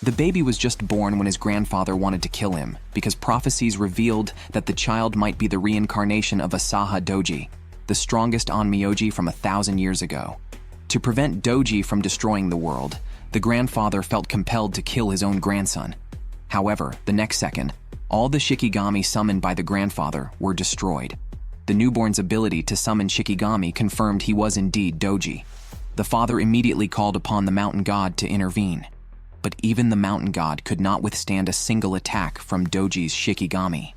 The baby was just born when his grandfather wanted to kill him because prophecies revealed that the child might be the reincarnation of Asaha Doji, the strongest onmyoji from 1,000 years ago. To prevent Doji from destroying the world, the grandfather felt compelled to kill his own grandson. However, the next second, all the Shikigami summoned by the grandfather were destroyed. The newborn's ability to summon Shikigami confirmed he was indeed Doji. The father immediately called upon the mountain god to intervene. But even the mountain god could not withstand a single attack from Doji's Shikigami.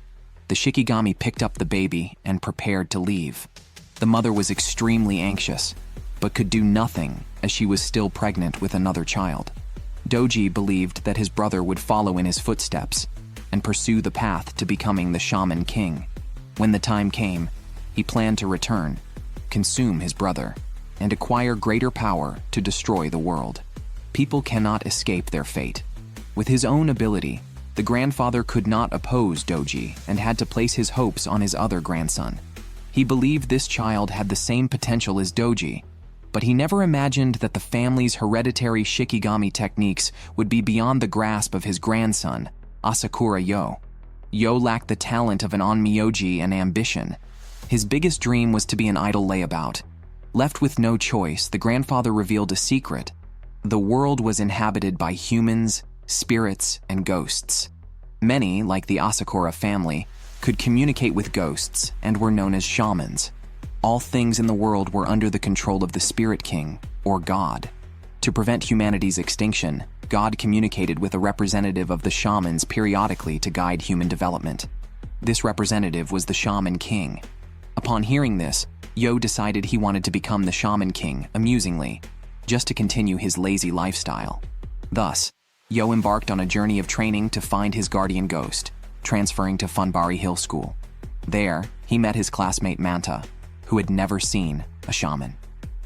The Shikigami picked up the baby and prepared to leave. The mother was extremely anxious, but could do nothing as she was still pregnant with another child. Doji believed that his brother would follow in his footsteps and pursue the path to becoming the Shaman King. When the time came, he planned to return, consume his brother, and acquire greater power to destroy the world. People cannot escape their fate. With his own ability, the grandfather could not oppose Doji and had to place his hopes on his other grandson. He believed this child had the same potential as Doji, but he never imagined that the family's hereditary Shikigami techniques would be beyond the grasp of his grandson, Asakura Yo. Yo lacked the talent of an onmyoji and ambition. His biggest dream was to be an idle layabout. Left with no choice, the grandfather revealed a secret. The world was inhabited by humans, spirits, and ghosts. Many, like the Asakura family, could communicate with ghosts and were known as shamans. All things in the world were under the control of the Spirit King, or God. To prevent humanity's extinction, God communicated with a representative of the shamans periodically to guide human development. This representative was the Shaman King. Upon hearing this, Yo decided he wanted to become the Shaman King, amusingly, just to continue his lazy lifestyle. Thus, Yo embarked on a journey of training to find his guardian ghost, transferring to Funbari Hill School. There, he met his classmate Manta, who had never seen a shaman.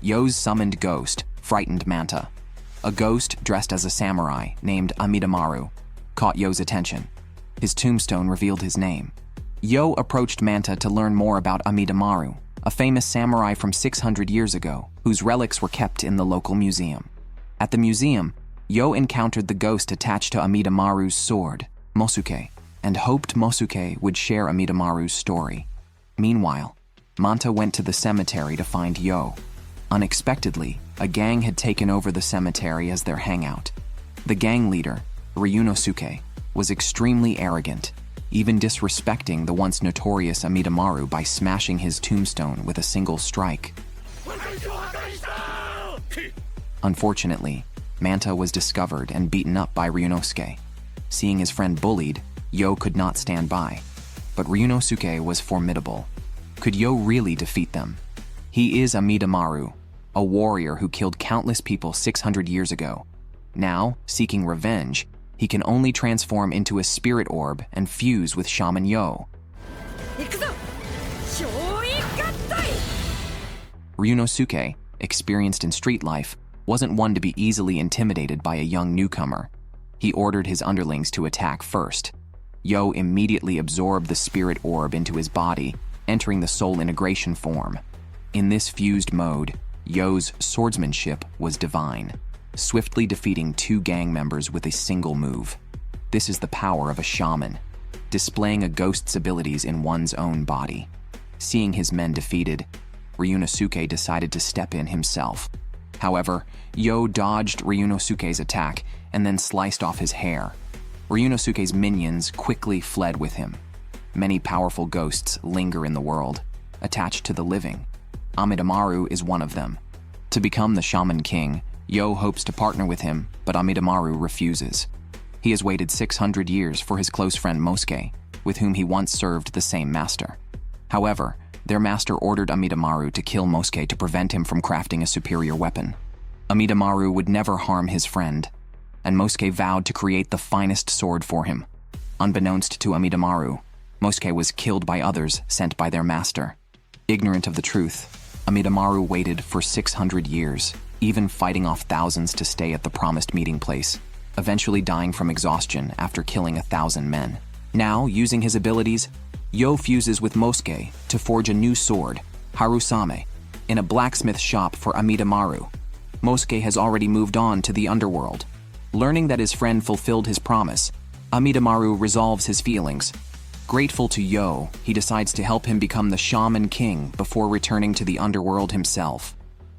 Yo's summoned ghost frightened Manta. A ghost dressed as a samurai named Amidamaru caught Yo's attention. His tombstone revealed his name. Yo approached Manta to learn more about Amidamaru, a famous samurai from 600 years ago, whose relics were kept in the local museum. At the museum, Yo encountered the ghost attached to Amidamaru's sword, Mosuke, and hoped Mosuke would share Amidamaru's story. Meanwhile, Manta went to the cemetery to find Yo. Unexpectedly, a gang had taken over the cemetery as their hangout. The gang leader, Ryunosuke, was extremely arrogant, even disrespecting the once notorious Amidamaru by smashing his tombstone with a single strike. Unfortunately, Manta was discovered and beaten up by Ryunosuke. Seeing his friend bullied, Yo could not stand by. But Ryunosuke was formidable. Could Yo really defeat them? He is Amidamaru, a warrior who killed countless people 600 years ago. Now, seeking revenge, he can only transform into a spirit orb and fuse with Shaman Yo. Ryunosuke, experienced in street life, wasn't one to be easily intimidated by a young newcomer. He ordered his underlings to attack first. Yo immediately absorbed the spirit orb into his body, entering the soul integration form. In this fused mode, Yo's swordsmanship was divine, swiftly defeating 2 gang members with a single move. This is the power of a shaman, displaying a ghost's abilities in one's own body. Seeing his men defeated, Ryunosuke decided to step in himself. However, Yo dodged Ryunosuke's attack and then sliced off his hair. Ryunosuke's minions quickly fled with him. Many powerful ghosts linger in the world, attached to the living. Amidamaru is one of them. To become the Shaman King, Yo hopes to partner with him, but Amidamaru refuses. He has waited 600 years for his close friend Mosuke, with whom he once served the same master. However, their master ordered Amidamaru to kill Mosuke to prevent him from crafting a superior weapon. Amidamaru would never harm his friend, and Mosuke vowed to create the finest sword for him. Unbeknownst to Amidamaru, Mosuke was killed by others sent by their master. Ignorant of the truth, Amidamaru waited for 600 years, even fighting off thousands to stay at the promised meeting place, eventually dying from exhaustion after killing 1,000 men. Now, using his abilities, Yo fuses with Mosuke to forge a new sword, Harusame, in a blacksmith shop for Amidamaru. Mosuke has already moved on to the underworld. Learning that his friend fulfilled his promise, Amidamaru resolves his feelings. Grateful to Yo, he decides to help him become the Shaman King before returning to the underworld himself.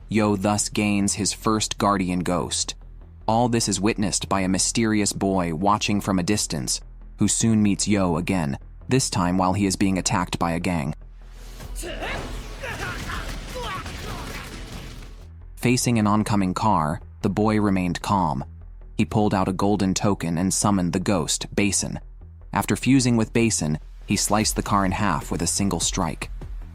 Yo thus gains his first guardian ghost. All this is witnessed by a mysterious boy watching from a distance, who soon meets Yo again, this time while he is being attacked by a gang. Facing an oncoming car, the boy remained calm. He pulled out a golden token and summoned the ghost, Basin. After fusing with Basin, he sliced the car in half with a single strike.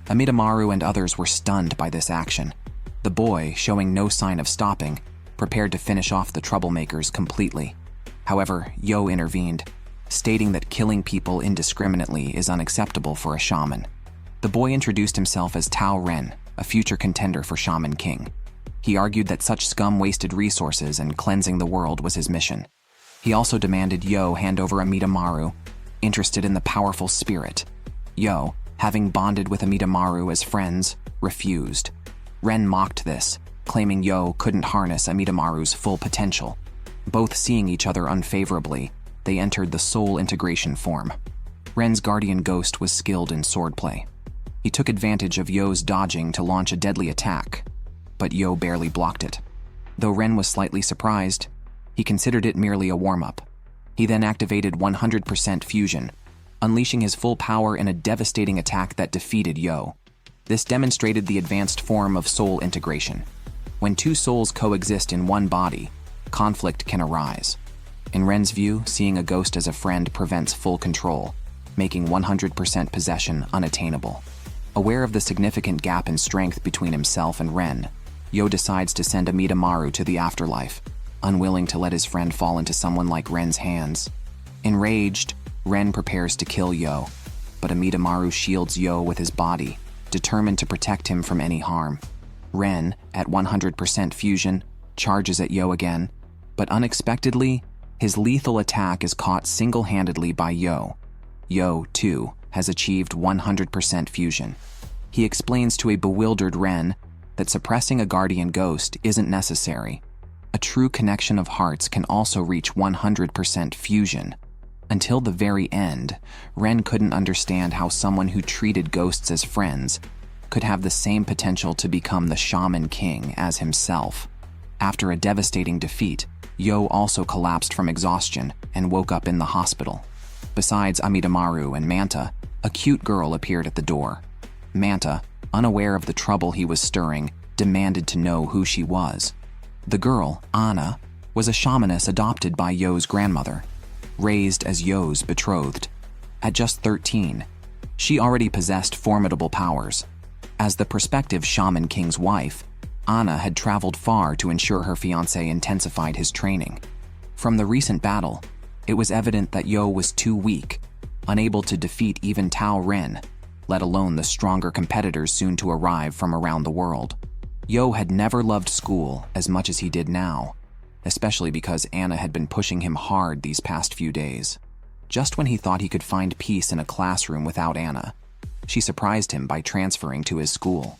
Amidamaru and others were stunned by this action. The boy, showing no sign of stopping, prepared to finish off the troublemakers completely. However, Yo intervened, stating that killing people indiscriminately is unacceptable for a shaman. The boy introduced himself as Tao Ren, a future contender for Shaman King. He argued that such scum wasted resources and cleansing the world was his mission. He also demanded Yo hand over Amidamaru, interested in the powerful spirit. Yo, having bonded with Amidamaru as friends, refused. Ren mocked this, claiming Yo couldn't harness Amidamaru's full potential. Both seeing each other unfavorably, they entered the soul integration form. Ren's guardian ghost was skilled in swordplay. He took advantage of Yo's dodging to launch a deadly attack, but Yo barely blocked it. Though Ren was slightly surprised, he considered it merely a warm-up. He then activated 100% fusion, unleashing his full power in a devastating attack that defeated Yo. This demonstrated the advanced form of soul integration. When two souls coexist in one body, conflict can arise. In Ren's view, seeing a ghost as a friend prevents full control, making 100% possession unattainable. Aware of the significant gap in strength between himself and Ren, Yo decides to send Amidamaru to the afterlife, unwilling to let his friend fall into someone like Ren's hands. Enraged, Ren prepares to kill Yo, but Amidamaru shields Yo with his body, determined to protect him from any harm. Ren, at 100% fusion, charges at Yo again, but unexpectedly, his lethal attack is caught single-handedly by Yo. Yo, too, has achieved 100% fusion. He explains to a bewildered Ren that suppressing a guardian ghost isn't necessary. A true connection of hearts can also reach 100% fusion. Until the very end, Ren couldn't understand how someone who treated ghosts as friends could have the same potential to become the Shaman King as himself. After a devastating defeat, Yo also collapsed from exhaustion and woke up in the hospital. Besides Amidamaru and Manta, a cute girl appeared at the door. Manta, unaware of the trouble he was stirring, demanded to know who she was. The girl, Anna, was a shamaness adopted by Yo's grandmother, raised as Yo's betrothed. At just 13, she already possessed formidable powers. As the prospective Shaman King's wife, Anna had traveled far to ensure her fiancé intensified his training. From the recent battle, it was evident that Yo was too weak, unable to defeat even Tao Ren, let alone the stronger competitors soon to arrive from around the world. Yo had never loved school as much as he did now, especially because Anna had been pushing him hard these past few days. Just when he thought he could find peace in a classroom without Anna, she surprised him by transferring to his school.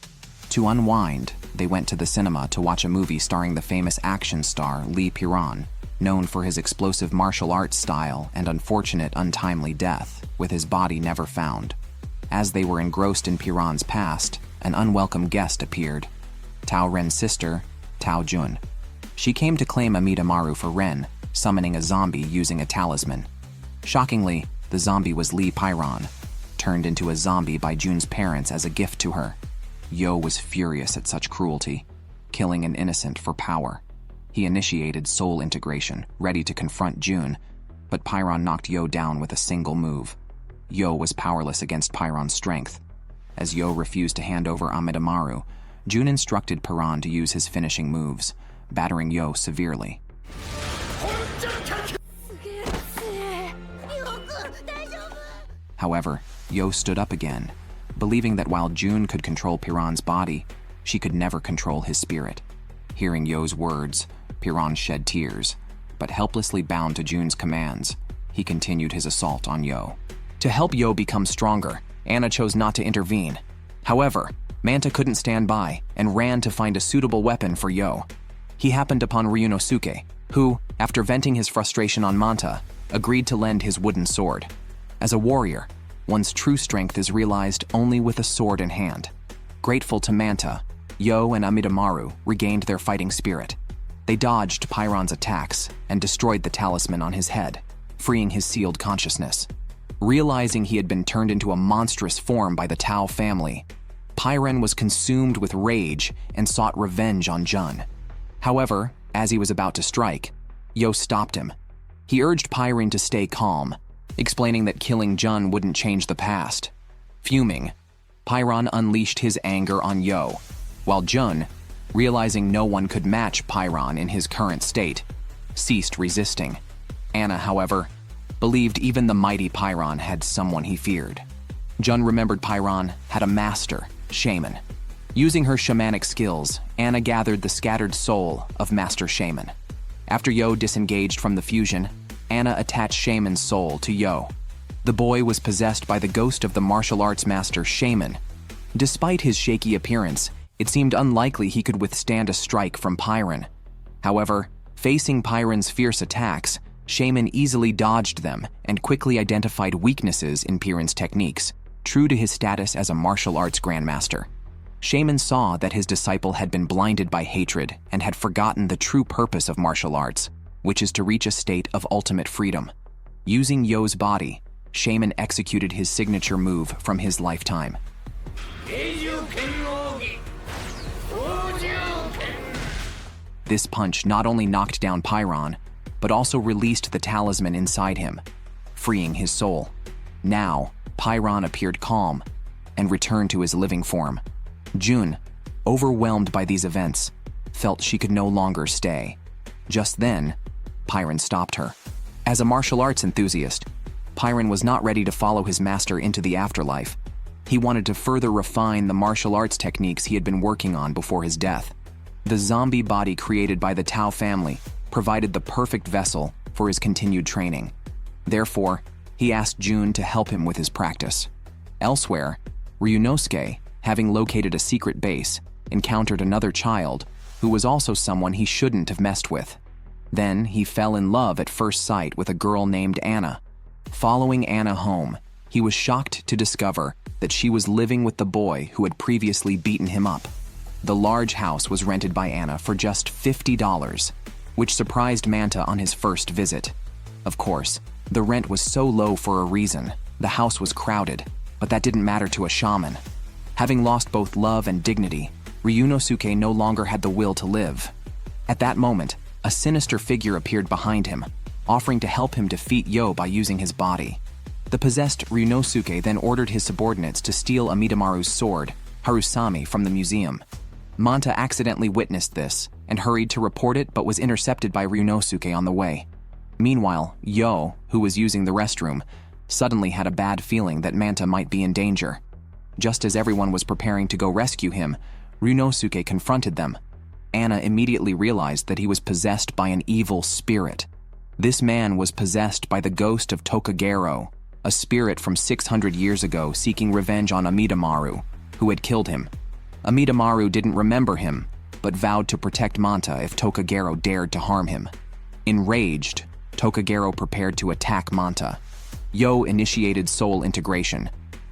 To unwind, they went to the cinema to watch a movie starring the famous action star Lee Piran, known for his explosive martial arts style and unfortunate untimely death, with his body never found. As they were engrossed in Piran's past, an unwelcome guest appeared. Tao Ren's sister, Tao Jun. She came to claim Amidamaru for Ren, summoning a zombie using a talisman. Shockingly, the zombie was Lee Piran, turned into a zombie by Jun's parents as a gift to her. Yo was furious at such cruelty, killing an innocent for power. He initiated soul integration, ready to confront Jun, but Piran knocked Yo down with a single move. Yo was powerless against Piran's strength. As Yo refused to hand over Amidamaru, Jun instructed Piran to use his finishing moves, battering Yo severely. However, Yo stood up again, believing that while Jun could control Piran's body, she could never control his spirit. Hearing Yo's words, Piran shed tears, but helplessly bound to Jun's commands, he continued his assault on Yo. To help Yo become stronger, Anna chose not to intervene. However, Manta couldn't stand by and ran to find a suitable weapon for Yo. He happened upon Ryunosuke, who, after venting his frustration on Manta, agreed to lend his wooden sword. As a warrior, one's true strength is realized only with a sword in hand. Grateful to Manta, Yo and Amidamaru regained their fighting spirit. They dodged Pyron's attacks and destroyed the talisman on his head, freeing his sealed consciousness. Realizing he had been turned into a monstrous form by the Tao family, Pyron was consumed with rage and sought revenge on Jun. However, as he was about to strike, Yo stopped him. He urged Pyron to stay calm, explaining that killing Jun wouldn't change the past. Fuming, Pyron unleashed his anger on Yo, while Jun, realizing no one could match Pyron in his current state, ceased resisting. Anna, however, believed even the mighty Pyron had someone he feared. Jun remembered Pyron had a master, Shaman. Using her shamanic skills, Anna gathered the scattered soul of Master Shaman. After Yo disengaged from the fusion, Anna attached Shaman's soul to Yo. The boy was possessed by the ghost of the martial arts master Shaman. Despite his shaky appearance, it seemed unlikely he could withstand a strike from Pyron. However, facing Pyron's fierce attacks, Shaman easily dodged them and quickly identified weaknesses in Pyron's techniques, true to his status as a martial arts grandmaster. Shaman saw that his disciple had been blinded by hatred and had forgotten the true purpose of martial arts, which is to reach a state of ultimate freedom. Using Yo's body, Shaman executed his signature move from his lifetime. This punch not only knocked down Pyron, but also released the talisman inside him, freeing his soul. Now, Pyron appeared calm and returned to his living form. Jun, overwhelmed by these events, felt she could no longer stay. Just then, Pyron stopped her. As a martial arts enthusiast, Pyron was not ready to follow his master into the afterlife. He wanted to further refine the martial arts techniques he had been working on before his death. The zombie body created by the Tao family provided the perfect vessel for his continued training. Therefore, he asked Jun to help him with his practice. Elsewhere, Ryunosuke, having located a secret base, encountered another child who was also someone he shouldn't have messed with. Then he fell in love at first sight with a girl named Anna. Following Anna home, he was shocked to discover that she was living with the boy who had previously beaten him up. The large house was rented by Anna for just $50, which surprised Manta on his first visit. Of course, the rent was so low for a reason. The house was crowded, but that didn't matter to a shaman. Having lost both love and dignity, Ryunosuke no longer had the will to live. At that moment, a sinister figure appeared behind him, offering to help him defeat Yo by using his body. The possessed Ryunosuke then ordered his subordinates to steal Amidamaru's sword, Harusame, from the museum. Manta accidentally witnessed this and hurried to report it, but was intercepted by Ryunosuke on the way. Meanwhile, Yo, who was using the restroom, suddenly had a bad feeling that Manta might be in danger. Just as everyone was preparing to go rescue him, Ryunosuke confronted them. Anna immediately realized that he was possessed by an evil spirit. This man was possessed by the ghost of Tokagero, a spirit from 600 years ago seeking revenge on Amidamaru, who had killed him. Amidamaru didn't remember him, but vowed to protect Manta if Tokagero dared to harm him. Enraged, Tokagero prepared to attack Manta. Yo initiated soul integration,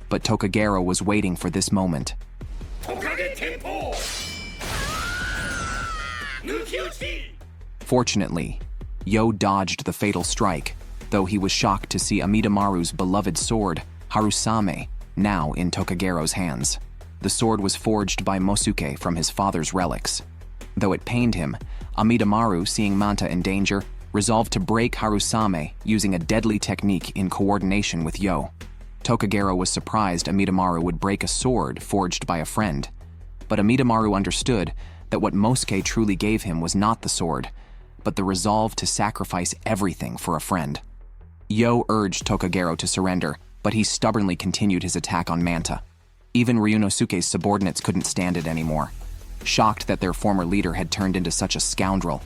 but Tokagero was waiting for this moment. Fortunately, Yo dodged the fatal strike, though he was shocked to see Amidamaru's beloved sword, Harusame, now in Tokagero's hands. The sword was forged by Mosuke from his father's relics. Though it pained him, Amidamaru, seeing Manta in danger, resolved to break Harusame using a deadly technique in coordination with Yo. Tokagero was surprised Amidamaru would break a sword forged by a friend, but Amidamaru understood that what Mosuke truly gave him was not the sword, but the resolve to sacrifice everything for a friend. Yo urged Tokagero to surrender, but he stubbornly continued his attack on Manta. Even Ryunosuke's subordinates couldn't stand it anymore, shocked that their former leader had turned into such a scoundrel.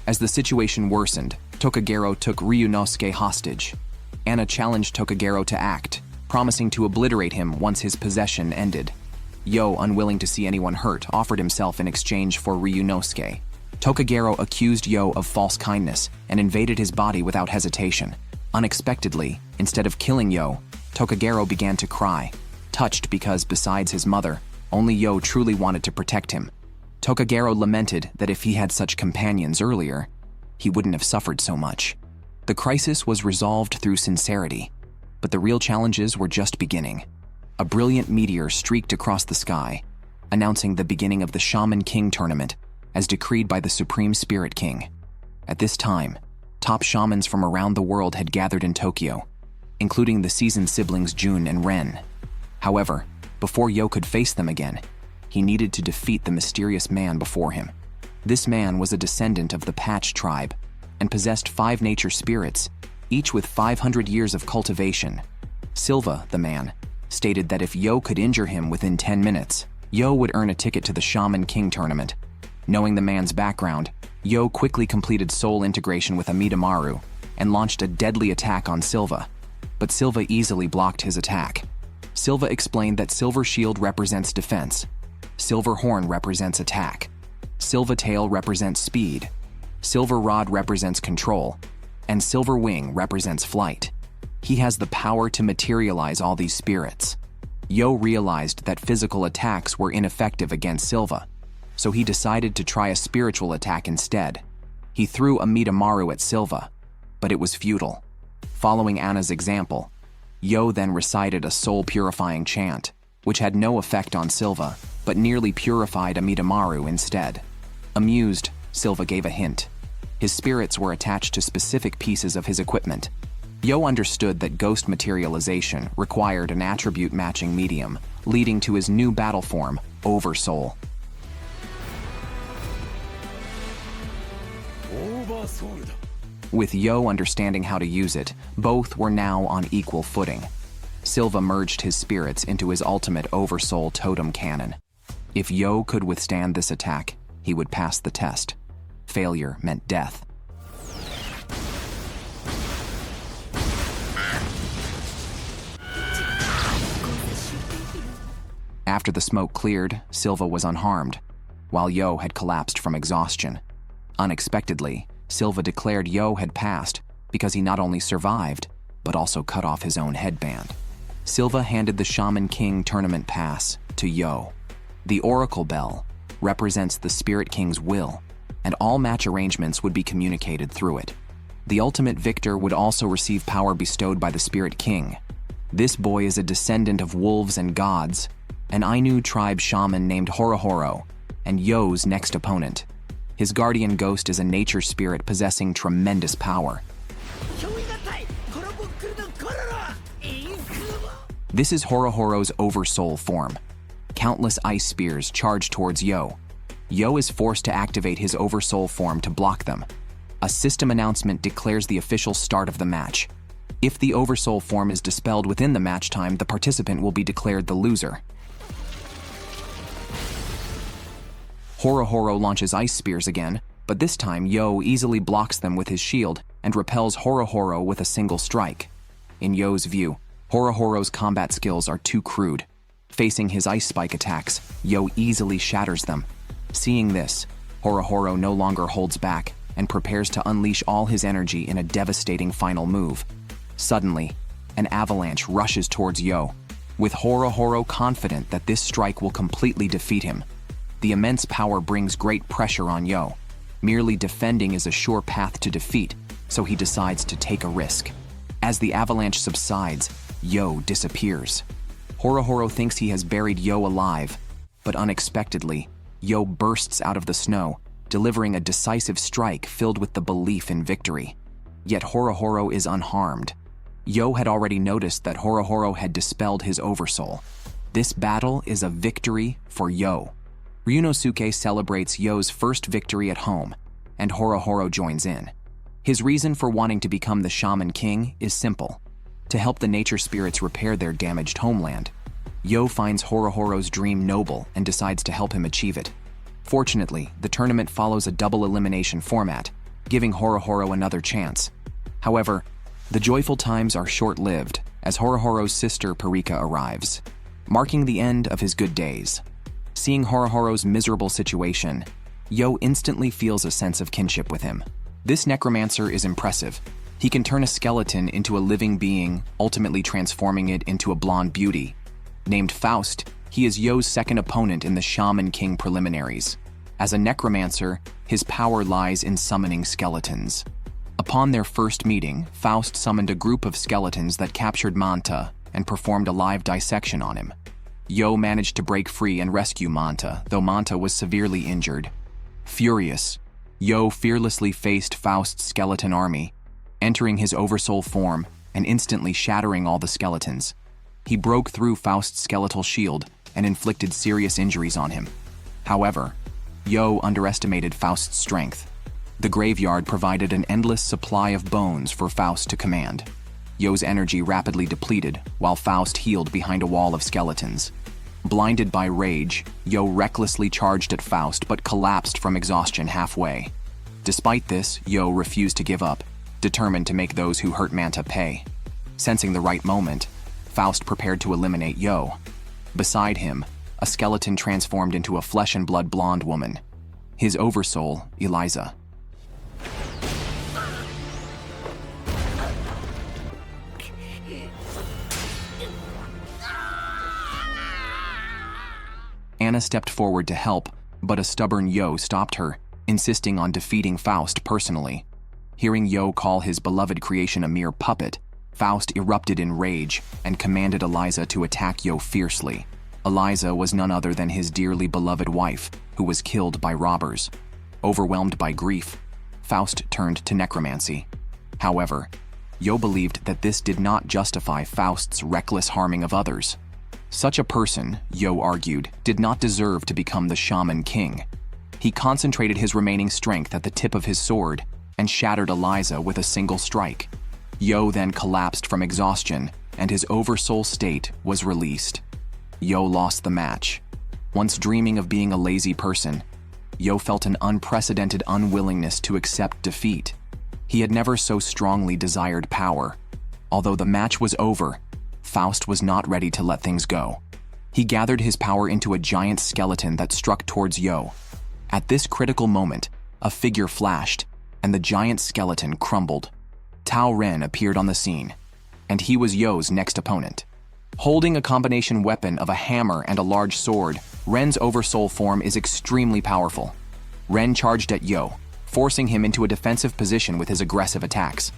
As the situation worsened, Tokagero took Ryunosuke hostage. Anna challenged Tokagero to act, promising to obliterate him once his possession ended. Yo, unwilling to see anyone hurt, offered himself in exchange for Ryunosuke. Tokagero accused Yo of false kindness and invaded his body without hesitation. Unexpectedly, instead of killing Yo, Tokagero began to cry, touched because, besides his mother, only Yo truly wanted to protect him. Tokagero lamented that if he had such companions earlier, he wouldn't have suffered so much. The crisis was resolved through sincerity, but the real challenges were just beginning. A brilliant meteor streaked across the sky, announcing the beginning of the Shaman King tournament as decreed by the Supreme Spirit King. At this time, top shamans from around the world had gathered in Tokyo, including the seasoned siblings Jun and Ren. However, before Yo could face them again, he needed to defeat the mysterious man before him. This man was a descendant of the Patch tribe and possessed 5 nature spirits, each with 500 years of cultivation. Silva, the man, stated that if Yo could injure him within 10 minutes, Yo would earn a ticket to the Shaman King tournament. Knowing the man's background, Yo quickly completed soul integration with Amidamaru and launched a deadly attack on Silva, but Silva easily blocked his attack. Silva explained that Silver Shield represents defense, Silver Horn represents attack, Silver Tail represents speed, Silver Rod represents control, and Silver Wing represents flight. He has the power to materialize all these spirits. Yo realized that physical attacks were ineffective against Silva, so he decided to try a spiritual attack instead. He threw a Midamaru at Silva, but it was futile. Following Anna's example, Yo then recited a soul-purifying chant, which had no effect on Silva, but nearly purified a Midamaru instead. Amused, Silva gave a hint. His spirits were attached to specific pieces of his equipment. Yo understood that ghost materialization required an attribute-matching medium, leading to his new battle form, Oversoul. With Yo understanding how to use it, both were now on equal footing. Silva merged his spirits into his ultimate Oversoul totem cannon. If Yo could withstand this attack, he would pass the test. Failure meant death. After the smoke cleared, Silva was unharmed, while Yo had collapsed from exhaustion. Unexpectedly, Silva declared Yo had passed because he not only survived, but also cut off his own headband. Silva handed the Shaman King tournament pass to Yo. The Oracle Bell represents the Spirit King's will, and all match arrangements would be communicated through it. The ultimate victor would also receive power bestowed by the Spirit King. This boy is a descendant of wolves and gods, an Ainu tribe shaman named Horohoro, and Yo's next opponent. His guardian ghost is a nature spirit possessing tremendous power. This is Horohoro's Oversoul form. Countless ice spears charge towards Yo. Yo is forced to activate his Oversoul form to block them. A system announcement declares the official start of the match. If the Oversoul form is dispelled within the match time, the participant will be declared the loser. Horohoro launches ice spears again, but this time Yo easily blocks them with his shield and repels Horohoro with a single strike. In Yo's view, Horohoro's combat skills are too crude. Facing his ice spike attacks, Yo easily shatters them. Seeing this, Horohoro no longer holds back and prepares to unleash all his energy in a devastating final move. Suddenly, an avalanche rushes towards Yo, with Horohoro confident that this strike will completely defeat him. The immense power brings great pressure on Yo. Merely defending is a sure path to defeat, so he decides to take a risk. As the avalanche subsides, Yo disappears. Horohoro thinks he has buried Yo alive, but unexpectedly, Yo bursts out of the snow, delivering a decisive strike filled with the belief in victory. Yet Horohoro is unharmed. Yo had already noticed that Horohoro had dispelled his Oversoul. This battle is a victory for Yo. Ryunosuke celebrates Yo's first victory at home, and Horohoro joins in. His reason for wanting to become the Shaman King is simple: to help the nature spirits repair their damaged homeland. Yo finds Horohoro's dream noble and decides to help him achieve it. Fortunately, the tournament follows a double elimination format, giving Horohoro another chance. However, the joyful times are short-lived as Horohoro's sister Parika arrives, marking the end of his good days. Seeing Horohoro's miserable situation, Yo instantly feels a sense of kinship with him. This necromancer is impressive. He can turn a skeleton into a living being, ultimately transforming it into a blonde beauty. Named Faust, he is Yo's second opponent in the Shaman King preliminaries. As a necromancer, his power lies in summoning skeletons. Upon their first meeting, Faust summoned a group of skeletons that captured Manta and performed a live dissection on him. Yo managed to break free and rescue Manta, though Manta was severely injured. Furious, Yo fearlessly faced Faust's skeleton army, entering his oversoul form and instantly shattering all the skeletons. He broke through Faust's skeletal shield and inflicted serious injuries on him. However, Yo underestimated Faust's strength. The graveyard provided an endless supply of bones for Faust to command. Yo's energy rapidly depleted while Faust healed behind a wall of skeletons. Blinded by rage, Yo recklessly charged at Faust but collapsed from exhaustion halfway. Despite this, Yo refused to give up, determined to make those who hurt Manta pay. Sensing the right moment, Faust prepared to eliminate Yo. Beside him, a skeleton transformed into a flesh and blood blonde woman. His oversoul, Eliza. Anna stepped forward to help, but a stubborn Yo stopped her, insisting on defeating Faust personally. Hearing Yo call his beloved creation a mere puppet, Faust erupted in rage and commanded Eliza to attack Yo fiercely. Eliza was none other than his dearly beloved wife, who was killed by robbers. Overwhelmed by grief, Faust turned to necromancy. However, Yo believed that this did not justify Faust's reckless harming of others. Such a person, Yo argued, did not deserve to become the Shaman King. He concentrated his remaining strength at the tip of his sword and shattered Eliza with a single strike. Yo then collapsed from exhaustion, and his oversoul state was released. Yo lost the match. Once dreaming of being a lazy person, Yo felt an unprecedented unwillingness to accept defeat. He had never so strongly desired power. Although the match was over, Faust was not ready to let things go. He gathered his power into a giant skeleton that struck towards Yo. At this critical moment, a figure flashed, and the giant skeleton crumbled. Tao Ren appeared on the scene, and he was Yo's next opponent. Holding a combination weapon of a hammer and a large sword, Ren's oversoul form is extremely powerful. Ren charged at Yo, forcing him into a defensive position with his aggressive attacks.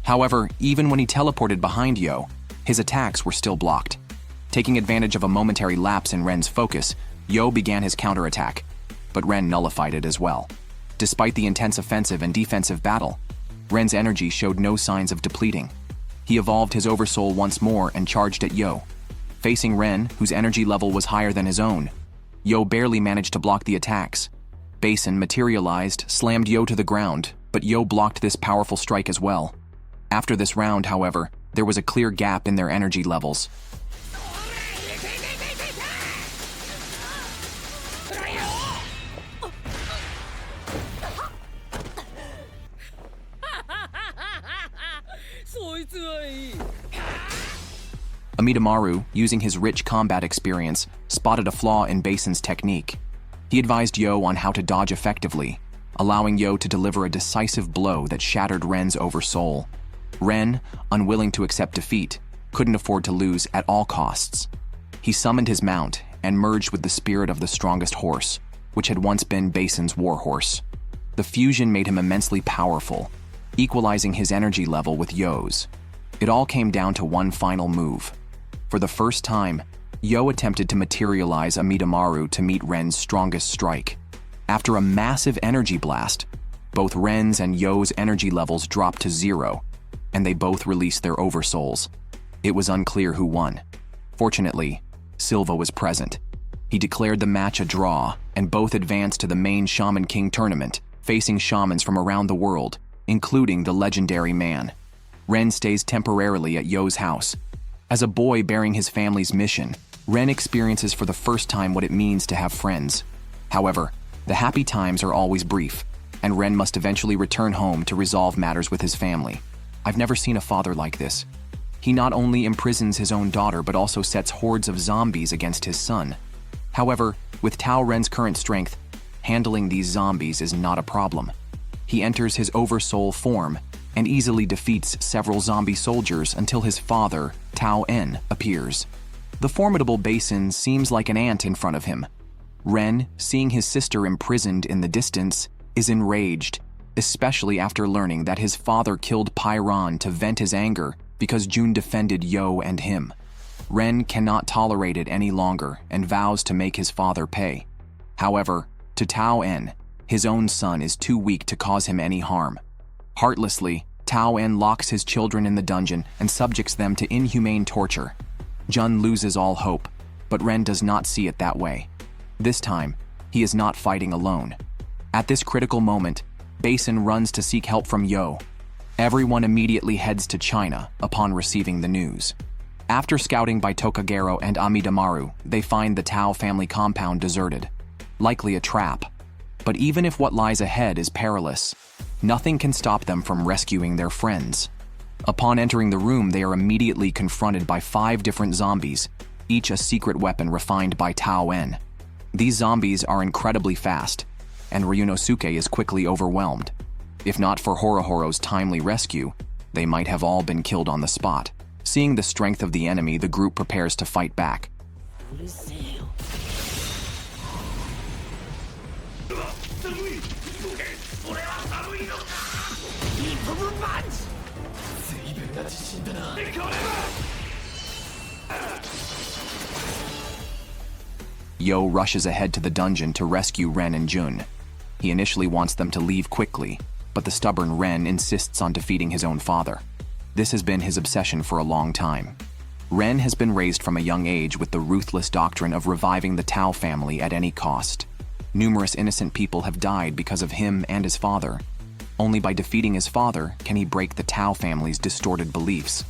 However, even when he teleported behind Yo, his attacks were still blocked. Taking advantage of a momentary lapse in Ren's focus, Yo began his counterattack, but Ren nullified it as well. Despite the intense offensive and defensive battle, Ren's energy showed no signs of depleting. He evolved his oversoul once more and charged at Yo. Facing Ren, whose energy level was higher than his own, Yo barely managed to block the attacks. Basin materialized, slammed Yo to the ground, but Yo blocked this powerful strike as well. After this round, however, there was a clear gap in their energy levels. Amidamaru, using his rich combat experience, spotted a flaw in Basin's technique. He advised Yo on how to dodge effectively, allowing Yo to deliver a decisive blow that shattered Ren's oversoul. Ren, unwilling to accept defeat, couldn't afford to lose at all costs. He summoned his mount and merged with the spirit of the strongest horse, which had once been Basin's warhorse. The fusion made him immensely powerful, equalizing his energy level with Yo's. It all came down to one final move. For the first time, Yo attempted to materialize Amidamaru to meet Ren's strongest strike. After a massive energy blast, both Ren's and Yo's energy levels dropped to 0, and they both released their oversouls. It was unclear who won. Fortunately, Silva was present. He declared the match a draw, and both advanced to the main Shaman King tournament, facing shamans from around the world, including the legendary man. Ren stays temporarily at Yo's house. As a boy bearing his family's mission, Ren experiences for the first time what it means to have friends. However, the happy times are always brief, and Ren must eventually return home to resolve matters with his family. I've never seen a father like this. He not only imprisons his own daughter but also sets hordes of zombies against his son. However, with Tao Ren's current strength, handling these zombies is not a problem. He enters his oversoul form and easily defeats several zombie soldiers until his father, Tao En, appears. The formidable Basin seems like an ant in front of him. Ren, seeing his sister imprisoned in the distance, is enraged, especially after learning that his father killed Pyron to vent his anger because Jun defended Yo and him. Ren cannot tolerate it any longer and vows to make his father pay. However, to Tao En, his own son is too weak to cause him any harm. Heartlessly, Tao En locks his children in the dungeon and subjects them to inhumane torture. Jun loses all hope, but Ren does not see it that way. This time, he is not fighting alone. At this critical moment, Basin runs to seek help from Yo. Everyone immediately heads to China upon receiving the news. After scouting by Tokagero and Amidamaru, they find the Tao family compound deserted, likely a trap. But even if what lies ahead is perilous, nothing can stop them from rescuing their friends. Upon entering the room, they are immediately confronted by 5 different zombies, each a secret weapon refined by Tao En. These zombies are incredibly fast, and Ryunosuke is quickly overwhelmed. If not for Horohoro's timely rescue, they might have all been killed on the spot. Seeing the strength of the enemy, the group prepares to fight back. Yo rushes ahead to the dungeon to rescue Ren and Jun. He initially wants them to leave quickly, but the stubborn Ren insists on defeating his own father. This has been his obsession for a long time. Ren has been raised from a young age with the ruthless doctrine of reviving the Tao family at any cost. Numerous innocent people have died because of him and his father. Only by defeating his father can he break the Tao family's distorted beliefs.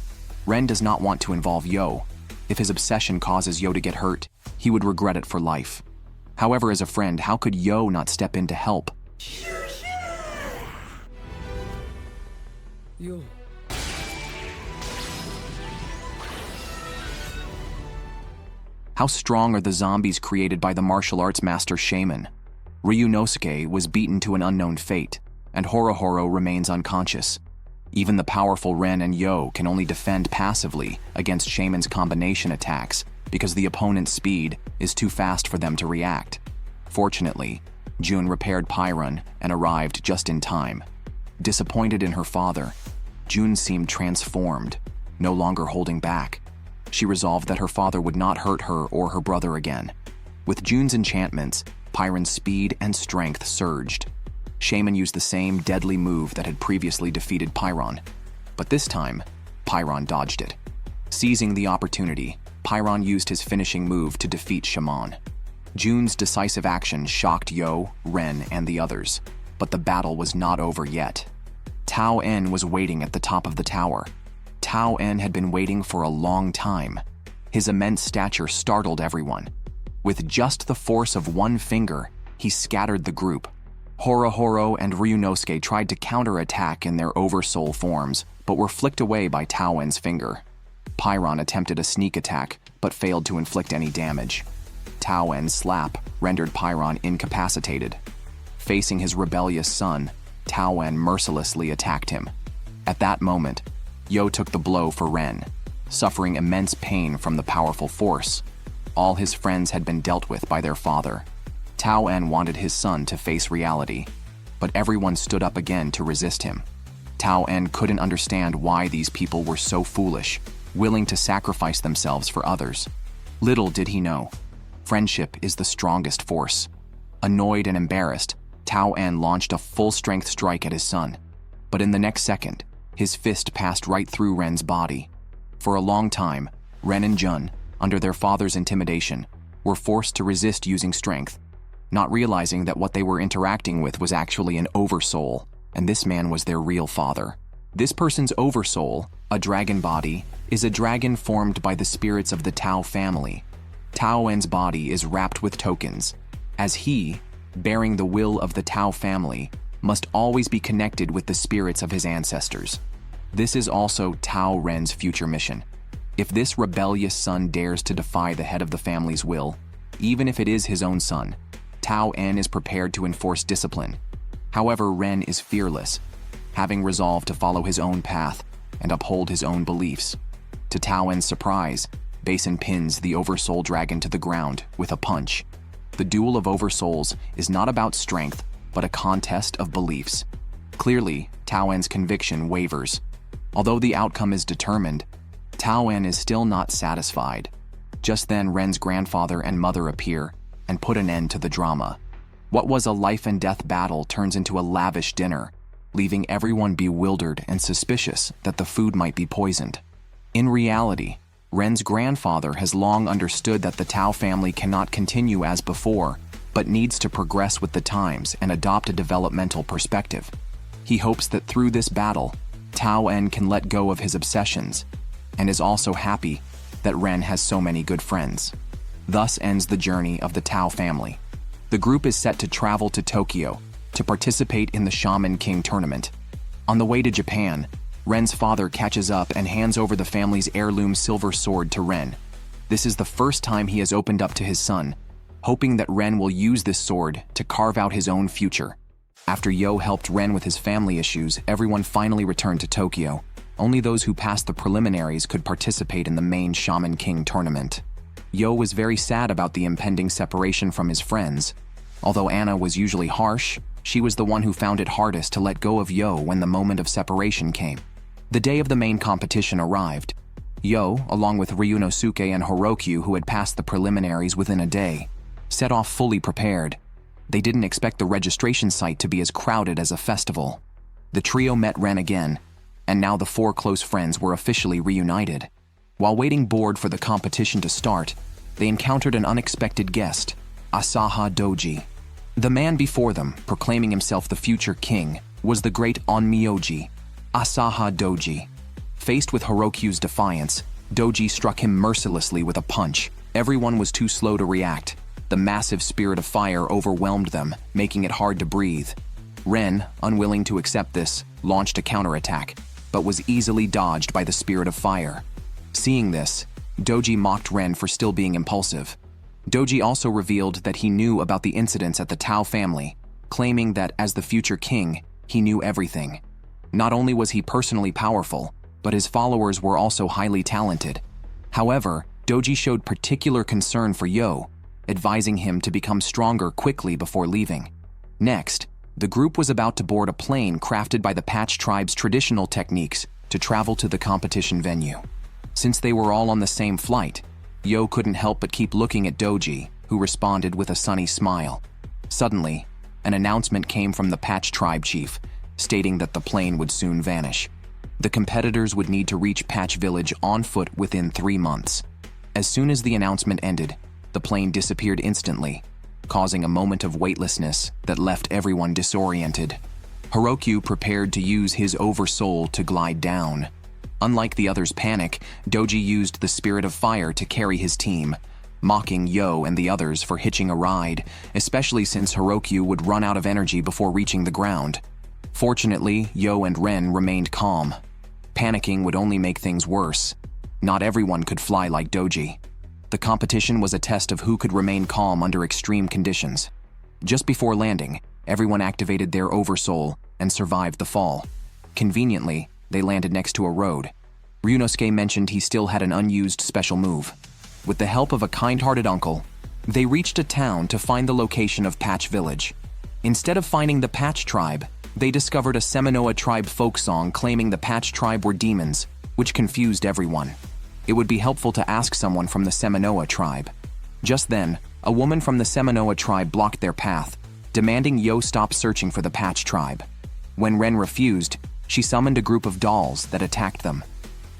Ren does not want to involve Yo. If his obsession causes Yo to get hurt, he would regret it for life. However, as a friend, how could Yo not step in to help? Yo. How strong are the zombies created by the martial arts master Shaman? Ryunosuke was beaten to an unknown fate, and Horohoro remains unconscious. Even the powerful Ren and Yo can only defend passively against Shaman's combination attacks because the opponent's speed is too fast for them to react. Fortunately, Jun repaired Pyron and arrived just in time. Disappointed in her father, Jun seemed transformed, no longer holding back. She resolved that her father would not hurt her or her brother again. With Jun's enchantments, Pyron's speed and strength surged. Shaman used the same deadly move that had previously defeated Pyron, but this time, Pyron dodged it. Seizing the opportunity, Pyron used his finishing move to defeat Shaman. Jun's decisive action shocked Yo, Ren, and the others, but the battle was not over yet. Tao En was waiting at the top of the tower. Tao En had been waiting for a long time. His immense stature startled everyone. With just the force of one finger, he scattered the group. Horohoro and Ryunosuke tried to counterattack in their oversoul forms, but were flicked away by Tao En's finger. Pyron attempted a sneak attack, but failed to inflict any damage. Tao En's slap rendered Pyron incapacitated. Facing his rebellious son, Tao En mercilessly attacked him. At that moment, Yo took the blow for Ren, suffering immense pain from the powerful force. All his friends had been dealt with by their father. Tao En wanted his son to face reality, but everyone stood up again to resist him. Tao En couldn't understand why these people were so foolish, willing to sacrifice themselves for others. Little did he know, friendship is the strongest force. Annoyed and embarrassed, Tao En launched a full-strength strike at his son, but in the next second, his fist passed right through Ren's body. For a long time, Ren and Jun, under their father's intimidation, were forced to resist using strength, not realizing that what they were interacting with was actually an oversoul, and this man was their real father. This person's oversoul, a dragon body, is a dragon formed by the spirits of the Tao family. Tao En's body is wrapped with tokens, as he, bearing the will of the Tao family, must always be connected with the spirits of his ancestors. This is also Tao Ren's future mission. If this rebellious son dares to defy the head of the family's will, even if it is his own son, Tao En is prepared to enforce discipline. However, Ren is fearless, having resolved to follow his own path and uphold his own beliefs. To Tao En's surprise, Basin pins the Oversoul Dragon to the ground with a punch. The duel of Oversouls is not about strength, but a contest of beliefs. Clearly, Tao En's conviction wavers. Although the outcome is determined, Tao En is still not satisfied. Just then, Ren's grandfather and mother appear and put an end to the drama. What was a life-and-death battle turns into a lavish dinner, leaving everyone bewildered and suspicious that the food might be poisoned. In reality, Ren's grandfather has long understood that the Tao family cannot continue as before, but needs to progress with the times and adopt a developmental perspective. He hopes that through this battle, Tao En can let go of his obsessions, and is also happy that Ren has so many good friends. Thus ends the journey of the Tao family. The group is set to travel to Tokyo to participate in the Shaman King tournament. On the way to Japan, Ren's father catches up and hands over the family's heirloom silver sword to Ren. This is the first time he has opened up to his son, hoping that Ren will use this sword to carve out his own future. After Yo helped Ren with his family issues, everyone finally returned to Tokyo. Only those who passed the preliminaries could participate in the main Shaman King tournament. Yo was very sad about the impending separation from his friends. Although Anna was usually harsh, she was the one who found it hardest to let go of Yo when the moment of separation came. The day of the main competition arrived. Yo, along with Ryunosuke and Heroku, who had passed the preliminaries within a day, set off fully prepared. They didn't expect the registration site to be as crowded as a festival. The trio met Ren again, and now the four close friends were officially reunited. While waiting bored for the competition to start, they encountered an unexpected guest, Asaha Doji. The man before them, proclaiming himself the future king, was the great Onmyoji, Asaha Doji. Faced with Heroku's defiance, Doji struck him mercilessly with a punch. Everyone was too slow to react. The massive spirit of fire overwhelmed them, making it hard to breathe. Ren, unwilling to accept this, launched a counterattack, but was easily dodged by the spirit of fire. Seeing this, Doji mocked Ren for still being impulsive. Doji also revealed that he knew about the incidents at the Tao family, claiming that as the future king, he knew everything. Not only was he personally powerful, but his followers were also highly talented. However, Doji showed particular concern for Yo, advising him to become stronger quickly before leaving. Next, the group was about to board a plane crafted by the Patch tribe's traditional techniques to travel to the competition venue. Since they were all on the same flight, Yo couldn't help but keep looking at Doji, who responded with a sunny smile. Suddenly, an announcement came from the Patch tribe chief, stating that the plane would soon vanish. The competitors would need to reach Patch Village on foot within 3 months. As soon as the announcement ended, the plane disappeared instantly, causing a moment of weightlessness that left everyone disoriented. Heroku prepared to use his Oversoul to glide down. Unlike the others' panic, Doji used the Spirit of Fire to carry his team, mocking Yo and the others for hitching a ride, especially since Heroku would run out of energy before reaching the ground. Fortunately, Yo and Ren remained calm. Panicking would only make things worse. Not everyone could fly like Doji. The competition was a test of who could remain calm under extreme conditions. Just before landing, everyone activated their Oversoul and survived the fall. Conveniently, they landed next to a road. Ryunosuke mentioned he still had an unused special move. With the help of a kind-hearted uncle, they reached a town to find the location of Patch Village. Instead of finding the Patch tribe, they discovered a Seminoa tribe folk song claiming the Patch tribe were demons, which confused everyone. It would be helpful to ask someone from the Seminoa tribe. Just then, a woman from the Seminoa tribe blocked their path, demanding Yo stop searching for the Patch tribe. When Ren refused, she summoned a group of dolls that attacked them.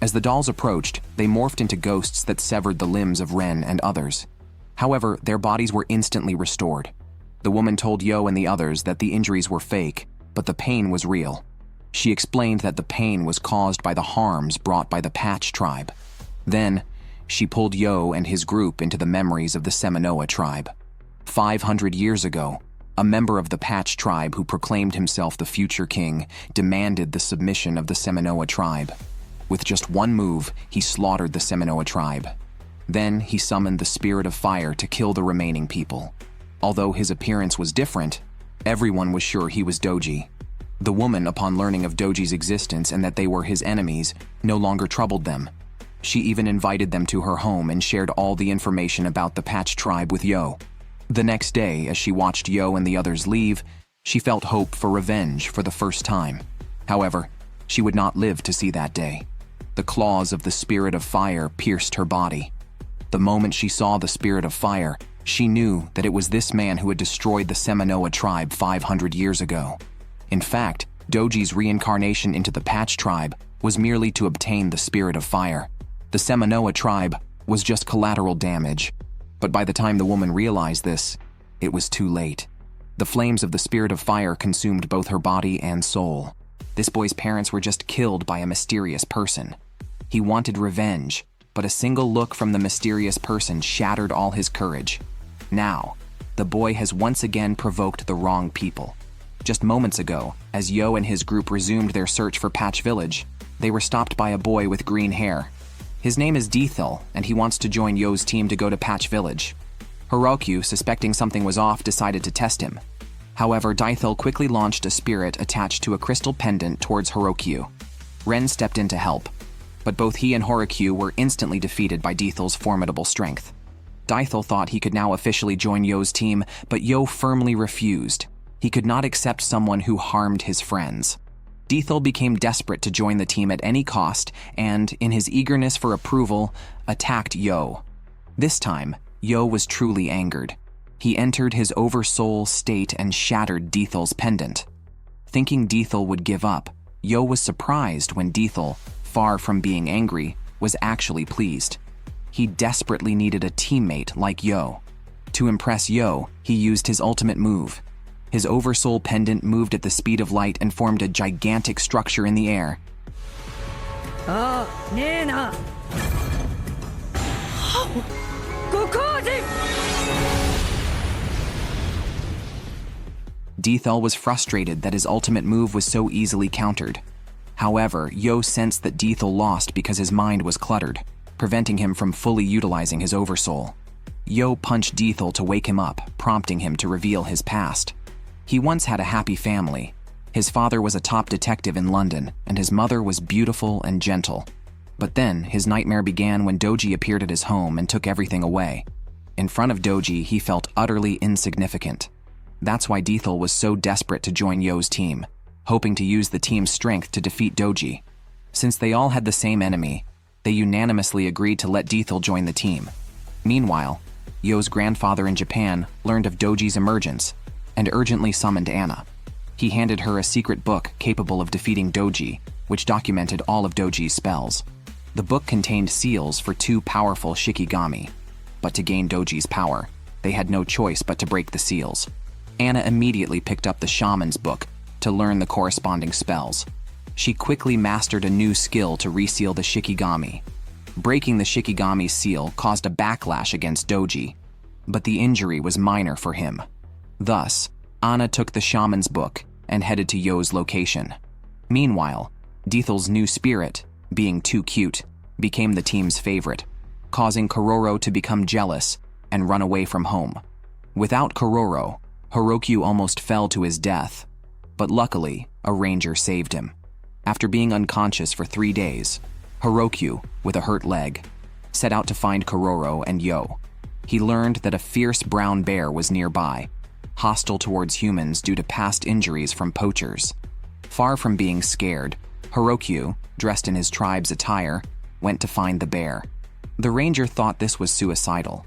As the dolls approached, they morphed into ghosts that severed the limbs of Ren and others. However, their bodies were instantly restored. The woman told Yo and the others that the injuries were fake, but the pain was real. She explained that the pain was caused by the harms brought by the Patch tribe. Then, she pulled Yo and his group into the memories of the Seminoa tribe. 500 years ago, a member of the Patch tribe who proclaimed himself the future king demanded the submission of the Seminoa tribe. With just one move, he slaughtered the Seminoa tribe. Then he summoned the Spirit of Fire to kill the remaining people. Although his appearance was different, everyone was sure he was Doji. The woman, upon learning of Doji's existence and that they were his enemies, no longer troubled them. She even invited them to her home and shared all the information about the Patch tribe with Yo. The next day, as she watched Yo and the others leave, she felt hope for revenge for the first time. However, she would not live to see that day. The claws of the spirit of fire pierced her body. The moment she saw the spirit of fire, she knew that it was this man who had destroyed the Seminoa tribe 500 years ago. In fact, Doji's reincarnation into the Patch tribe was merely to obtain the spirit of fire. The Seminoa tribe was just collateral damage. But by the time the woman realized this, it was too late. The flames of the spirit of fire consumed both her body and soul. This boy's parents were just killed by a mysterious person. He wanted revenge, but a single look from the mysterious person shattered all his courage. Now, the boy has once again provoked the wrong people. Just moments ago, as Yo and his group resumed their search for Patch Village, they were stopped by a boy with green hair. His name is Dethil, and he wants to join Yo's team to go to Patch Village. Heroku, suspecting something was off, decided to test him. However, Dethil quickly launched a spirit attached to a crystal pendant towards Heroku. Ren stepped in to help, but both he and Heroku were instantly defeated by Dethil's formidable strength. Dethil thought he could now officially join Yo's team, but Yo firmly refused. He could not accept someone who harmed his friends. Dethil became desperate to join the team at any cost and, in his eagerness for approval, attacked Yo. This time, Yo was truly angered. He entered his oversoul state and shattered Dethil's pendant. Thinking Dethil would give up, Yo was surprised when Dethil, far from being angry, was actually pleased. He desperately needed a teammate like Yo. To impress Yo, he used his ultimate move. His oversoul pendant moved at the speed of light and formed a gigantic structure in the air. Dethil was frustrated that his ultimate move was so easily countered. However, Yo sensed that Dethil lost because his mind was cluttered, preventing him from fully utilizing his oversoul. Yo punched Dethil to wake him up, prompting him to reveal his past. He once had a happy family. His father was a top detective in London, and his mother was beautiful and gentle. But then, his nightmare began when Doji appeared at his home and took everything away. In front of Doji, he felt utterly insignificant. That's why Dethil was so desperate to join Yo's team, hoping to use the team's strength to defeat Doji. Since they all had the same enemy, they unanimously agreed to let Dethil join the team. Meanwhile, Yo's grandfather in Japan learned of Doji's emergence and urgently summoned Anna. He handed her a secret book capable of defeating Doji, which documented all of Doji's spells. The book contained seals for 2 powerful Shikigami, but to gain Doji's power, they had no choice but to break the seals. Anna immediately picked up the Shaman's book to learn the corresponding spells. She quickly mastered a new skill to reseal the Shikigami. Breaking the Shikigami's seal caused a backlash against Doji, but the injury was minor for him. Thus, Anna took the Shaman's book and headed to Yo's location. Meanwhile, Dethil's new spirit, being too cute, became the team's favorite, causing Kororo to become jealous and run away from home. Without Kororo, Heroku almost fell to his death, but luckily, a ranger saved him. After being unconscious for 3 days, Heroku, with a hurt leg, set out to find Kororo and Yo. He learned that a fierce brown bear was nearby, hostile towards humans due to past injuries from poachers. Far from being scared, Heroku, dressed in his tribe's attire, went to find the bear. The ranger thought this was suicidal.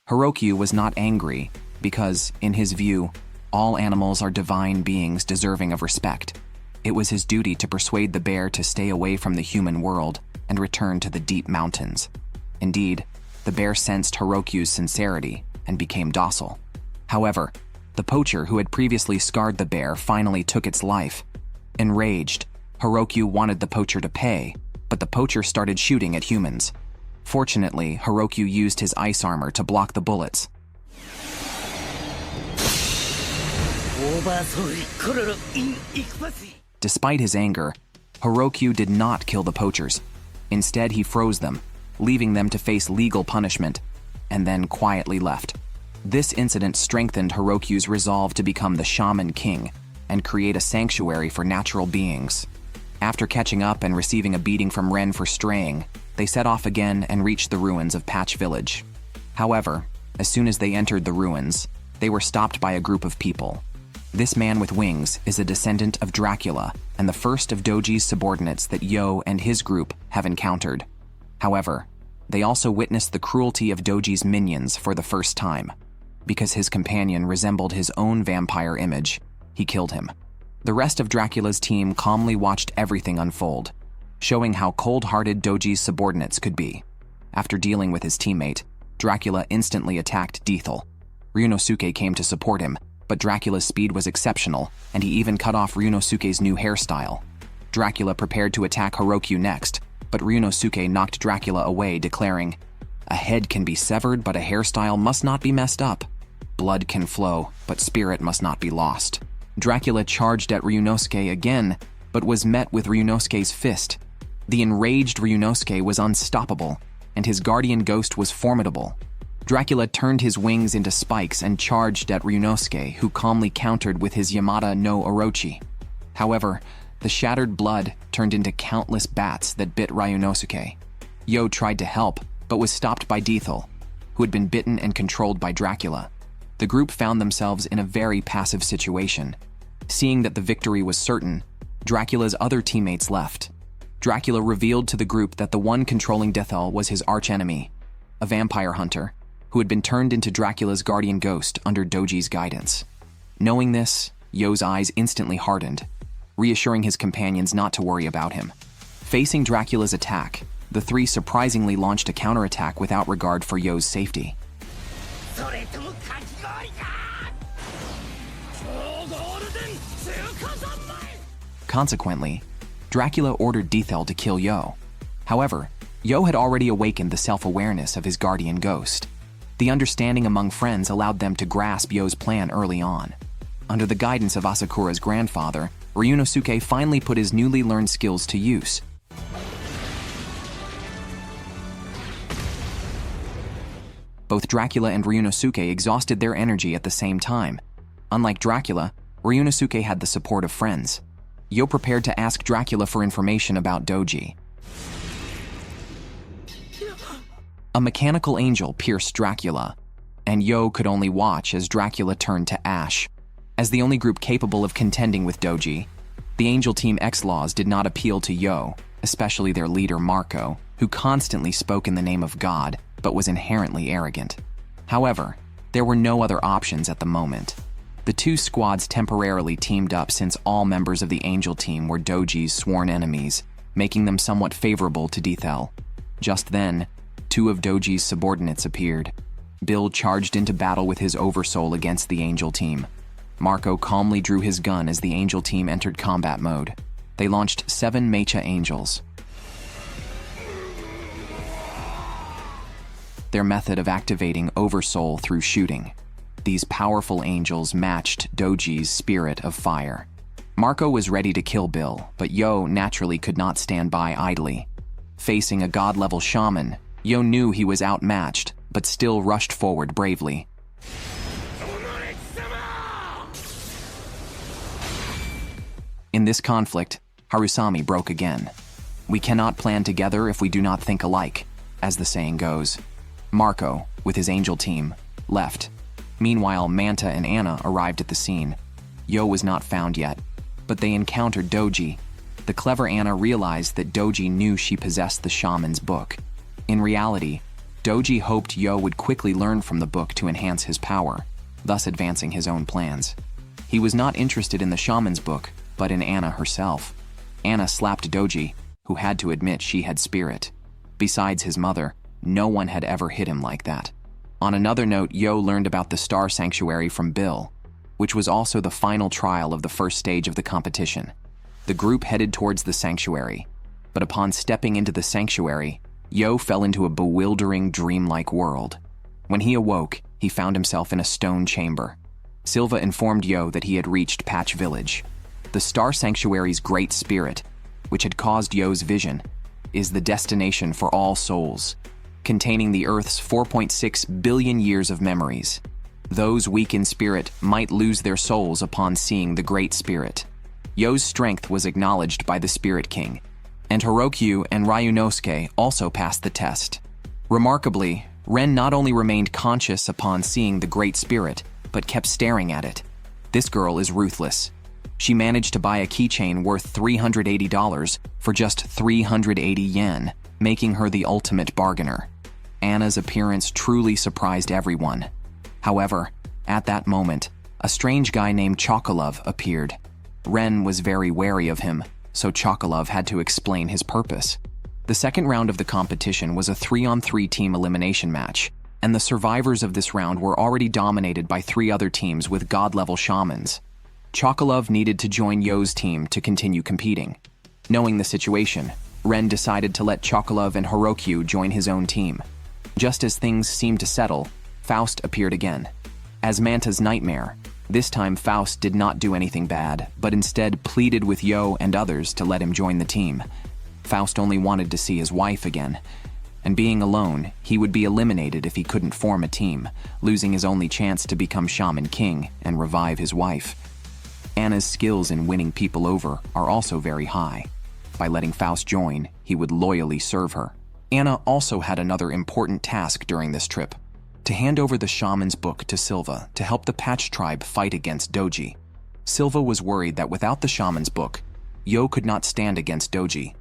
Heroku was not angry because, in his view, all animals are divine beings deserving of respect. It was his duty to persuade the bear to stay away from the human world and return to the deep mountains. Indeed, the bear sensed Heroku's sincerity and became docile. However, the poacher who had previously scarred the bear finally took its life. Enraged, Heroku wanted the poacher to pay, but the poacher started shooting at humans. Fortunately, Heroku used his ice armor to block the bullets. Despite his anger, Heroku did not kill the poachers. Instead, he froze them. leaving them to face legal punishment, and then quietly left. This incident strengthened Heroku's resolve to become the Shaman King and create a sanctuary for natural beings. After catching up and receiving a beating from Ren for straying, they set off again and reached the ruins of Patch Village. However, as soon as they entered the ruins, they were stopped by a group of people. This man with wings is a descendant of Dracula and the first of Doji's subordinates that Yo and his group have encountered. However, they also witnessed the cruelty of Doji's minions for the first time. Because his companion resembled his own vampire image, he killed him. The rest of Dracula's team calmly watched everything unfold, showing how cold-hearted Doji's subordinates could be. After dealing with his teammate, Dracula instantly attacked Dethel. Ryunosuke came to support him, but Dracula's speed was exceptional, and he even cut off Ryunosuke's new hairstyle. Dracula prepared to attack Heroku next, but Ryunosuke knocked Dracula away, declaring, "A head can be severed, but a hairstyle must not be messed up. Blood can flow, but spirit must not be lost." Dracula charged at Ryunosuke again, but was met with Ryunosuke's fist. The enraged Ryunosuke was unstoppable, and his guardian ghost was formidable. Dracula turned his wings into spikes and charged at Ryunosuke, who calmly countered with his Yamata no Orochi. However, the shattered blood turned into countless bats that bit Ryunosuke. Yo tried to help, but was stopped by Dethel, who had been bitten and controlled by Dracula. The group found themselves in a very passive situation. Seeing that the victory was certain, Dracula's other teammates left. Dracula revealed to the group that the one controlling Dethel was his archenemy, a vampire hunter, who had been turned into Dracula's guardian ghost under Doji's guidance. Knowing this, Yo's eyes instantly hardened, reassuring his companions not to worry about him. Facing Dracula's attack, the three surprisingly launched a counterattack without regard for Yo's safety. Consequently, Dracula ordered Dethel to kill Yo. However, Yo had already awakened the self-awareness of his guardian ghost. The understanding among friends allowed them to grasp Yo's plan early on. Under the guidance of Asakura's grandfather, Ryunosuke finally put his newly learned skills to use. Both Dracula and Ryunosuke exhausted their energy at the same time. Unlike Dracula, Ryunosuke had the support of friends. Yo prepared to ask Dracula for information about Doji. A mechanical angel pierced Dracula, and Yo could only watch as Dracula turned to ash. As the only group capable of contending with Doji, the Angel Team X-Laws did not appeal to Yo, especially their leader Marco, who constantly spoke in the name of God, but was inherently arrogant. However, there were no other options at the moment. The two squads temporarily teamed up since all members of the Angel Team were Doji's sworn enemies, making them somewhat favorable to Dethel. Just then, two of Doji's subordinates appeared. Bill charged into battle with his Oversoul against the Angel Team. Marco calmly drew his gun as the Angel Team entered combat mode. They launched 7 Mecha Angels. Their method of activating Oversoul through shooting. These powerful angels matched Doji's spirit of fire. Marco was ready to kill Bill, but Yo naturally could not stand by idly. Facing a god-level shaman, Yo knew he was outmatched, but still rushed forward bravely. In this conflict, Harusami broke again. "We cannot plan together if we do not think alike," as the saying goes. Marco, with his Angel Team, left. Meanwhile, Manta and Anna arrived at the scene. Yo was not found yet, but they encountered Doji. The clever Anna realized that Doji knew she possessed the shaman's book. In reality, Doji hoped Yo would quickly learn from the book to enhance his power, thus advancing his own plans. He was not interested in the shaman's book, but in Anna herself. Anna slapped Doji, who had to admit she had spirit. Besides his mother, no one had ever hit him like that. On another note, Yo learned about the Star Sanctuary from Bill, which was also the final trial of the first stage of the competition. The group headed towards the sanctuary, but upon stepping into the sanctuary, Yo fell into a bewildering, dreamlike world. When he awoke, he found himself in a stone chamber. Silva informed Yo that he had reached Patch Village. The Star Sanctuary's great spirit, which had caused Yo's vision, is the destination for all souls, containing the Earth's 4.6 billion years of memories. Those weak in spirit might lose their souls upon seeing the Great Spirit. Yo's strength was acknowledged by the Spirit King, and Heroku and Ryunosuke also passed the test. Remarkably, Ren not only remained conscious upon seeing the Great Spirit, but kept staring at it. This girl is ruthless. She managed to buy a keychain worth $380 for just 380 yen, making her the ultimate bargainer. Anna's appearance truly surprised everyone. However, at that moment, a strange guy named Chocolove appeared. Ren was very wary of him, so Chocolove had to explain his purpose. The second round of the competition was a 3-on-3 team elimination match, and the survivors of this round were already dominated by 3 other teams with god-level shamans. Chocolove needed to join Yo's team to continue competing. Knowing the situation, Ren decided to let Chocolove and Heroku join his own team. Just as things seemed to settle, Faust appeared again. As Manta's nightmare, this time Faust did not do anything bad, but instead pleaded with Yo and others to let him join the team. Faust only wanted to see his wife again, and being alone, he would be eliminated if he couldn't form a team, losing his only chance to become Shaman King and revive his wife. Anna's skills in winning people over are also very high. By letting Faust join, he would loyally serve her. Anna also had another important task during this trip: to hand over the shaman's book to Silva to help the Patch tribe fight against Doji. Silva was worried that without the shaman's book, Yo could not stand against Doji.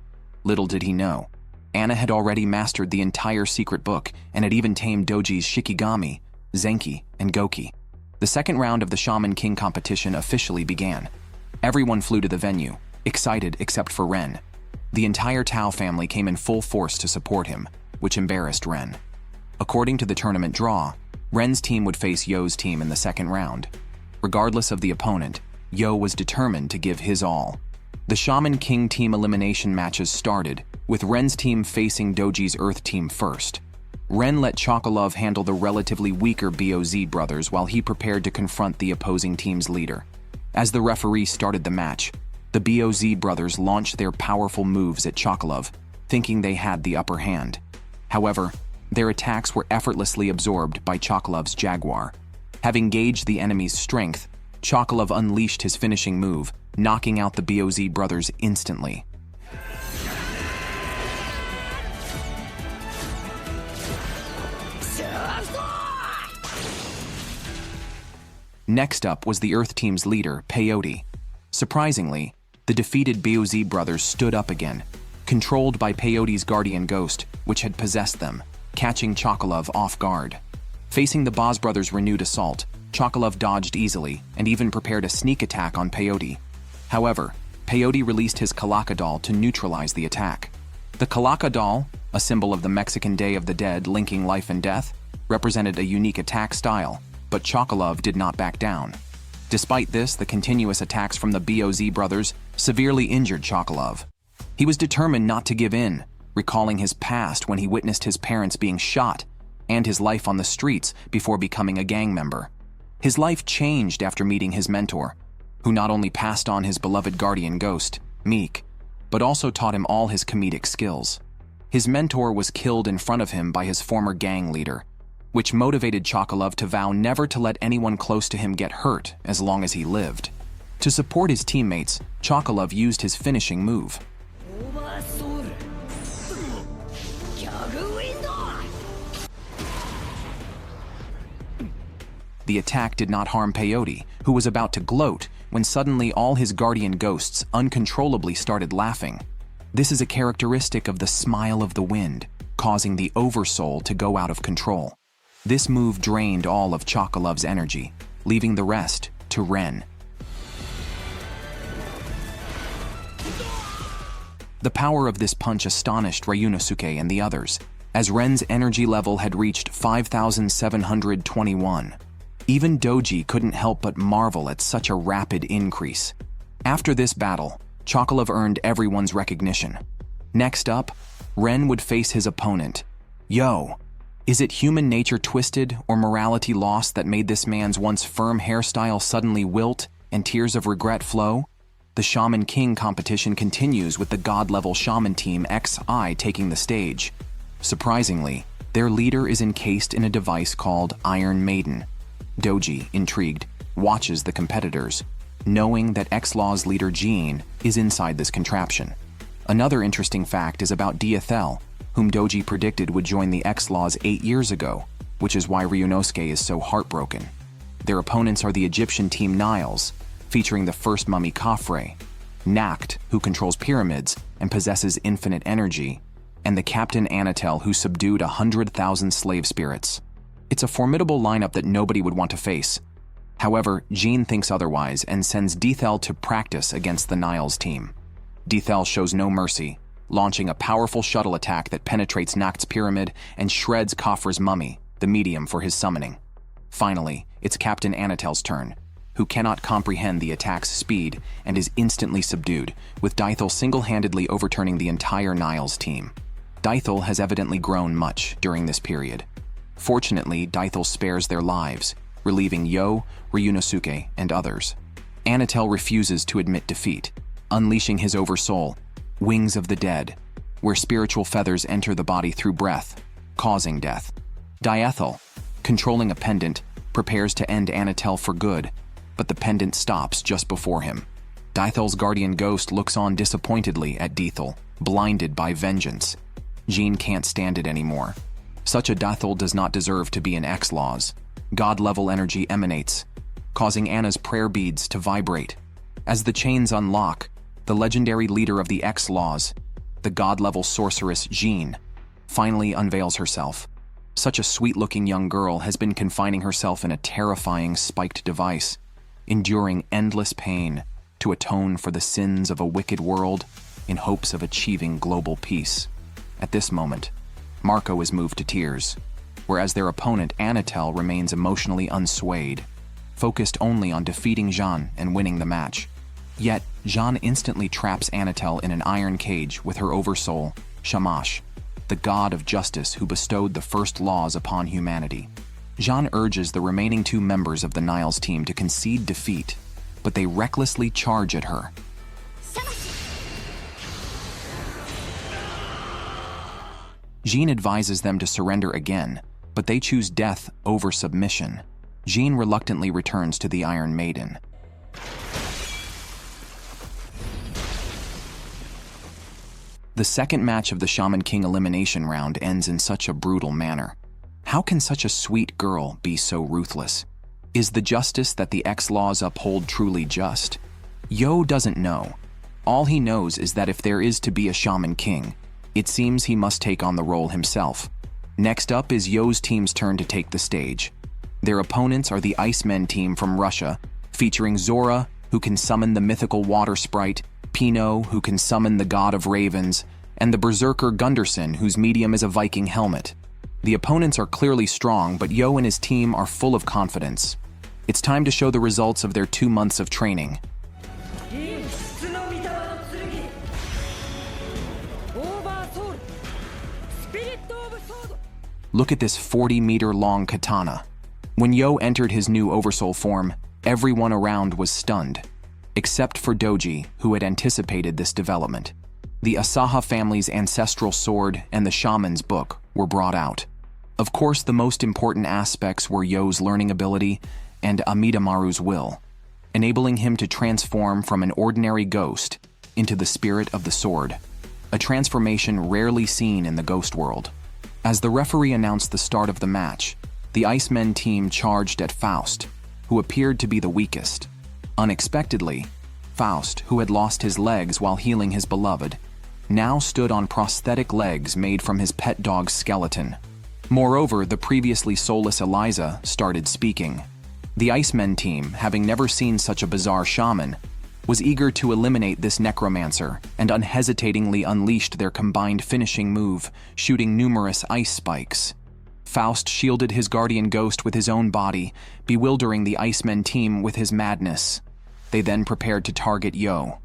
Little did he know, Anna had already mastered the entire secret book and had even tamed Doji's Shikigami, Zenki, and Goki. The second round of the Shaman King competition officially began. Everyone flew to the venue, excited except for Ren. The entire Tao family came in full force to support him, which embarrassed Ren. According to the tournament draw, Ren's team would face Yo's team in the second round. Regardless of the opponent, Yo was determined to give his all. The Shaman King team elimination matches started, with Ren's team facing Doji's Earth team first. Ren let Chocolove handle the relatively weaker BOZ brothers while he prepared to confront the opposing team's leader. As the referee started the match, the BOZ brothers launched their powerful moves at Chocolove, thinking they had the upper hand. However, their attacks were effortlessly absorbed by Chocolove's Jaguar. Having gauged the enemy's strength, Chocolove unleashed his finishing move, knocking out the BOZ brothers instantly. Next up was the Earth team's leader, Peyote. Surprisingly, the defeated BOZ brothers stood up again, controlled by Peyote's guardian ghost, which had possessed them, catching Chocolove off guard. Facing the Boz brothers' renewed assault, Chocolove dodged easily and even prepared a sneak attack on Peyote. However, Peyote released his Kalaka doll to neutralize the attack. The Kalaka doll, a symbol of the Mexican Day of the Dead linking life and death, represented a unique attack style, but Chocolove did not back down. Despite this, the continuous attacks from the BOZ brothers severely injured Chocolove. He was determined not to give in, recalling his past when he witnessed his parents being shot and his life on the streets before becoming a gang member. His life changed after meeting his mentor, who not only passed on his beloved guardian ghost, Meek, but also taught him all his comedic skills. His mentor was killed in front of him by his former gang leader, which motivated Chocolove to vow never to let anyone close to him get hurt as long as he lived. To support his teammates, Chocolove used his finishing move. The attack did not harm Peyote, who was about to gloat when suddenly all his guardian ghosts uncontrollably started laughing. This is a characteristic of the smile of the wind, causing the Oversoul to go out of control. This move drained all of Chocolove's energy, leaving the rest to Ren. The power of this punch astonished Ryunosuke and the others, as Ren's energy level had reached 5,721. Even Doji couldn't help but marvel at such a rapid increase. After this battle, Chocolove earned everyone's recognition. Next up, Ren would face his opponent, Yo. Is it human nature twisted or morality lost that made this man's once firm hairstyle suddenly wilt and tears of regret flow? The The Shaman King competition continues with the god-level Shaman Team XI taking the stage. Surprisingly, their leader is encased in a device called Iron Maiden. Doji, intrigued, watches the competitors, knowing that X-Law's leader Jean is inside this contraption. Another interesting fact is about Diethel, whom Doji predicted would join the X-Laws 8 years ago, which is why Ryunosuke is so heartbroken. Their opponents are the Egyptian team Niles, featuring the first mummy Khafre, Nacht, who controls pyramids and possesses infinite energy, and the Captain Anatel, who subdued 100,000 slave spirits. It's a formidable lineup that nobody would want to face. However, Jean thinks otherwise and sends Diethel to practice against the Niles team. Diethel shows no mercy, launching a powerful shuttle attack that penetrates Nacht's pyramid and shreds Khafre's mummy, the medium for his summoning. Finally, it's Captain Anatel's turn, who cannot comprehend the attack's speed and is instantly subdued, with Diethel single-handedly overturning the entire Niles team. Diethel has evidently grown much during this period. Fortunately, Diethel spares their lives, relieving Yo, Ryunosuke, and others. Anatel refuses to admit defeat, unleashing his oversoul, Wings of the Dead, where spiritual feathers enter the body through breath, causing death. Diethel, controlling a pendant, prepares to end Anatel for good, but the pendant stops just before him. Diethel's guardian ghost looks on disappointedly at Diethel, blinded by vengeance. Jean can't stand it anymore. Such a Diethel does not deserve to be in X-Laws. God-level energy emanates, causing Anna's prayer beads to vibrate. As the chains unlock, the legendary leader of the X-Laws, the god-level sorceress Jean, finally unveils herself. Such a sweet-looking young girl has been confining herself in a terrifying spiked device, enduring endless pain to atone for the sins of a wicked world in hopes of achieving global peace. At this moment, Marco is moved to tears, whereas their opponent Anatel remains emotionally unswayed, focused only on defeating Jean and winning the match. Yet, Jean instantly traps Anatel in an iron cage with her oversoul, Shamash, the god of justice who bestowed the first laws upon humanity. Jean urges the remaining 2 members of the Niles team to concede defeat, but they recklessly charge at her. Jean advises them to surrender again, but they choose death over submission. Jean reluctantly returns to the Iron Maiden. The second match of the Shaman King elimination round ends in such a brutal manner. How can such a sweet girl be so ruthless? Is the justice that the X-Laws uphold truly just? Yo doesn't know. All he knows is that if there is to be a Shaman King, it seems he must take on the role himself. Next up is Yo's team's turn to take the stage. Their opponents are the Icemen team from Russia, featuring Zora, who can summon the mythical water sprite, Pino, who can summon the god of ravens, and the berserker Gunderson, whose medium is a Viking helmet. The opponents are clearly strong, but Yo and his team are full of confidence. It's time to show the results of their 2 months of training. Look at this 40-meter-long katana. When Yo entered his new Oversoul form, everyone around was stunned, except for Doji, who had anticipated this development. The Asaha family's ancestral sword and the Shaman's book were brought out. Of course, the most important aspects were Yo's learning ability and Amidamaru's will, enabling him to transform from an ordinary ghost into the spirit of the sword, a transformation rarely seen in the ghost world. As the referee announced the start of the match, the Icemen team charged at Faust, who appeared to be the weakest. Unexpectedly, Faust, who had lost his legs while healing his beloved, now stood on prosthetic legs made from his pet dog's skeleton. Moreover, the previously soulless Eliza started speaking. The Icemen team, having never seen such a bizarre shaman, was eager to eliminate this necromancer and unhesitatingly unleashed their combined finishing move, shooting numerous ice spikes. Faust shielded his guardian ghost with his own body, bewildering the Icemen team with his madness. They then prepared to target Yo.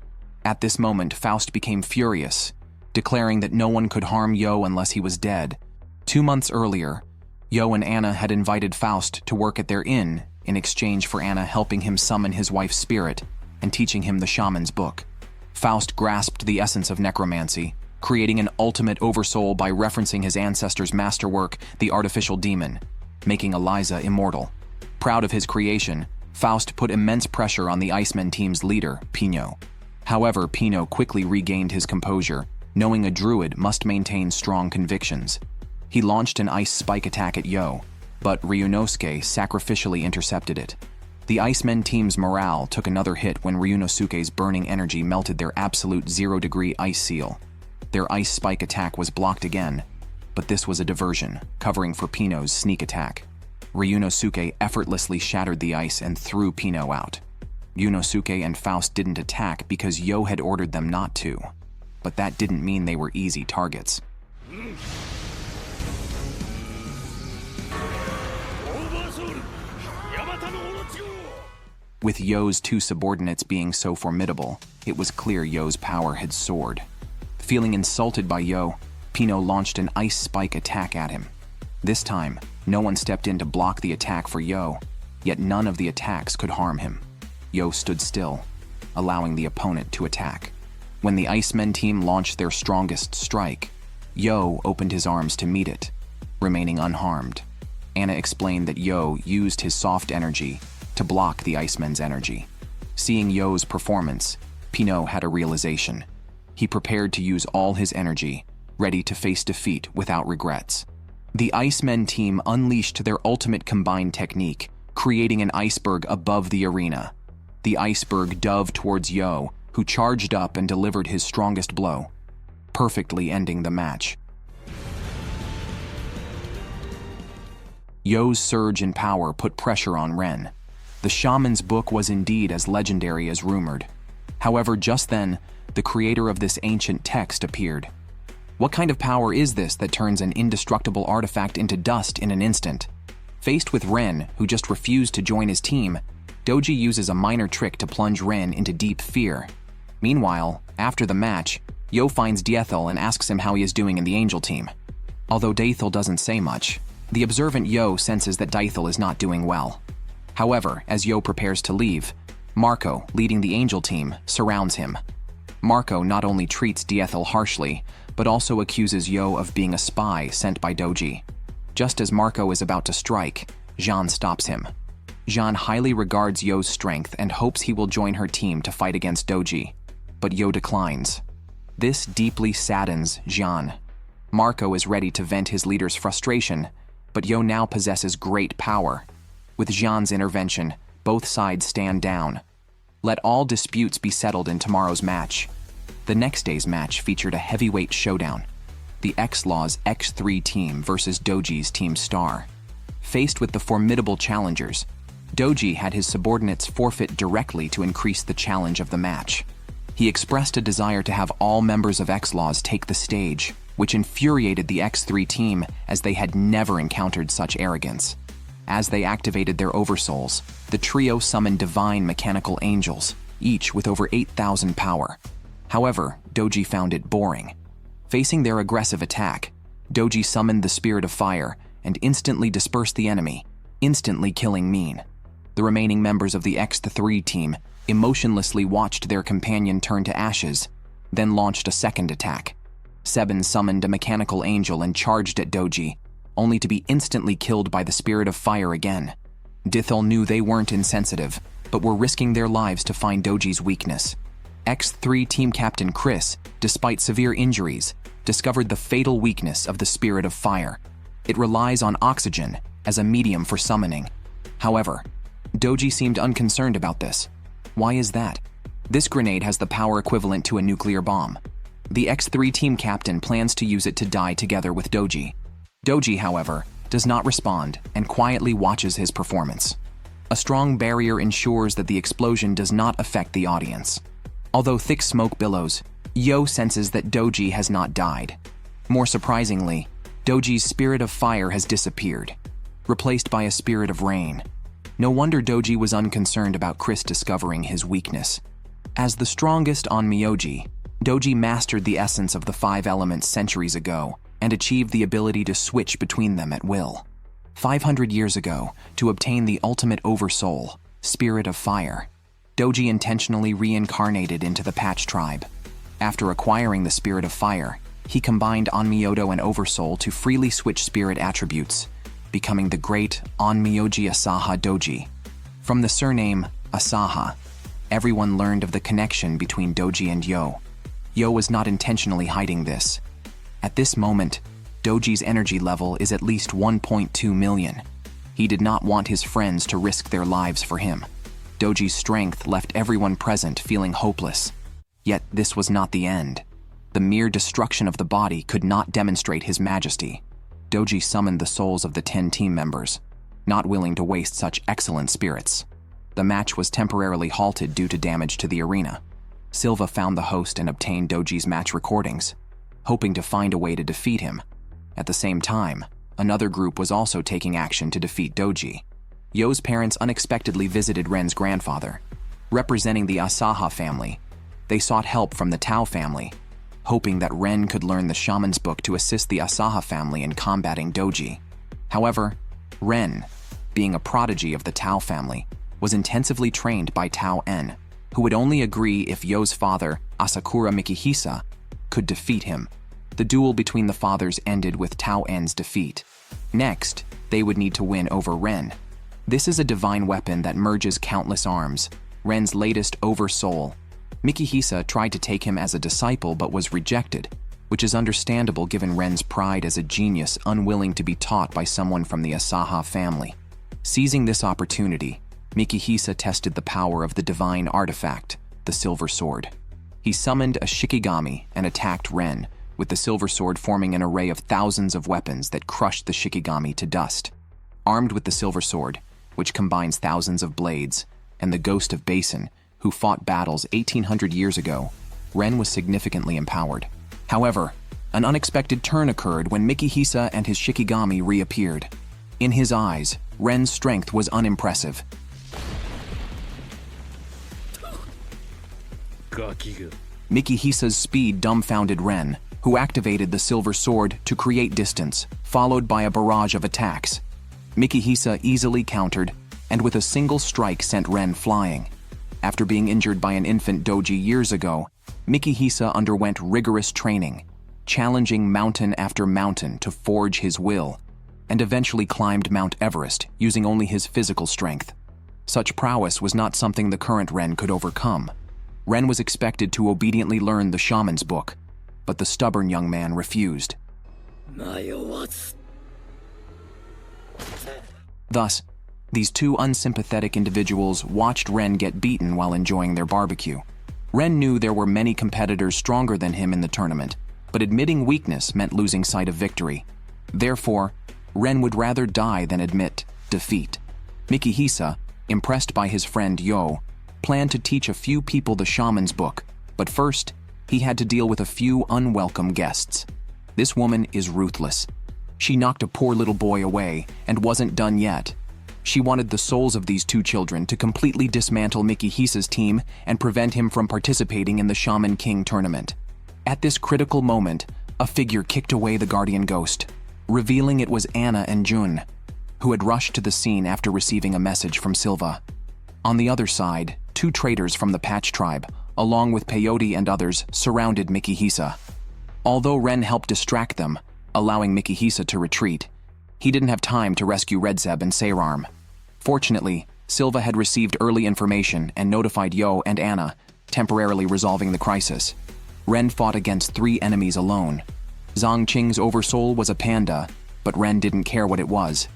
At this moment, Faust became furious, declaring that no one could harm Yo unless he was dead. 2 months earlier, Yo and Anna had invited Faust to work at their inn in exchange for Anna helping him summon his wife's spirit and teaching him the Shaman's book. Faust grasped the essence of necromancy, creating an ultimate oversoul by referencing his ancestor's masterwork, the artificial demon, making Eliza immortal. Proud of his creation, Faust put immense pressure on the Icemen team's leader, Pino. However, Pino quickly regained his composure, knowing a druid must maintain strong convictions. He launched an ice spike attack at Yo, but Ryunosuke sacrificially intercepted it. The Icemen team's morale took another hit when Ryunosuke's burning energy melted their absolute 0-degree ice seal. Their ice spike attack was blocked again, but this was a diversion, covering for Pino's sneak attack. Ryunosuke effortlessly shattered the ice and threw Pino out. Ryunosuke and Faust didn't attack because Yo had ordered them not to, but that didn't mean they were easy targets. With Yo's two subordinates being so formidable, it was clear Yo's power had soared. Feeling insulted by Yo, Pino launched an ice spike attack at him. This time, no one stepped in to block the attack for Yo, yet none of the attacks could harm him. Yo stood still, allowing the opponent to attack. When the Icemen team launched their strongest strike, Yo opened his arms to meet it, remaining unharmed. Anna explained that Yo used his soft energy to block the Icemen's energy. Seeing Yo's performance, Pino had a realization. He prepared to use all his energy, ready to face defeat without regrets. The Icemen team unleashed their ultimate combined technique, creating an iceberg above the arena. The iceberg dove towards Yo, who charged up and delivered his strongest blow, perfectly ending the match. Yo's surge in power put pressure on Ren. The Shaman's book was indeed as legendary as rumored. However, just then, the creator of this ancient text appeared. What kind of power is this that turns an indestructible artifact into dust in an instant? Faced with Ren, who just refused to join his team, Doji uses a minor trick to plunge Ren into deep fear. Meanwhile, after the match, Yo finds Diethel and asks him how he is doing in the Angel team. Although Diethel doesn't say much, the observant Yo senses that Diethel is not doing well. However, as Yo prepares to leave, Marco, leading the Angel team, surrounds him. Marco not only treats Diethel harshly, but also accuses Yo of being a spy sent by Doji. Just as Marco is about to strike, Jean stops him. Jean highly regards Yo's strength and hopes he will join her team to fight against Doji, but Yo declines. This deeply saddens Jean. Marco is ready to vent his leader's frustration, but Yo now possesses great power. With Jean's intervention, both sides stand down. Let all disputes be settled in tomorrow's match. The next day's match featured a heavyweight showdown. The X-Law's X3 team versus Doji's Team Star. Faced with the formidable challengers, Doji had his subordinates forfeit directly to increase the challenge of the match. He expressed a desire to have all members of X-Laws take the stage, which infuriated the X3 team as they had never encountered such arrogance. As they activated their oversouls, the trio summoned divine mechanical angels, each with over 8,000 power. However, Doji found it boring. Facing their aggressive attack, Doji summoned the Spirit of Fire and instantly dispersed the enemy, instantly killing Mean. The remaining members of the X3 team emotionlessly watched their companion turn to ashes, then launched a second attack. Seven summoned a mechanical angel and charged at Doji, only to be instantly killed by the Spirit of Fire again. Diethel knew they weren't insensitive, but were risking their lives to find Doji's weakness. X3 team captain Chris, despite severe injuries, discovered the fatal weakness of the Spirit of Fire. It relies on oxygen as a medium for summoning. However, Doji seemed unconcerned about this. Why is that? This grenade has the power equivalent to a nuclear bomb. The X3 team captain plans to use it to die together with Doji. Doji, however, does not respond and quietly watches his performance. A strong barrier ensures that the explosion does not affect the audience. Although thick smoke billows, Yo senses that Doji has not died. More surprisingly, Doji's Spirit of Fire has disappeared, replaced by a Spirit of Rain. No wonder Doji was unconcerned about Chris discovering his weakness. As the strongest on Myoji, Doji mastered the essence of the 5 elements centuries ago and achieved the ability to switch between them at will. 500 years ago, to obtain the ultimate oversoul, Spirit of Fire, Doji intentionally reincarnated into the Patch tribe. After acquiring the Spirit of Fire, he combined Onmyodo and Oversoul to freely switch spirit attributes, becoming the great Onmyoji Asaha Doji. From the surname Asaha, everyone learned of the connection between Doji and Yo. Yo was not intentionally hiding this. At this moment, Doji's energy level is at least 1.2 million. He did not want his friends to risk their lives for him. Doji's strength left everyone present feeling hopeless. Yet this was not the end. The mere destruction of the body could not demonstrate his majesty. Doji summoned the souls of the 10 team members, not willing to waste such excellent spirits. The match was temporarily halted due to damage to the arena. Silva found the host and obtained Doji's match recordings, hoping to find a way to defeat him. At the same time, another group was also taking action to defeat Doji. Yo's parents unexpectedly visited Ren's grandfather. Representing the Asaha family, they sought help from the Tao family, hoping that Ren could learn the Shaman's book to assist the Asaha family in combating Doji. However, Ren, being a prodigy of the Tao family, was intensively trained by Tao En, who would only agree if Yo's father, Asakura Mikihisa, could defeat him. The duel between the fathers ended with Tao En's defeat. Next, they would need to win over Ren. This is a divine weapon that merges countless arms, Ren's latest oversoul. Mikihisa tried to take him as a disciple but was rejected, which is understandable given Ren's pride as a genius unwilling to be taught by someone from the Asaha family. Seizing this opportunity, Mikihisa tested the power of the divine artifact, the Silver Sword. He summoned a Shikigami and attacked Ren, with the Silver Sword forming an array of thousands of weapons that crushed the Shikigami to dust. Armed with the Silver Sword, which combines thousands of blades, and the Ghost of Basin, who fought battles 1800 years ago, Ren was significantly empowered. However, an unexpected turn occurred when Mikihisa and his Shikigami reappeared. In his eyes, Ren's strength was unimpressive. Mikihisa's speed dumbfounded Ren, who activated the Silver Sword to create distance, followed by a barrage of attacks. Mikihisa easily countered, and with a single strike sent Ren flying. After being injured by an infant doji years ago, Mikihisa underwent rigorous training, challenging mountain after mountain to forge his will, and eventually climbed Mount Everest using only his physical strength. Such prowess was not something the current Ren could overcome. Ren was expected to obediently learn the Shaman's book, but the stubborn young man refused. Thus, these two unsympathetic individuals watched Ren get beaten while enjoying their barbecue. Ren knew there were many competitors stronger than him in the tournament, but admitting weakness meant losing sight of victory. Therefore, Ren would rather die than admit defeat. Mikihisa, impressed by his friend Yo, planned to teach a few people the Shaman's book, but first, he had to deal with a few unwelcome guests. This woman is ruthless. She knocked a poor little boy away and wasn't done yet. She wanted the souls of these two children to completely dismantle Mikihisa's team and prevent him from participating in the Shaman King tournament. At this critical moment, a figure kicked away the guardian ghost, revealing it was Anna and Jun, who had rushed to the scene after receiving a message from Silva. On the other side, two traitors from the Patch tribe, along with Peyote and others, surrounded Mikihisa. Although Ren helped distract them, allowing Mikihisa to retreat, he didn't have time to rescue Redzeb and Seirarm. Fortunately, Silva had received early information and notified Yo and Anna, temporarily resolving the crisis. Ren fought against 3 enemies alone. Zhang Qing's oversoul was a panda, but Ren didn't care what it was.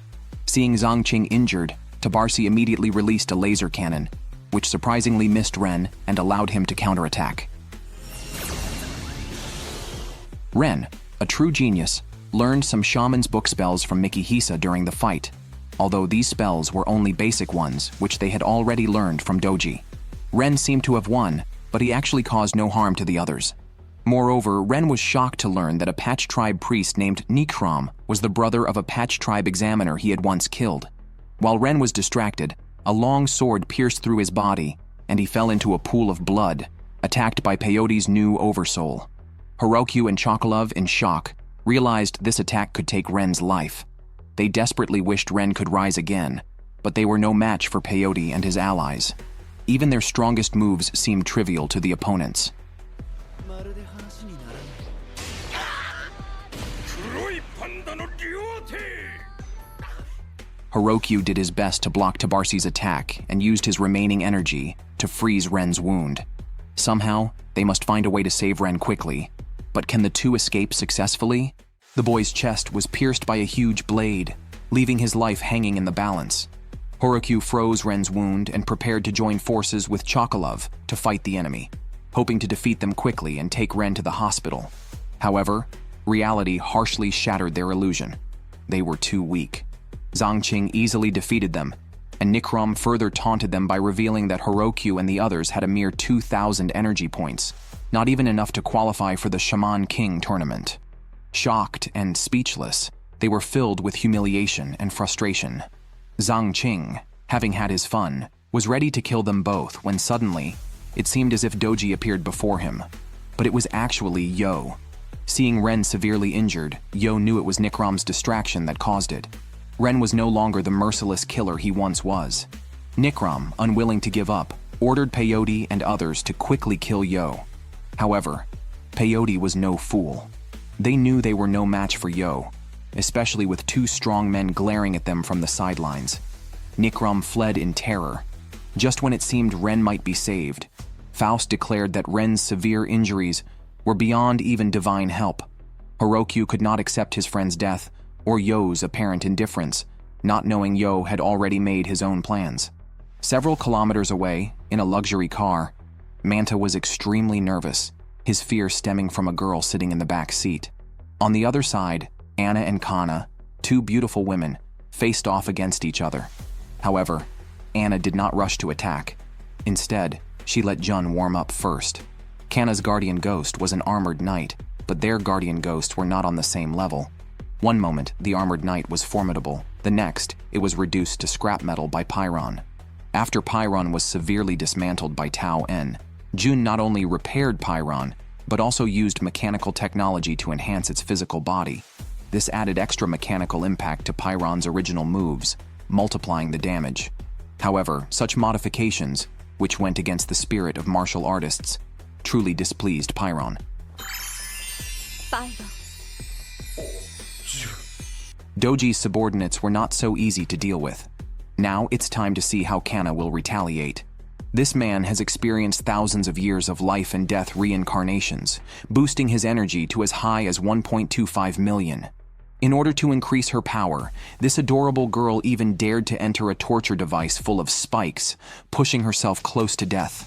Seeing Zhang Qing injured, Tabarsi immediately released a laser cannon, which surprisingly missed Ren and allowed him to counterattack. Ren, a true genius, learned some Shaman's book spells from Mikihisa during the fight, although these spells were only basic ones which they had already learned from Doji. Ren seemed to have won, but he actually caused no harm to the others. Moreover, Ren was shocked to learn that a Patch tribe priest named Nikram was the brother of a Patch tribe examiner he had once killed. While Ren was distracted, a long sword pierced through his body, and he fell into a pool of blood, attacked by Peyote's new oversoul. Heroku and Chocolove, in shock, realized this attack could take Ren's life. They desperately wished Ren could rise again, but they were no match for Peyote and his allies. Even their strongest moves seemed trivial to the opponents. Heroku did his best to block Tabarsi's attack and used his remaining energy to freeze Ren's wound. Somehow, they must find a way to save Ren quickly. But can the two escape successfully? The boy's chest was pierced by a huge blade, leaving his life hanging in the balance. Heroku froze Ren's wound and prepared to join forces with Chocolove to fight the enemy, hoping to defeat them quickly and take Ren to the hospital. However, reality harshly shattered their illusion. They were too weak. Zhangqing easily defeated them, and Nikram further taunted them by revealing that Heroku and the others had a mere 2,000 energy points, not even enough to qualify for the Shaman King tournament. Shocked and speechless, they were filled with humiliation and frustration. Zhangqing, having had his fun, was ready to kill them both when suddenly, it seemed as if Doji appeared before him. But it was actually Yo. Seeing Ren severely injured, Yo knew it was Nikram's distraction that caused it. Ren was no longer the merciless killer he once was. Nikram, unwilling to give up, ordered Peyote and others to quickly kill Yo. However, Peyote was no fool. They knew they were no match for Yo, especially with two strong men glaring at them from the sidelines. Nikram fled in terror. Just when it seemed Ren might be saved, Faust declared that Ren's severe injuries were beyond even divine help. Heroku could not accept his friend's death or Yo's apparent indifference, not knowing Yo had already made his own plans. Several kilometers away, in a luxury car, Manta was extremely nervous, his fear stemming from a girl sitting in the back seat. On the other side, Anna and Kana, two beautiful women, faced off against each other. However, Anna did not rush to attack. Instead, she let Jun warm up first. Kana's guardian ghost was an armored knight, but their guardian ghosts were not on the same level. One moment, the armored knight was formidable. The next, it was reduced to scrap metal by Pyron. After Pyron was severely dismantled by Tao En, Jun not only repaired Pyron, but also used mechanical technology to enhance its physical body. This added extra mechanical impact to Pyron's original moves, multiplying the damage. However, such modifications, which went against the spirit of martial artists, truly displeased Pyron. Doji's subordinates were not so easy to deal with. Now it's time to see how Kana will retaliate. This man has experienced thousands of years of life and death reincarnations, boosting his energy to as high as 1.25 million. In order to increase her power, this adorable girl even dared to enter a torture device full of spikes, pushing herself close to death.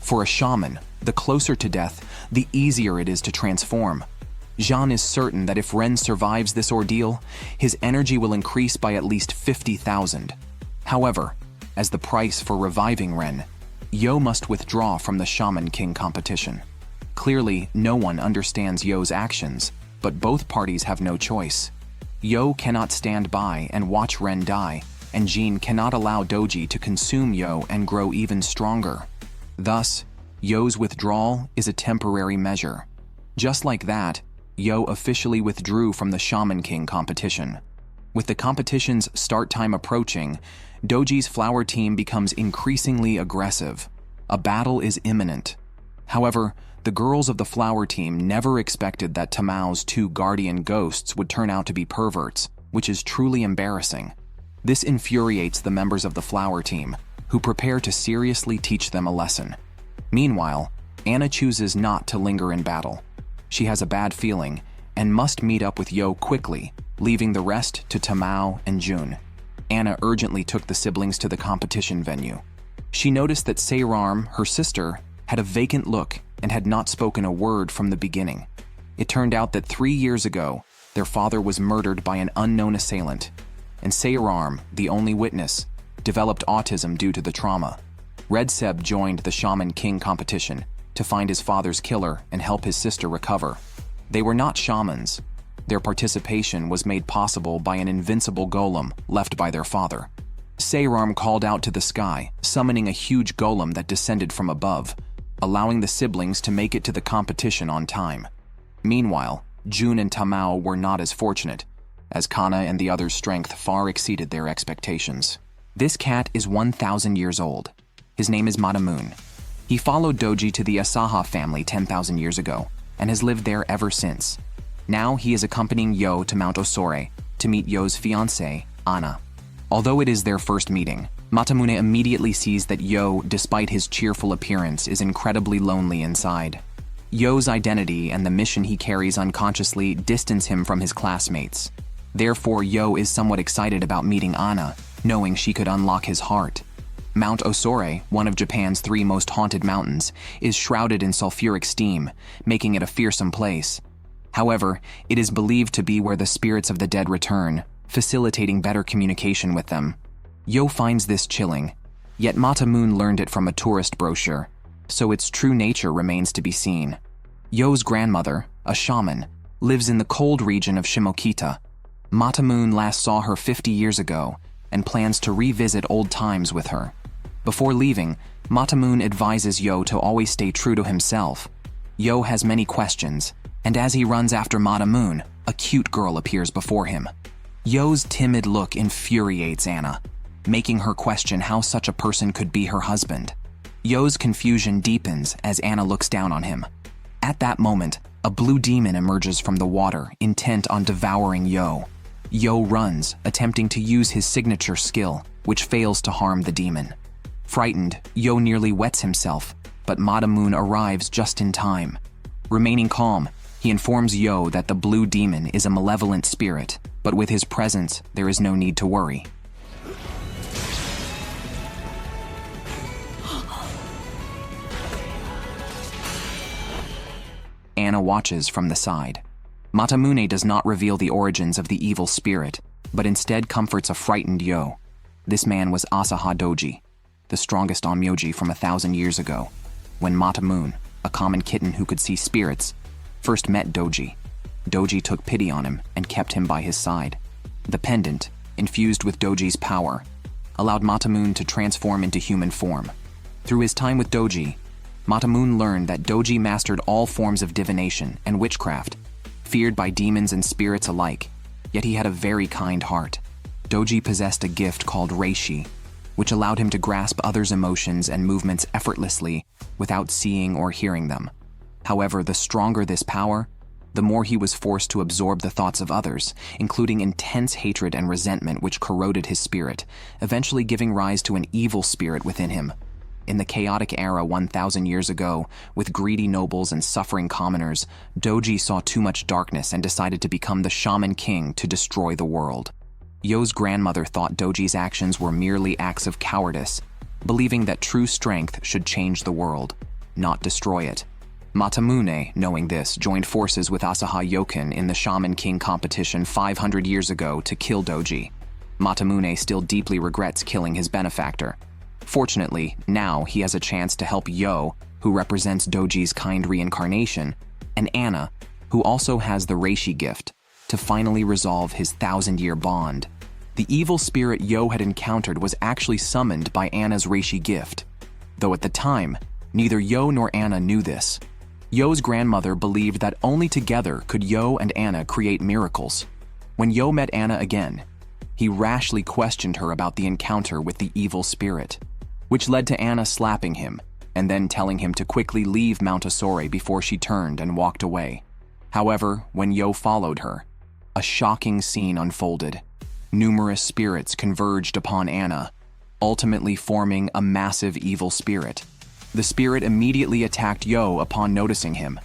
For a shaman, the closer to death, the easier it is to transform. Jean is certain that if Ren survives this ordeal, his energy will increase by at least 50,000. However, as the price for reviving Ren, Yo must withdraw from the Shaman King competition. Clearly, no one understands Yo's actions, but both parties have no choice. Yo cannot stand by and watch Ren die, and Jean cannot allow Doji to consume Yo and grow even stronger. Thus, Yo's withdrawal is a temporary measure. Just like that, Yo officially withdrew from the Shaman King competition. With the competition's start time approaching, Doji's flower team becomes increasingly aggressive. A battle is imminent. However, the girls of the flower team never expected that Tamao's two guardian ghosts would turn out to be perverts, which is truly embarrassing. This infuriates the members of the flower team, who prepare to seriously teach them a lesson. Meanwhile, Anna chooses not to linger in battle. She has a bad feeling and must meet up with Yo quickly, leaving the rest to Tamao and Jun. Anna urgently took the siblings to the competition venue. She noticed that Seirarm, her sister, had a vacant look and had not spoken a word from the beginning. It turned out that 3 years ago, their father was murdered by an unknown assailant, and Seirarm, the only witness, developed autism due to the trauma. Red Seb joined the Shaman King competition to find his father's killer and help his sister recover. They were not shamans. Their participation was made possible by an invincible golem left by their father. Seirarm called out to the sky, summoning a huge golem that descended from above, allowing the siblings to make it to the competition on time. Meanwhile, Jun and Tamao were not as fortunate, as Kana and the others' strength far exceeded their expectations. This cat is 1,000 years old. His name is Matamune. He followed Doji to the Asaha family 10,000 years ago and has lived there ever since. Now he is accompanying Yo to Mount Osore to meet Yo's fiancée, Ana. Although it is their first meeting, Matamune immediately sees that Yo, despite his cheerful appearance, is incredibly lonely inside. Yo's identity and the mission he carries unconsciously distance him from his classmates. Therefore, Yo is somewhat excited about meeting Ana, knowing she could unlock his heart. Mount Osore, one of Japan's 3 most haunted mountains, is shrouded in sulfuric steam, making it a fearsome place. However, it is believed to be where the spirits of the dead return, facilitating better communication with them. Yo finds this chilling, yet Matamune learned it from a tourist brochure, so its true nature remains to be seen. Yo's grandmother, a shaman, lives in the cold region of Shimokita. Matamune last saw her 50 years ago and plans to revisit old times with her. Before leaving, Matamune advises Yo to always stay true to himself. Yo has many questions, and as he runs after Matamune, a cute girl appears before him. Yo's timid look infuriates Ana, making her question how such a person could be her husband. Yo's confusion deepens as Ana looks down on him. At that moment, a blue demon emerges from the water, intent on devouring Yo. Yo runs, attempting to use his signature skill, which fails to harm the demon. Frightened, Yo nearly wets himself, but Matamune arrives just in time. Remaining calm, he informs Yo that the blue demon is a malevolent spirit, but with his presence, there is no need to worry. Ana watches from the side. Matamune does not reveal the origins of the evil spirit, but instead comforts a frightened Yo. This man was Asaha Doji, the strongest onmyoji from 1,000 years ago, when Matamune, a common kitten who could see spirits, first met Doji. Doji took pity on him and kept him by his side. The pendant, infused with Doji's power, allowed Matamune to transform into human form. Through his time with Doji, Matamune learned that Doji mastered all forms of divination and witchcraft, feared by demons and spirits alike, yet he had a very kind heart. Doji possessed a gift called Reishi, which allowed him to grasp others' emotions and movements effortlessly without seeing or hearing them. However, the stronger this power, the more he was forced to absorb the thoughts of others, including intense hatred and resentment which corroded his spirit, eventually giving rise to an evil spirit within him. In the chaotic era 1,000 years ago, with greedy nobles and suffering commoners, Doji saw too much darkness and decided to become the Shaman King to destroy the world. Yo's grandmother thought Doji's actions were merely acts of cowardice, believing that true strength should change the world, not destroy it. Matamune, knowing this, joined forces with Asaha Yoken in the Shaman King competition 500 years ago to kill Doji. Matamune still deeply regrets killing his benefactor. Fortunately, now he has a chance to help Yo, who represents Doji's kind reincarnation, and Ana, who also has the Reishi gift, to finally resolve his 1,000-year bond. The evil spirit Yo had encountered was actually summoned by Ana's Reishi gift, though at the time, neither Yo nor Ana knew this. Yo's grandmother believed that only together could Yo and Ana create miracles. When Yo met Ana again, he rashly questioned her about the encounter with the evil spirit, which led to Ana slapping him and then telling him to quickly leave Mount Osore before she turned and walked away. However, when Yo followed her, a shocking scene unfolded. Numerous spirits converged upon Ana, ultimately forming a massive evil spirit. The spirit immediately attacked Yo upon noticing him.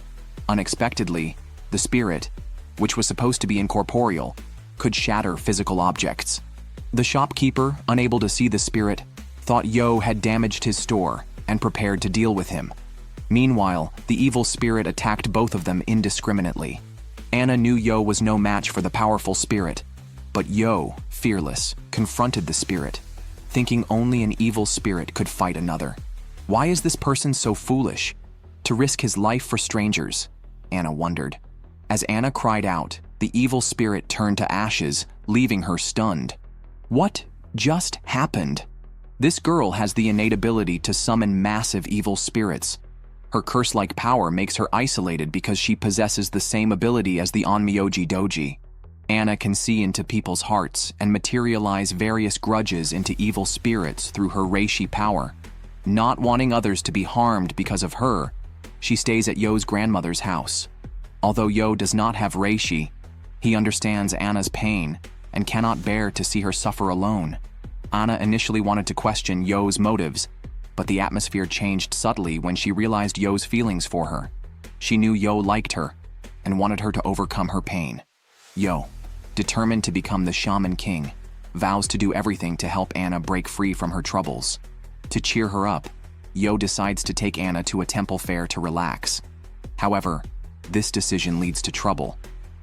Unexpectedly, the spirit, which was supposed to be incorporeal, could shatter physical objects. The shopkeeper, unable to see the spirit, thought Yo had damaged his store and prepared to deal with him. Meanwhile, the evil spirit attacked both of them indiscriminately. Ana knew Yo was no match for the powerful spirit, but Yo, fearless, confronted the spirit, thinking only an evil spirit could fight another. Why is this person so foolish? To risk his life for strangers? Ana wondered. As Ana cried out, the evil spirit turned to ashes, leaving her stunned. What just happened? This girl has the innate ability to summon massive evil spirits. Her curse-like power makes her isolated because she possesses the same ability as the onmyoji Doji. Ana can see into people's hearts and materialize various grudges into evil spirits through her Reishi power. Not wanting others to be harmed because of her, she stays at Yo's grandmother's house. Although Yo does not have reishi, he understands Anna's pain and cannot bear to see her suffer alone. Anna initially wanted to question Yo's motives, but the atmosphere changed subtly when she realized Yo's feelings for her. She knew Yo liked her and wanted her to overcome her pain. Yo, determined to become the Shaman King, vows to do everything to help Anna break free from her troubles. To cheer her up, Yo decides to take Anna to a temple fair to relax. However, this decision leads to trouble.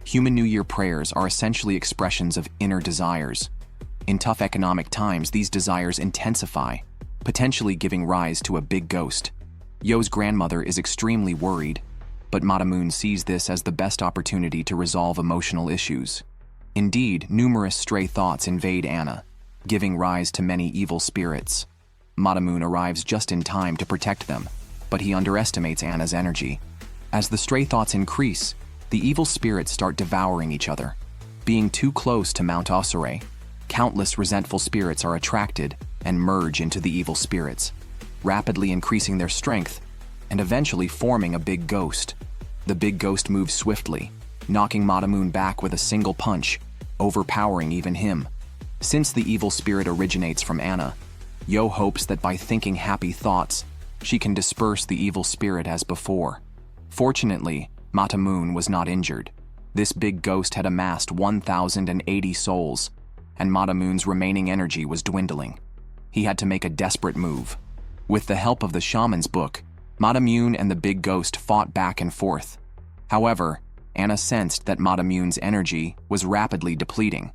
Human New Year prayers are essentially expressions of inner desires. In tough economic times, these desires intensify, potentially giving rise to a big ghost. Yo's grandmother is extremely worried, but Matamune sees this as the best opportunity to resolve emotional issues. Indeed, numerous stray thoughts invade Anna, giving rise to many evil spirits. Matamune arrives just in time to protect them, but he underestimates Anna's energy. As the stray thoughts increase, the evil spirits start devouring each other. Being too close to Mount Osore, countless resentful spirits are attracted and merge into the evil spirits, rapidly increasing their strength and eventually forming a big ghost. The big ghost moves swiftly, knocking Matamune back with a single punch, overpowering even him. Since the evil spirit originates from Anna, Yo hopes that by thinking happy thoughts, she can disperse the evil spirit as before. Fortunately, Matamune was not injured. This big ghost had amassed 1,080 souls, and Matamune's remaining energy was dwindling. He had to make a desperate move. With the help of the Shaman's book, Matamune and the big ghost fought back and forth. However, Anna sensed that Matamune's energy was rapidly depleting.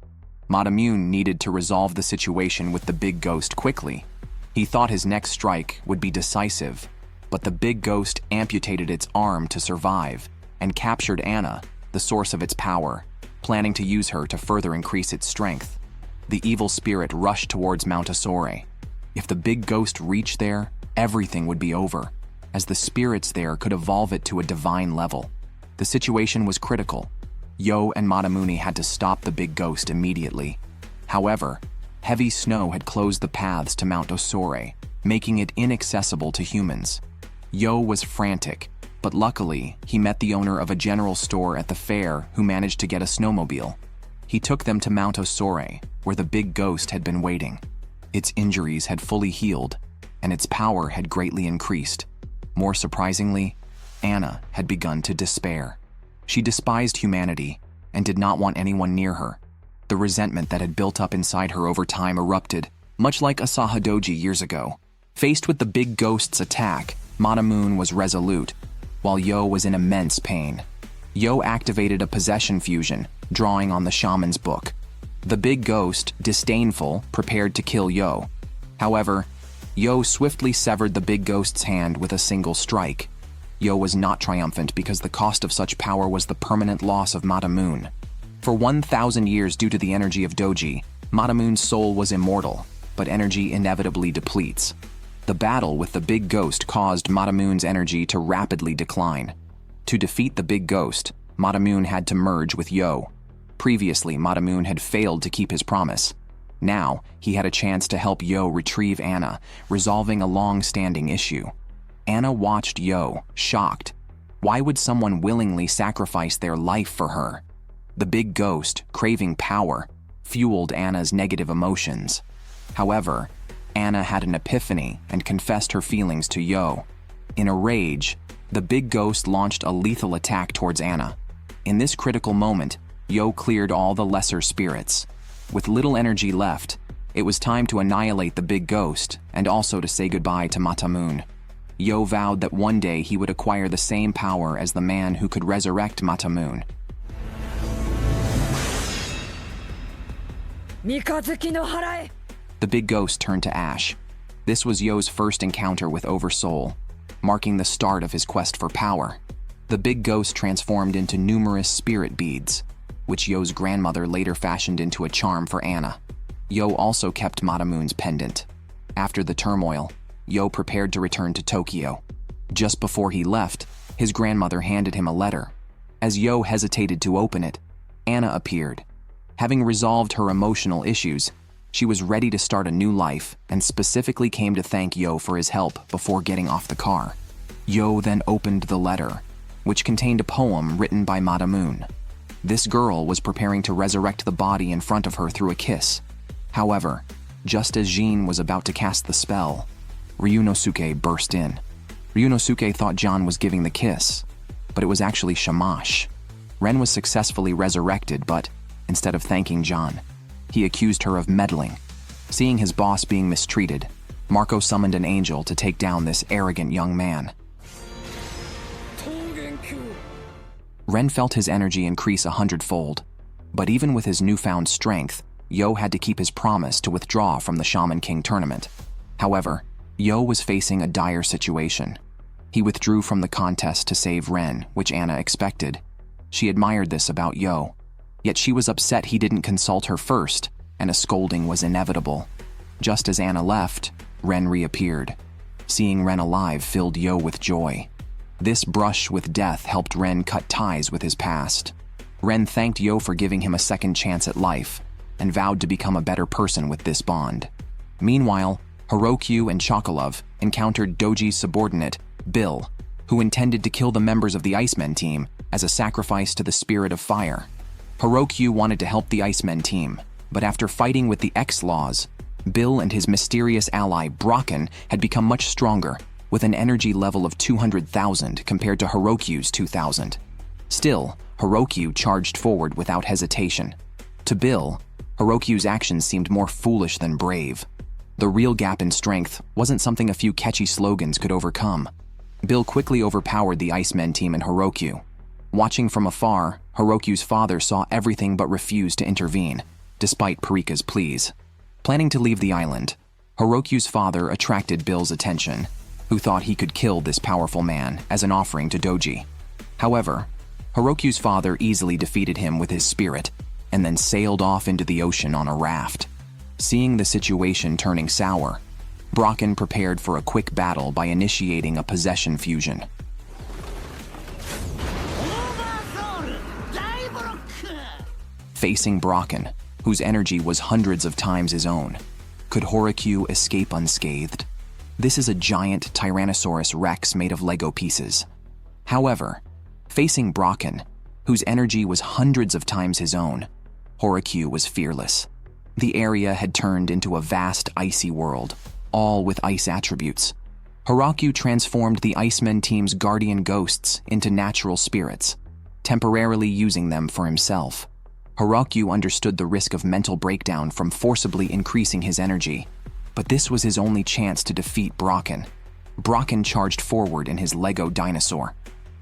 Matamune needed to resolve the situation with the big ghost quickly. He thought his next strike would be decisive, but the big ghost amputated its arm to survive and captured Anna, the source of its power, planning to use her to further increase its strength. The evil spirit rushed towards Mount Osore. If the big ghost reached there, everything would be over, as the spirits there could evolve it to a divine level. The situation was critical. Yo and Matamune had to stop the big ghost immediately. However, heavy snow had closed the paths to Mount Osore, making it inaccessible to humans. Yo was frantic, but luckily, he met the owner of a general store at the fair who managed to get a snowmobile. He took them to Mount Osore, where the big ghost had been waiting. Its injuries had fully healed, and its power had greatly increased. More surprisingly, Anna had begun to despair. She despised humanity and did not want anyone near her. The resentment that had built up inside her over time erupted, much like Asaha Doji years ago. Faced with the big ghost's attack, Matamune was resolute, while Yo was in immense pain. Yo activated a possession fusion, drawing on the Shaman's book. The big ghost, disdainful, prepared to kill Yo. However, Yo swiftly severed the big ghost's hand with a single strike. Yo was not triumphant because the cost of such power was the permanent loss of Matamune. For 1,000 years, due to the energy of Doji, Matamune's soul was immortal, but energy inevitably depletes. The battle with the big ghost caused Matamune's energy to rapidly decline. To defeat the big ghost, Matamune had to merge with Yo. Previously, Matamune had failed to keep his promise. Now, he had a chance to help Yo retrieve Anna, resolving a long-standing issue. Anna watched Yo, shocked. Why would someone willingly sacrifice their life for her? The big ghost, craving power, fueled Anna's negative emotions. However, Anna had an epiphany and confessed her feelings to Yo. In a rage, the big ghost launched a lethal attack towards Anna. In this critical moment, Yo cleared all the lesser spirits. With little energy left, it was time to annihilate the big ghost and also to say goodbye to Matamune. Yo vowed that one day he would acquire the same power as the man who could resurrect Matamune. The big ghost turned to ash. This was Yo's first encounter with Oversoul, marking the start of his quest for power. The big ghost transformed into numerous spirit beads, which Yo's grandmother later fashioned into a charm for Anna. Yo also kept Matamune's pendant. After the turmoil, Yo prepared to return to Tokyo. Just before he left, his grandmother handed him a letter. As Yo hesitated to open it, Anna appeared. Having resolved her emotional issues, She was ready to start a new life and specifically came to thank Yo for his help before getting off the car. Yo then opened the letter, which contained a poem written by Matamune. This girl was preparing to resurrect the body in front of her through a kiss. However, just as Jin was about to cast the spell, Ryunosuke burst in. Ryunosuke thought John was giving the kiss, but it was actually Shamash. Ren was successfully resurrected, but instead of thanking John, he accused her of meddling. Seeing his boss being mistreated, Marco summoned an angel to take down this arrogant young man. Ren felt his energy increase 100-fold, but even with his newfound strength, Yo had to keep his promise to withdraw from the Shaman King tournament. However, Yo was facing a dire situation. He withdrew from the contest to save Ren, which Anna expected. She admired this about Yo, yet she was upset he didn't consult her first, and a scolding was inevitable. Just as Anna left, Ren reappeared. Seeing Ren alive filled Yo with joy. This brush with death helped Ren cut ties with his past. Ren thanked Yo for giving him a second chance at life, and vowed to become a better person with this bond. Meanwhile, Heroku and Chocolove encountered Doji's subordinate, Bill, who intended to kill the members of the Icemen team as a sacrifice to the spirit of fire. Heroku wanted to help the Icemen team, but after fighting with the X-Laws, Bill and his mysterious ally Brocken had become much stronger, with an energy level of 200,000 compared to Heroku's 2,000. Still, Heroku charged forward without hesitation. To Bill, Heroku's actions seemed more foolish than brave. The real gap in strength wasn't something a few catchy slogans could overcome. Bill quickly overpowered the Icemen team and Heroku. Watching from afar, Heroku's father saw everything but refused to intervene, despite Parika's pleas. Planning to leave the island, Heroku's father attracted Bill's attention, who thought he could kill this powerful man as an offering to Doji. However, Heroku's father easily defeated him with his spirit, and then sailed off into the ocean on a raft. Seeing the situation turning sour, Brocken prepared for a quick battle by initiating a possession fusion. Facing Brocken, whose energy was hundreds of times his own, could Heroku escape unscathed? This is a giant Tyrannosaurus Rex made of Lego pieces. However, facing Brocken, whose energy was hundreds of times his own, Heroku was fearless. The area had turned into a vast icy world, all with ice attributes. Heroku transformed the Icemen team's guardian ghosts into natural spirits, temporarily using them for himself. Heroku understood the risk of mental breakdown from forcibly increasing his energy, but this was his only chance to defeat Brocken. Brocken charged forward in his Lego dinosaur.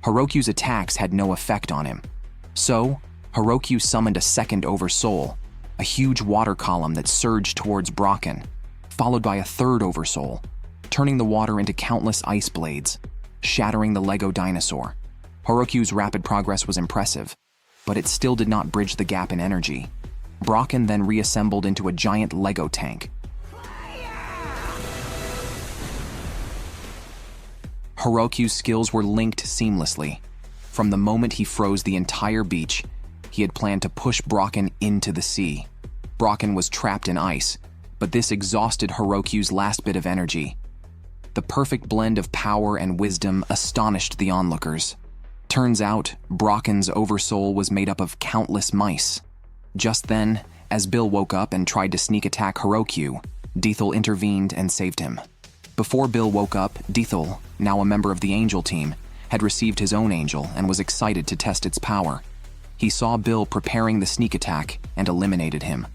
Heroku's attacks had no effect on him. So, Heroku summoned a second Oversoul, a huge water column that surged towards Brocken, followed by a third Oversoul, turning the water into countless ice blades, shattering the Lego dinosaur. Heroku's rapid progress was impressive, but it still did not bridge the gap in energy. Brocken then reassembled into a giant Lego tank. Heroku's skills were linked seamlessly. From the moment he froze the entire beach, he had planned to push Brocken into the sea. Brocken was trapped in ice, but this exhausted Heroku's last bit of energy. The perfect blend of power and wisdom astonished the onlookers. Turns out, Brocken's Oversoul was made up of countless mice. Just then, as Bill woke up and tried to sneak attack Heroku, Dethel intervened and saved him. Before Bill woke up, Dethel, now a member of the Angel team, had received his own angel and was excited to test its power. He saw Bill preparing the sneak attack and eliminated him.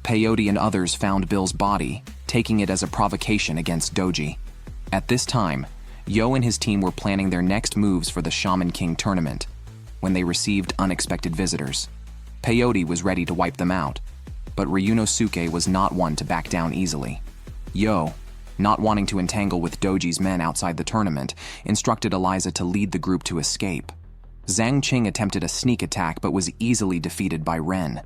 Peyote and others found Bill's body, taking it as a provocation against Doji. At this time, Yo and his team were planning their next moves for the Shaman King tournament, when they received unexpected visitors. Peyote was ready to wipe them out, but Ryunosuke was not one to back down easily. Yo, not wanting to entangle with Doji's men outside the tournament, instructed Eliza to lead the group to escape. Zhang Qing attempted a sneak attack but was easily defeated by Ren.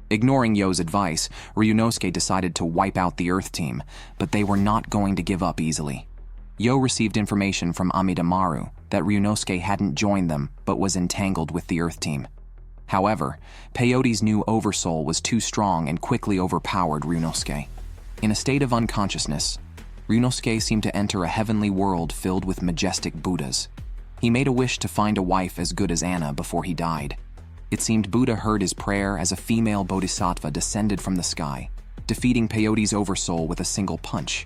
Ignoring Yo's advice, Ryunosuke decided to wipe out the Earth team, but they were not going to give up easily. Yo received information from Amidamaru that Ryunosuke hadn't joined them but was entangled with the Earth team. However, Peyote's new oversoul was too strong and quickly overpowered Ryunosuke. In a state of unconsciousness, Ryunosuke seemed to enter a heavenly world filled with majestic Buddhas. He made a wish to find a wife as good as Anna before he died. It seemed Buddha heard his prayer as a female bodhisattva descended from the sky, defeating Peyote's oversoul with a single punch.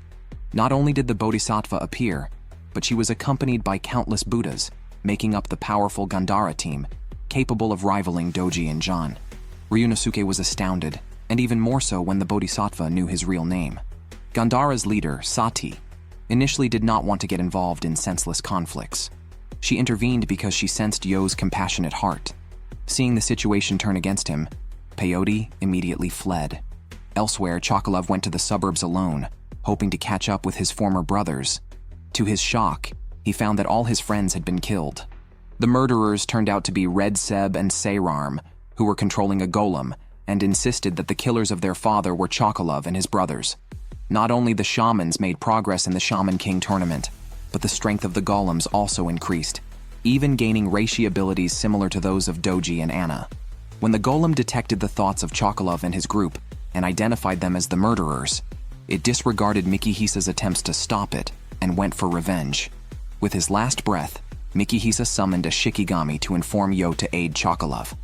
Not only did the bodhisattva appear, but she was accompanied by countless Buddhas, making up the powerful Gandara team, capable of rivaling Doji and Jan. Ryunosuke was astounded, and even more so when the bodhisattva knew his real name. Gandara's leader, Sati, initially did not want to get involved in senseless conflicts. She intervened because she sensed Yo's compassionate heart. Seeing the situation turn against him, Peyote immediately fled. Elsewhere, Chocolove went to the suburbs alone, hoping to catch up with his former brothers. To his shock, he found that all his friends had been killed. The murderers turned out to be Red Seb and Seirarm, who were controlling a golem, and insisted that the killers of their father were Chocolove and his brothers. Not only the shamans made progress in the Shaman King tournament, but the strength of the golems also increased, even gaining reishi abilities similar to those of Doji and Anna. When the golem detected the thoughts of Chocolove and his group and identified them as the murderers, it disregarded Mikihisa's attempts to stop it and went for revenge. With his last breath, Mikihisa summoned a Shikigami to inform Yo to aid Chocolove.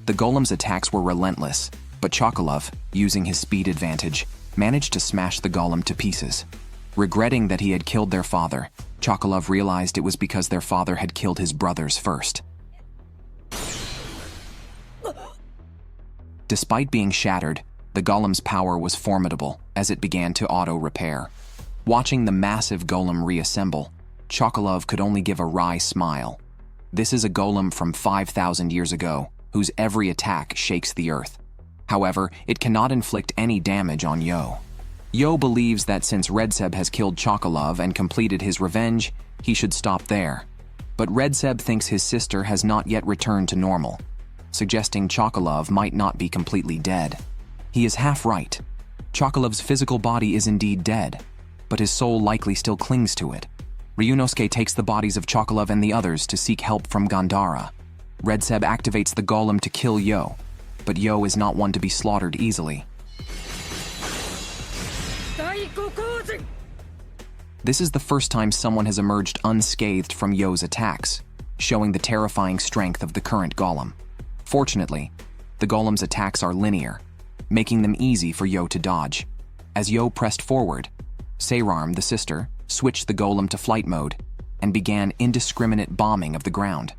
The golem's attacks were relentless, but Chocolove, using his speed advantage, managed to smash the golem to pieces. Regretting that he had killed their father, Chocolove realized it was because their father had killed his brothers first. Despite being shattered, the golem's power was formidable as it began to auto-repair. Watching the massive golem reassemble, Chocolove could only give a wry smile. This is a golem from 5,000 years ago, whose every attack shakes the earth. However, it cannot inflict any damage on Yo. Yo believes that since Redseb has killed Chocolove and completed his revenge, he should stop there. But Redseb thinks his sister has not yet returned to normal, suggesting Chocolove might not be completely dead. He is half right. Chocolove's physical body is indeed dead, but his soul likely still clings to it. Ryunosuke takes the bodies of Chocolove and the others to seek help from Gandara. Redseb activates the golem to kill Yo, but Yo is not one to be slaughtered easily. This is the first time someone has emerged unscathed from Yo's attacks, showing the terrifying strength of the current golem. Fortunately, the golem's attacks are linear, making them easy for Yo to dodge. As Yo pressed forward, Seirarm, the sister, switched the golem to flight mode and began indiscriminate bombing of the ground.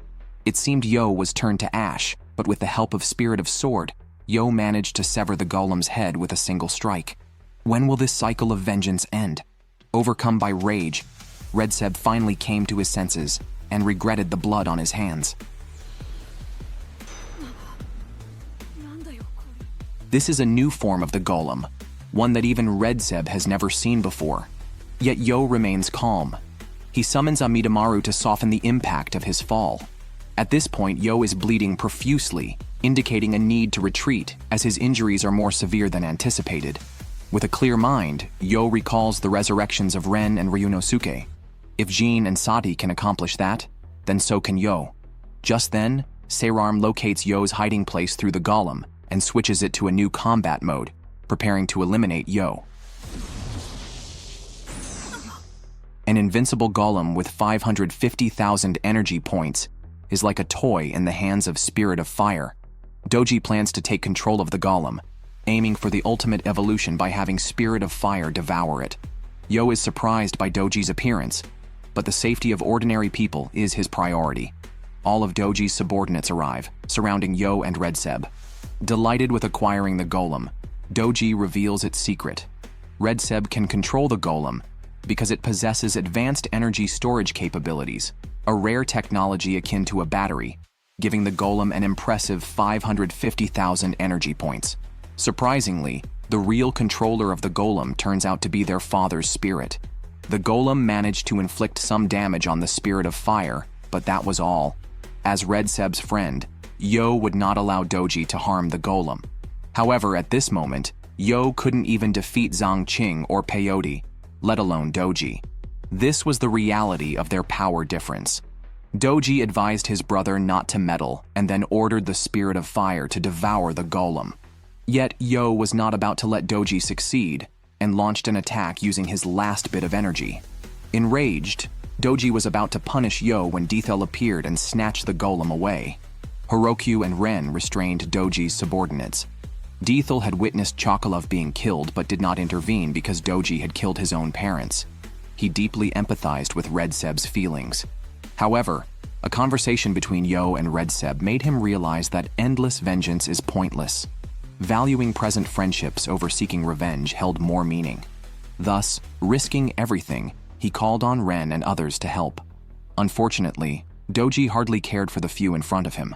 It seemed Yo was turned to ash, but with the help of Spirit of Sword, Yo managed to sever the golem's head with a single strike. When will this cycle of vengeance end? Overcome by rage, Redseb finally came to his senses and regretted the blood on his hands. This is a new form of the golem, one that even Redseb has never seen before. Yet Yo remains calm. He summons Amidamaru to soften the impact of his fall. At this point, Yo is bleeding profusely, indicating a need to retreat as his injuries are more severe than anticipated. With a clear mind, Yo recalls the resurrections of Ren and Ryunosuke. If Jin and Sati can accomplish that, then so can Yo. Just then, Seirarm locates Yo's hiding place through the golem and switches it to a new combat mode, preparing to eliminate Yo. An invincible golem with 550,000 energy points is like a toy in the hands of Spirit of Fire. Doji plans to take control of the golem, aiming for the ultimate evolution by having Spirit of Fire devour it. Yo is surprised by Doji's appearance, but the safety of ordinary people is his priority. All of Doji's subordinates arrive, surrounding Yo and Redseb. Delighted with acquiring the golem, Doji reveals its secret. Redseb can control the golem because it possesses advanced energy storage capabilities, a rare technology akin to a battery, giving the golem an impressive 550,000 energy points. Surprisingly, the real controller of the golem turns out to be their father's spirit. The golem managed to inflict some damage on the Spirit of Fire, but that was all. As Redseb's friend, Yo would not allow Doji to harm the golem. However, at this moment, Yo couldn't even defeat Zhang Qing or Peyote, let alone Doji. This was the reality of their power difference. Doji advised his brother not to meddle and then ordered the spirit of fire to devour the golem. Yet Yo was not about to let Doji succeed and launched an attack using his last bit of energy. Enraged, Doji was about to punish Yo when Dethel appeared and snatched the golem away. Heroku and Ren restrained Doji's subordinates. Dethel had witnessed Chocolove being killed but did not intervene because Doji had killed his own parents. He deeply empathized with Redseb's feelings. However, a conversation between Yo and Redseb made him realize that endless vengeance is pointless. Valuing present friendships over seeking revenge held more meaning. Thus, risking everything, he called on Ren and others to help. Unfortunately, Doji hardly cared for the few in front of him,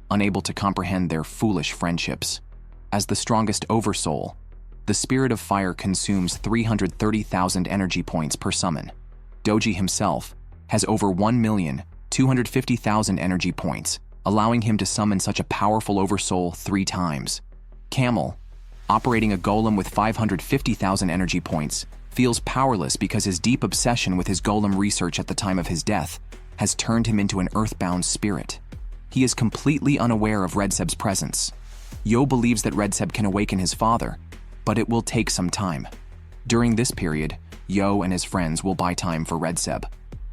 unable to comprehend their foolish friendships. As the strongest oversoul, the spirit of fire consumes 330,000 energy points per summon. Doji himself has over 1,250,000 energy points, allowing him to summon such a powerful oversoul 3 times. Camel, operating a golem with 550,000 energy points, feels powerless because his deep obsession with his golem research at the time of his death has turned him into an earthbound spirit. He is completely unaware of Redseb's presence. Yo believes that Redseb can awaken his father, but it will take some time. During this period, Yo and his friends will buy time for Redseb.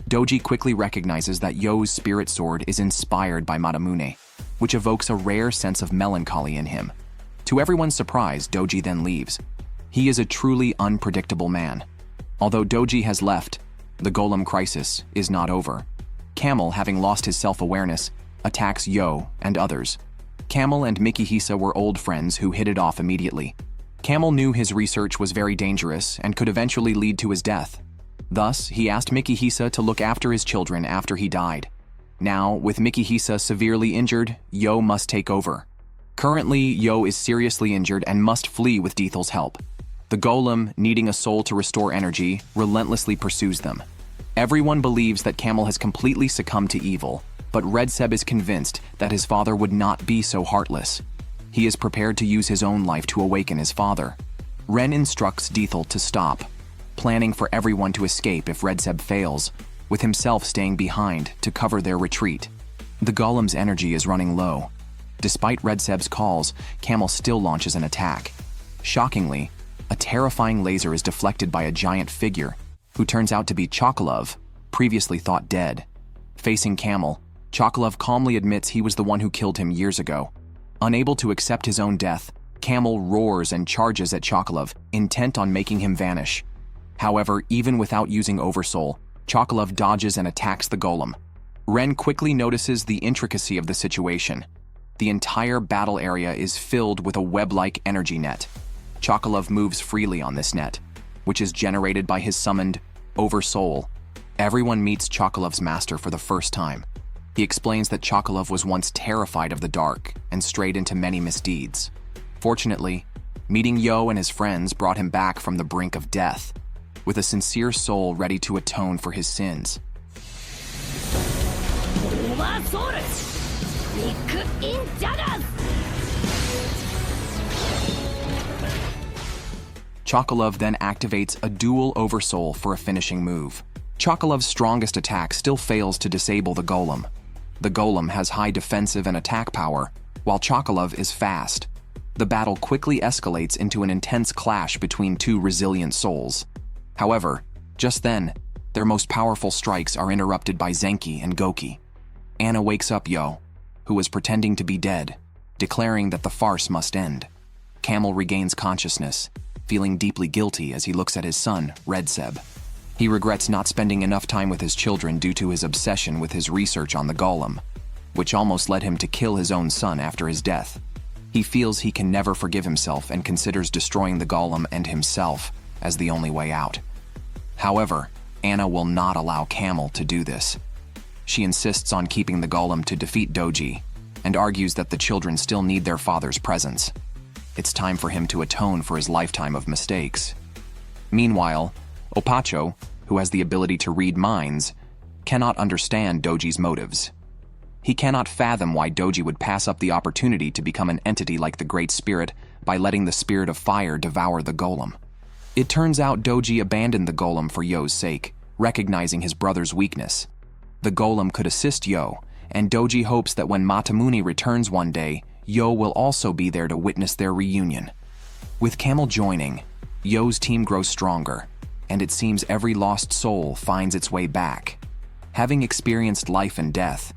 Doji quickly recognizes that Yo's spirit sword is inspired by Matamune, which evokes a rare sense of melancholy in him. To everyone's surprise, Doji then leaves. He is a truly unpredictable man. Although Doji has left, the golem crisis is not over. Camel, having lost his self-awareness, attacks Yo and others. Camel and Mikihisa were old friends who hit it off immediately. Camel knew his research was very dangerous and could eventually lead to his death. Thus, he asked Mikihisa to look after his children after he died. Now, with Mikihisa severely injured, Yo must take over. Currently, Yo is seriously injured and must flee with Dethel's help. The golem, needing a soul to restore energy, relentlessly pursues them. Everyone believes that Camel has completely succumbed to evil, but Redseb is convinced that his father would not be so heartless. He is prepared to use his own life to awaken his father. Ren instructs Dethel to stop, planning for everyone to escape if Redseb fails, with himself staying behind to cover their retreat. The golem's energy is running low. Despite Redseb's calls, Camel still launches an attack. Shockingly, a terrifying laser is deflected by a giant figure, who turns out to be Chocolove, previously thought dead. Facing Camel, Chocolove calmly admits he was the one who killed him years ago. Unable to accept his own death, Camel roars and charges at Chocolove, intent on making him vanish. However, even without using Oversoul, Chocolove dodges and attacks the golem. Ren quickly notices the intricacy of the situation. The entire battle area is filled with a web-like energy net. Chocolove moves freely on this net, which is generated by his summoned Oversoul. Everyone meets Chocolove's master for the first time. He explains that Chocolove was once terrified of the dark and strayed into many misdeeds. Fortunately, meeting Yo and his friends brought him back from the brink of death, with a sincere soul ready to atone for his sins. Chocolove then activates a dual Oversoul for a finishing move. Chocolove's strongest attack still fails to disable the golem. The golem has high defensive and attack power, while Chocolove is fast. The battle quickly escalates into an intense clash between two resilient souls. However, just then, their most powerful strikes are interrupted by Zenki and Goki. Anna wakes up Yo, who was pretending to be dead, declaring that the farce must end. Camel regains consciousness, feeling deeply guilty as he looks at his son, Redseb. He regrets not spending enough time with his children due to his obsession with his research on the golem, which almost led him to kill his own son after his death. He feels he can never forgive himself and considers destroying the golem and himself as the only way out. However, Anna will not allow Camel to do this. She insists on keeping the golem to defeat Doji and argues that the children still need their father's presence. It's time for him to atone for his lifetime of mistakes. Meanwhile, Opacho, who has the ability to read minds, cannot understand Doji's motives. He cannot fathom why Doji would pass up the opportunity to become an entity like the Great Spirit by letting the Spirit of Fire devour the golem. It turns out Doji abandoned the golem for Yo's sake, recognizing his brother's weakness. The Golem could assist Yo, and Doji hopes that when Matamune returns one day, Yo will also be there to witness their reunion. With Camel joining, Yo's team grows stronger, and it seems every lost soul finds its way back. Having experienced life and death,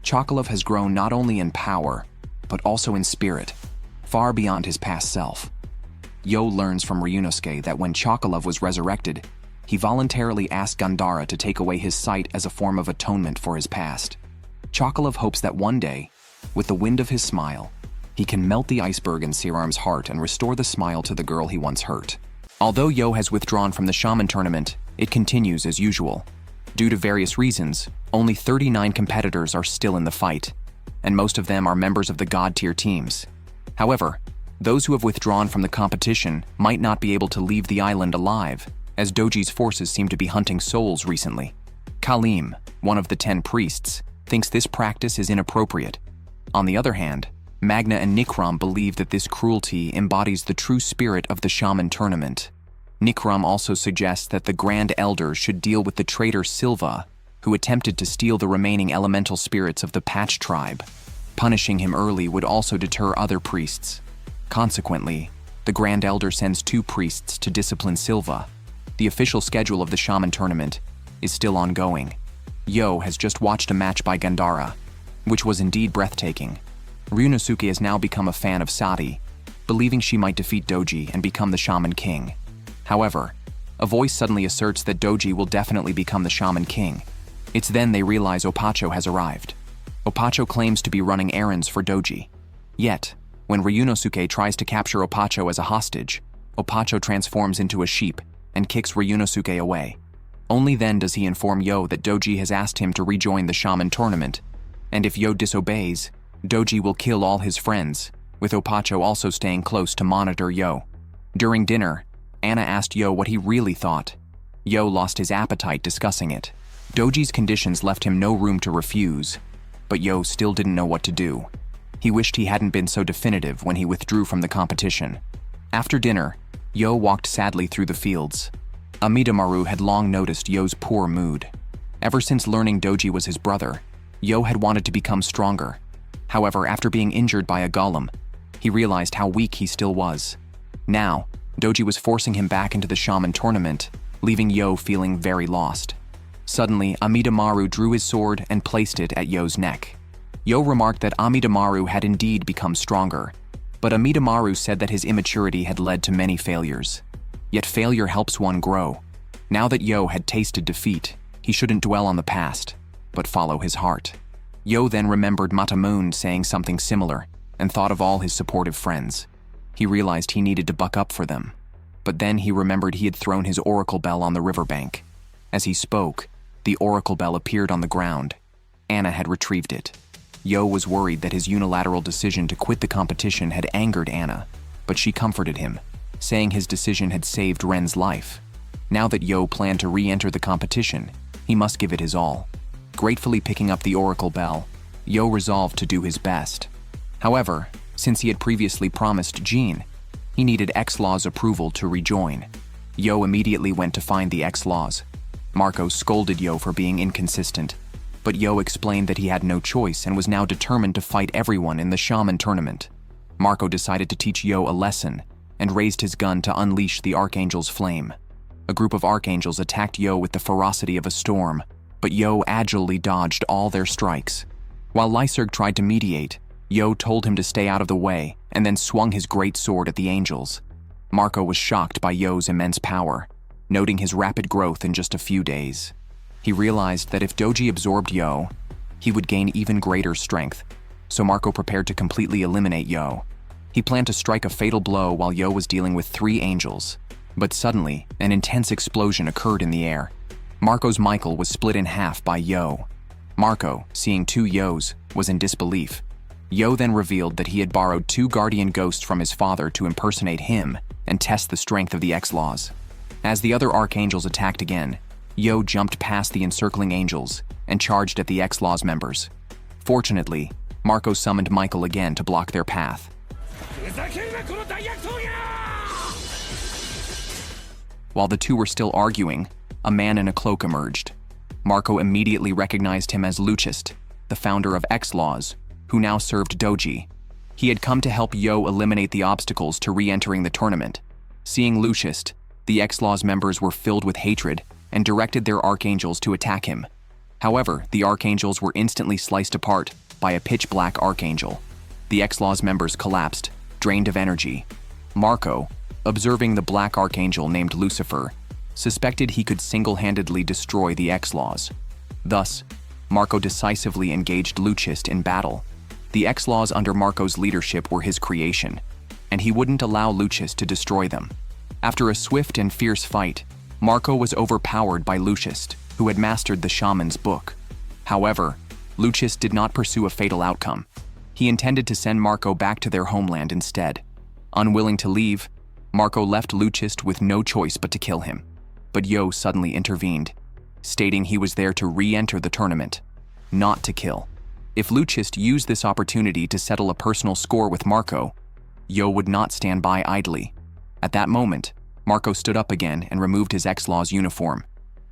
Chocolove has grown not only in power, but also in spirit, far beyond his past self. Yo learns from Ryunosuke that when Chocolove was resurrected, he voluntarily asked Gandara to take away his sight as a form of atonement for his past. Chocolove hopes that one day, with the wind of his smile, he can melt the iceberg in Sirarm's heart and restore the smile to the girl he once hurt. Although Yo has withdrawn from the Shaman tournament, it continues as usual. Due to various reasons, only 39 competitors are still in the fight, and most of them are members of the God-tier teams. However, those who have withdrawn from the competition might not be able to leave the island alive, as Doji's forces seem to be hunting souls recently. Kalim, one of the 10 priests, thinks this practice is inappropriate. On the other hand, Magna and Nikram believe that this cruelty embodies the true spirit of the Shaman tournament. Nikram also suggests that the Grand Elder should deal with the traitor Silva, who attempted to steal the remaining elemental spirits of the Patch tribe. Punishing him early would also deter other priests. Consequently, the Grand Elder sends 2 priests to discipline Silva. The official schedule of the Shaman tournament is still ongoing. Yo has just watched a match by Gandara, which was indeed breathtaking. Ryunosuke has now become a fan of Sati, believing she might defeat Doji and become the Shaman King. However, a voice suddenly asserts that Doji will definitely become the Shaman King. It's then they realize Opacho has arrived. Opacho claims to be running errands for Doji. Yet, when Ryunosuke tries to capture Opacho as a hostage, Opacho transforms into a sheep and kicks Ryunosuke away. Only then does he inform Yo that Doji has asked him to rejoin the Shaman tournament, and if Yo disobeys, Doji will kill all his friends, with Opacho also staying close to monitor Yo. During dinner, Anna asked Yo what he really thought. Yo lost his appetite discussing it. Doji's conditions left him no room to refuse, but Yo still didn't know what to do. He wished he hadn't been so definitive when he withdrew from the competition. After dinner, Yo walked sadly through the fields. Amidamaru had long noticed Yo's poor mood. Ever since learning Doji was his brother, Yo had wanted to become stronger. However, after being injured by a golem, he realized how weak he still was. Now, Doji was forcing him back into the Shaman tournament, leaving Yo feeling very lost. Suddenly, Amidamaru drew his sword and placed it at Yo's neck. Yo remarked that Amidamaru had indeed become stronger, but Amidamaru said that his immaturity had led to many failures. Yet failure helps one grow. Now that Yo had tasted defeat, he shouldn't dwell on the past, but follow his heart. Yo then remembered Matamune saying something similar and thought of all his supportive friends. He realized he needed to buck up for them. But then he remembered he had thrown his oracle bell on the riverbank. As he spoke, the oracle bell appeared on the ground. Anna had retrieved it. Yo was worried that his unilateral decision to quit the competition had angered Anna, but she comforted him, saying his decision had saved Ren's life. Now that Yo planned to re-enter the competition, he must give it his all. Gratefully picking up the oracle bell, Yo resolved to do his best. However, since he had previously promised Jean, he needed X-Law's approval to rejoin. Yo immediately went to find the X-Laws. Marco scolded Yo for being inconsistent, but Yo explained that he had no choice and was now determined to fight everyone in the Shaman tournament. Marco decided to teach Yo a lesson and raised his gun to unleash the Archangel's flame. A group of Archangels attacked Yo with the ferocity of a storm, but Yo agilely dodged all their strikes. While Lyserg tried to mediate, Yo told him to stay out of the way and then swung his great sword at the angels. Marco was shocked by Yo's immense power, noting his rapid growth in just a few days. He realized that if Doji absorbed Yo, he would gain even greater strength, so Marco prepared to completely eliminate Yo. He planned to strike a fatal blow while Yo was dealing with 3 angels, but suddenly, an intense explosion occurred in the air. Marco's Michael was split in half by Yo. Marco, seeing 2 Yos, was in disbelief. Yo then revealed that he had borrowed 2 guardian ghosts from his father to impersonate him and test the strength of the X-Laws. As the other Archangels attacked again, Yo jumped past the encircling angels and charged at the X-Laws members. Fortunately, Marco summoned Michael again to block their path. While the two were still arguing, a man in a cloak emerged. Marco immediately recognized him as Luchist, the founder of X-Laws, who now served Doji. He had come to help Yo eliminate the obstacles to re-entering the tournament. Seeing Luchist, the X-Laws members were filled with hatred and directed their archangels to attack him. However, the archangels were instantly sliced apart by a pitch-black archangel. The X-Laws members collapsed, drained of energy. Marco, observing the black archangel named Lucifer, suspected he could single-handedly destroy the X-Laws. Thus, Marco decisively engaged Luchist in battle. The X-Laws under Marco's leadership were his creation, and he wouldn't allow Luchist to destroy them. After a swift and fierce fight, Marco was overpowered by Luchist, who had mastered the Shaman's book. However, Luchist did not pursue a fatal outcome. He intended to send Marco back to their homeland instead. Unwilling to leave, Marco left Luchist with no choice but to kill him. But Yo suddenly intervened, stating he was there to re-enter the tournament, not to kill. If Luchist used this opportunity to settle a personal score with Marco, Yo would not stand by idly. At that moment, Marco stood up again and removed his X-Law's uniform.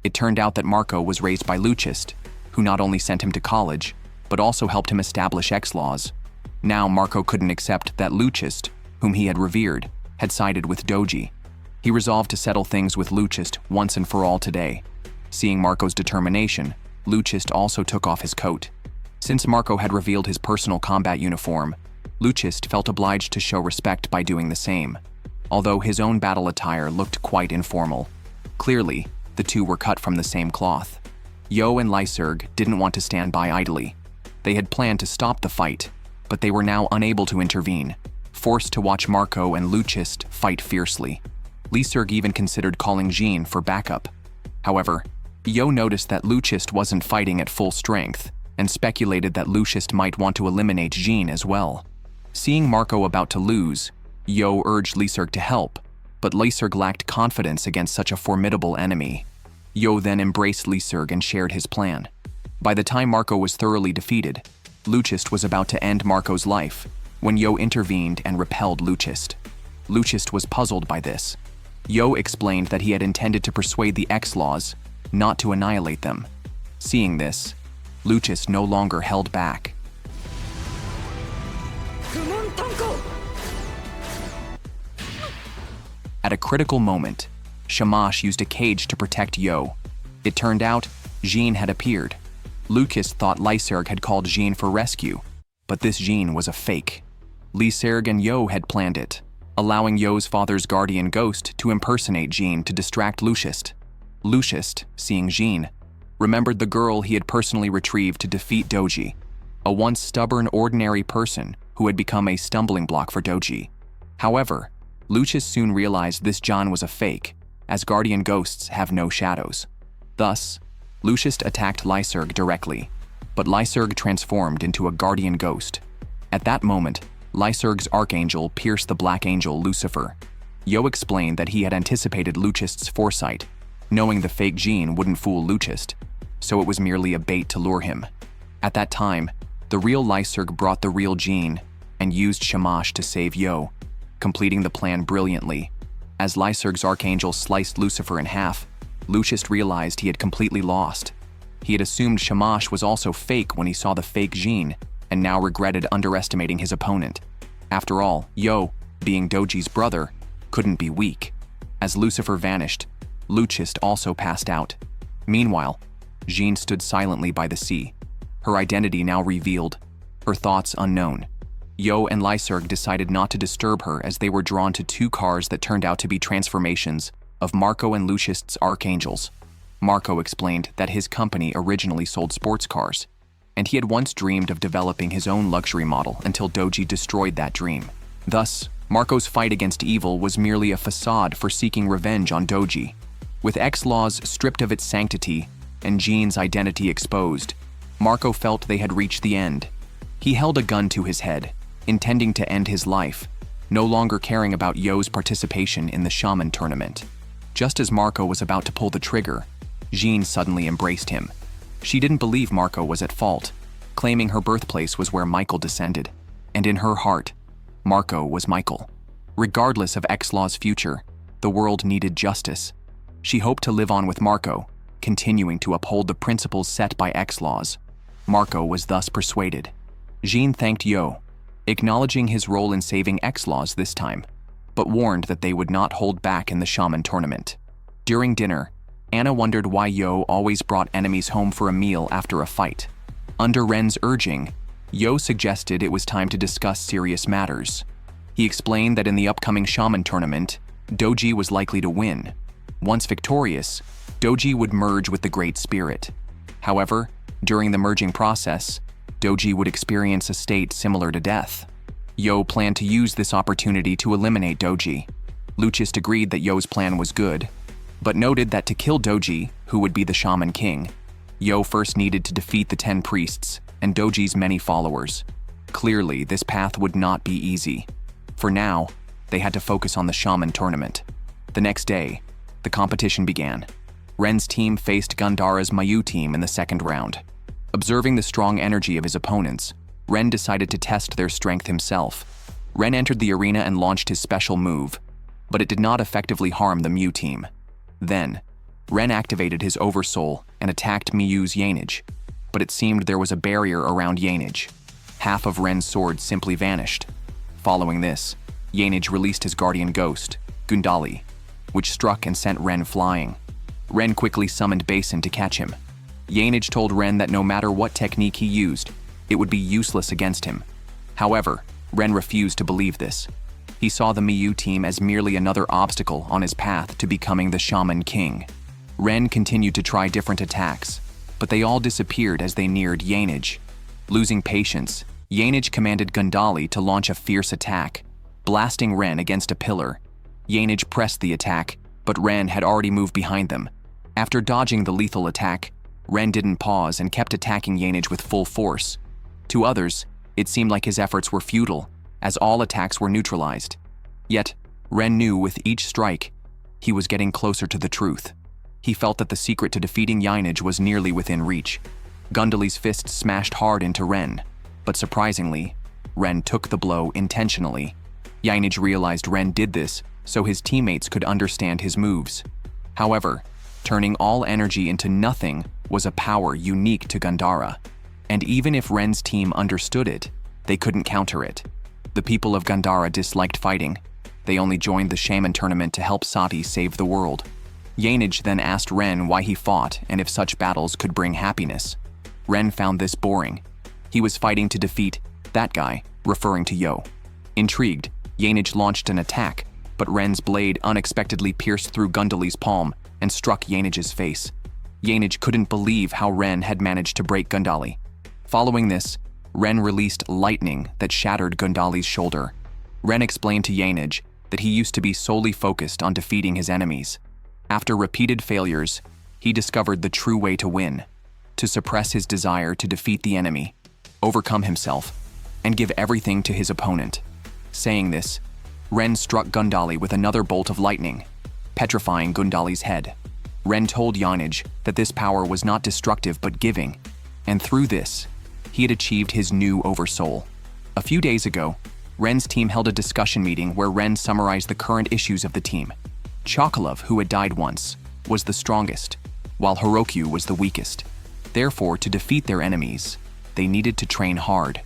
It turned out that Marco was raised by Luchist, who not only sent him to college, but also helped him establish X-Laws. Now Marco couldn't accept that Luchist, whom he had revered, had sided with Doji. He resolved to settle things with Luchist once and for all today. Seeing Marco's determination, Luchist also took off his coat. Since Marco had revealed his personal combat uniform, Luchist felt obliged to show respect by doing the same, although his own battle attire looked quite informal. Clearly, the two were cut from the same cloth. Yo and Lyserg didn't want to stand by idly. They had planned to stop the fight, but they were now unable to intervene, forced to watch Marco and Luchist fight fiercely. Lyserg even considered calling Jean for backup. However, Yo noticed that Luchist wasn't fighting at full strength and speculated that Luchist might want to eliminate Jean as well. Seeing Marco about to lose, Yo urged Lyserg to help, but Lyserg lacked confidence against such a formidable enemy. Yo then embraced Lyserg and shared his plan. By the time Marco was thoroughly defeated, Luchist was about to end Marco's life when Yo intervened and repelled Luchist. Luchist was puzzled by this. Yo explained that he had intended to persuade the X-Laws, not to annihilate them. Seeing this, Luchist no longer held back. At a critical moment, Shamash used a cage to protect Yo. It turned out, Jean had appeared. Luchist thought Lyserg had called Jean for rescue, but this Jean was a fake. Lyserg and Yo had planned it, allowing Yo's father's guardian ghost to impersonate Jean to distract Luchist. Luchist, seeing Jean, remembered the girl he had personally retrieved to defeat Doji, a once stubborn ordinary person who had become a stumbling block for Doji. However, Luchist soon realized this Jean was a fake, as guardian ghosts have no shadows. Thus, Luchist attacked Lyserg directly, but Lyserg transformed into a guardian ghost. At that moment, Lyserg's archangel pierced the black angel Lucifer. Yo explained that he had anticipated Luchist's foresight, knowing the fake Jean wouldn't fool Luchist, so it was merely a bait to lure him. At that time, the real Lyserg brought the real Jean and used Shamash to save Yo, completing the plan brilliantly. As Lyserg's archangel sliced Lucifer in half, Luchist realized he had completely lost. He had assumed Shamash was also fake when he saw the fake Jean, and now regretted underestimating his opponent. After all, Yo, being Doji's brother, couldn't be weak. As Lucifer vanished, Luchist also passed out. Meanwhile, Jean stood silently by the sea, her identity now revealed, her thoughts unknown. Yo and Lyserg decided not to disturb her as they were drawn to two cars that turned out to be transformations of Marco and Luchist's archangels. Marco explained that his company originally sold sports cars, and he had once dreamed of developing his own luxury model until Doji destroyed that dream. Thus, Marco's fight against evil was merely a facade for seeking revenge on Doji. With X-Laws stripped of its sanctity and Jean's identity exposed, Marco felt they had reached the end. He held a gun to his head, intending to end his life, no longer caring about Yo's participation in the Shaman tournament. Just as Marco was about to pull the trigger, Jean suddenly embraced him. She didn't believe Marco was at fault, claiming her birthplace was where Michael descended, and in her heart, Marco was Michael. Regardless of X-Law's future, the world needed justice. She hoped to live on with Marco, continuing to uphold the principles set by X laws. Marco was thus persuaded. Jean thanked Yo, acknowledging his role in saving X laws this time, but warned that they would not hold back in the Shaman tournament. During dinner, Anna wondered why Yo always brought enemies home for a meal after a fight. Under Ren's urging, Yo suggested it was time to discuss serious matters. He explained that in the upcoming Shaman tournament, Doji was likely to win. Once victorious, Doji would merge with the Great Spirit. However, during the merging process, Doji would experience a state similar to death. Yo planned to use this opportunity to eliminate Doji. Lucius agreed that Yo's plan was good, but noted that to kill Doji, who would be the Shaman King, Yo first needed to defeat the 10 priests and Doji's many followers. Clearly, this path would not be easy. For now, they had to focus on the Shaman tournament. The next day, the competition began. Ren's team faced Gandara's Mayu team in the second round. Observing the strong energy of his opponents, Ren decided to test their strength himself. Ren entered the arena and launched his special move, but it did not effectively harm the Mew team. Then, Ren activated his Oversoul and attacked Miyu's Yanage, but it seemed there was a barrier around Yanage. Half of Ren's sword simply vanished. Following this, Yanage released his guardian ghost, Gundali, which struck and sent Ren flying. Ren quickly summoned Basin to catch him. Yanage told Ren that no matter what technique he used, it would be useless against him. However, Ren refused to believe this. He saw the Miyu team as merely another obstacle on his path to becoming the Shaman King. Ren continued to try different attacks, but they all disappeared as they neared Yanage. Losing patience, Yanage commanded Gundali to launch a fierce attack, blasting Ren against a pillar. Yanage pressed the attack, but Ren had already moved behind them. After dodging the lethal attack, Ren didn't pause and kept attacking Yanage with full force. To others, it seemed like his efforts were futile, as all attacks were neutralized. Yet, Ren knew with each strike, he was getting closer to the truth. He felt that the secret to defeating Yanage was nearly within reach. Gundali's fist smashed hard into Ren, but surprisingly, Ren took the blow intentionally. Yanage realized Ren did this so his teammates could understand his moves. However, turning all energy into nothing was a power unique to Gandara, and even if Ren's team understood it, they couldn't counter it. The people of Gandara disliked fighting. They only joined the Shaman tournament to help Sati save the world. Yanage then asked Ren why he fought and if such battles could bring happiness. Ren found this boring. He was fighting to defeat that guy, referring to Yo. Intrigued, Yanage launched an attack, but Ren's blade unexpectedly pierced through Gundali's palm and struck Yanage's face. Yanage couldn't believe how Ren had managed to break Gundali. Following this, Ren released lightning that shattered Gundali's shoulder. Ren explained to Yanage that he used to be solely focused on defeating his enemies. After repeated failures, he discovered the true way to win: to suppress his desire to defeat the enemy, overcome himself, and give everything to his opponent. Saying this, Ren struck Gundali with another bolt of lightning, petrifying Gundali's head. Ren told Yanage that this power was not destructive but giving, and through this, he had achieved his new Oversoul. A few days ago, Ren's team held a discussion meeting where Ren summarized the current issues of the team. Chocolove, who had died once, was the strongest, while Heroku was the weakest. Therefore, to defeat their enemies, they needed to train hard.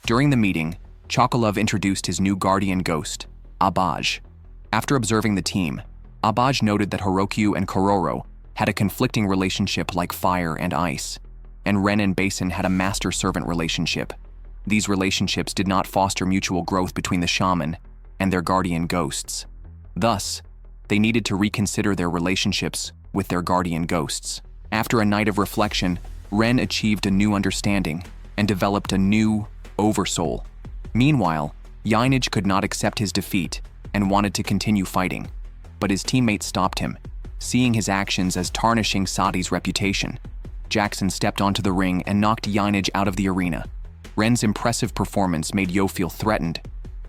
During the meeting, Chocolove introduced his new guardian ghost, Abaj. After observing the team, Abaj noted that Heroku and Horohoro had a conflicting relationship like fire and ice, and Ren and Basin had a master-servant relationship. These relationships did not foster mutual growth between the shaman and their guardian ghosts. Thus, they needed to reconsider their relationships with their guardian ghosts. After a night of reflection, Ren achieved a new understanding and developed a new Oversoul. Meanwhile, Yanage could not accept his defeat and wanted to continue fighting, but his teammates stopped him, seeing his actions as tarnishing Sati's reputation. Jackson stepped onto the ring and knocked Yanage out of the arena. Ren's impressive performance made Yo feel threatened.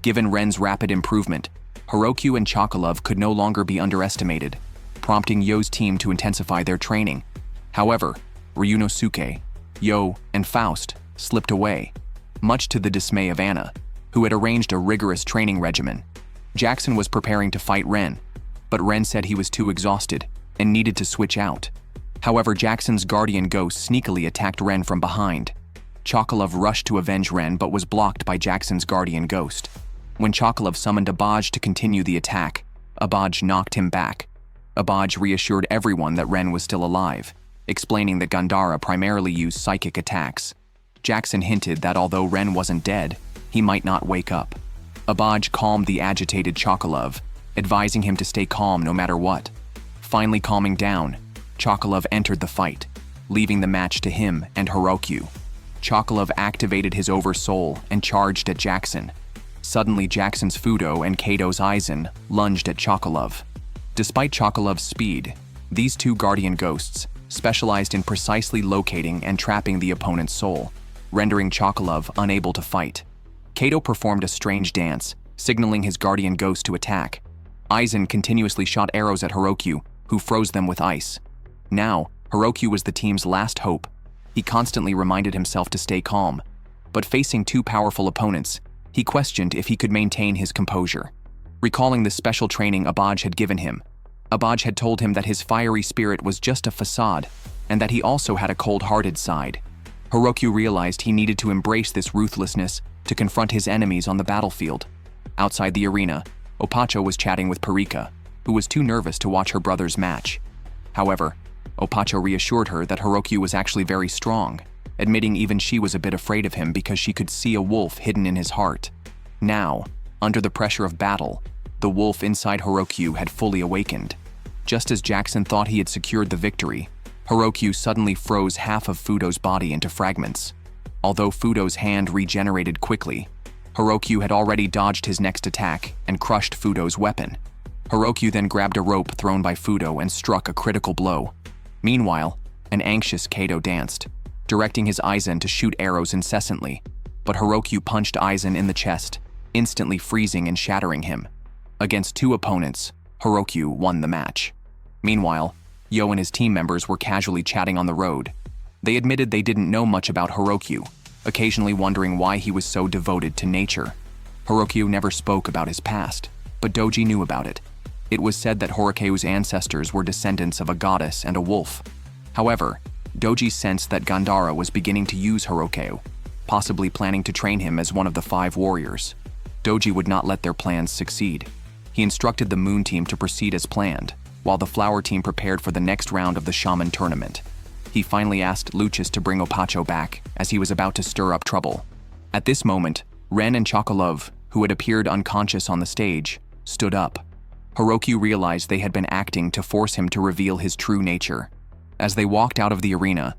Given Ren's rapid improvement, Heroku and Chocolove could no longer be underestimated, prompting Yo's team to intensify their training. However, Ryunosuke, Yo, and Faust slipped away, much to the dismay of Anna, who had arranged a rigorous training regimen. Jackson was preparing to fight Ren, but Ren said he was too exhausted and needed to switch out. However, Jackson's guardian ghost sneakily attacked Ren from behind. Chocolove rushed to avenge Ren but was blocked by Jackson's guardian ghost. When Chocolove summoned Abaj to continue the attack, Abaj knocked him back. Abaj reassured everyone that Ren was still alive, explaining that Gandara primarily used psychic attacks. Jackson hinted that although Ren wasn't dead, he might not wake up. Abaj calmed the agitated Chocolove, advising him to stay calm no matter what. Finally calming down, Chocolove entered the fight, leaving the match to him and Heroku. Chocolove activated his Oversoul and charged at Jackson. Suddenly, Jackson's Fudo and Kato's Aizen lunged at Chocolove. Despite Chocolove's speed, these two guardian ghosts specialized in precisely locating and trapping the opponent's soul, rendering Chocolove unable to fight. Kato performed a strange dance, signaling his guardian ghost to attack. Aizen continuously shot arrows at Heroku, who froze them with ice. Now, Heroku was the team's last hope. He constantly reminded himself to stay calm, but facing two powerful opponents, he questioned if he could maintain his composure. Recalling the special training Abaj had given him, Abaj had told him that his fiery spirit was just a facade, and that he also had a cold-hearted side. Heroku realized he needed to embrace this ruthlessness to confront his enemies on the battlefield. Outside the arena, Opacho was chatting with Parika, who was too nervous to watch her brother's match. However, Opacho reassured her that Heroku was actually very strong, admitting even she was a bit afraid of him because she could see a wolf hidden in his heart. Now, under the pressure of battle, the wolf inside Heroku had fully awakened. Just as Jackson thought he had secured the victory, Heroku suddenly froze half of Fudo's body into fragments. Although Fudo's hand regenerated quickly, Heroku had already dodged his next attack and crushed Fudo's weapon. Heroku then grabbed a rope thrown by Fudo and struck a critical blow. Meanwhile, an anxious Kato danced, directing his Aizen to shoot arrows incessantly, but Heroku punched Aizen in the chest, instantly freezing and shattering him. Against two opponents, Heroku won the match. Meanwhile, Yo and his team members were casually chatting on the road. They admitted they didn't know much about Heroku, occasionally wondering why he was so devoted to nature. Heroku never spoke about his past, but Doji knew about it. It was said that Horoku's ancestors were descendants of a goddess and a wolf. However, Doji sensed that Gandara was beginning to use Heroku, possibly planning to train him as one of the 5 warriors. Doji would not let their plans succeed. He instructed the Moon team to proceed as planned, while the Flower team prepared for the next round of the Shaman tournament. He finally asked Lucius to bring Opacho back, as he was about to stir up trouble. At this moment, Ren and Chocolove, who had appeared unconscious on the stage, stood up. Heroku realized they had been acting to force him to reveal his true nature. As they walked out of the arena,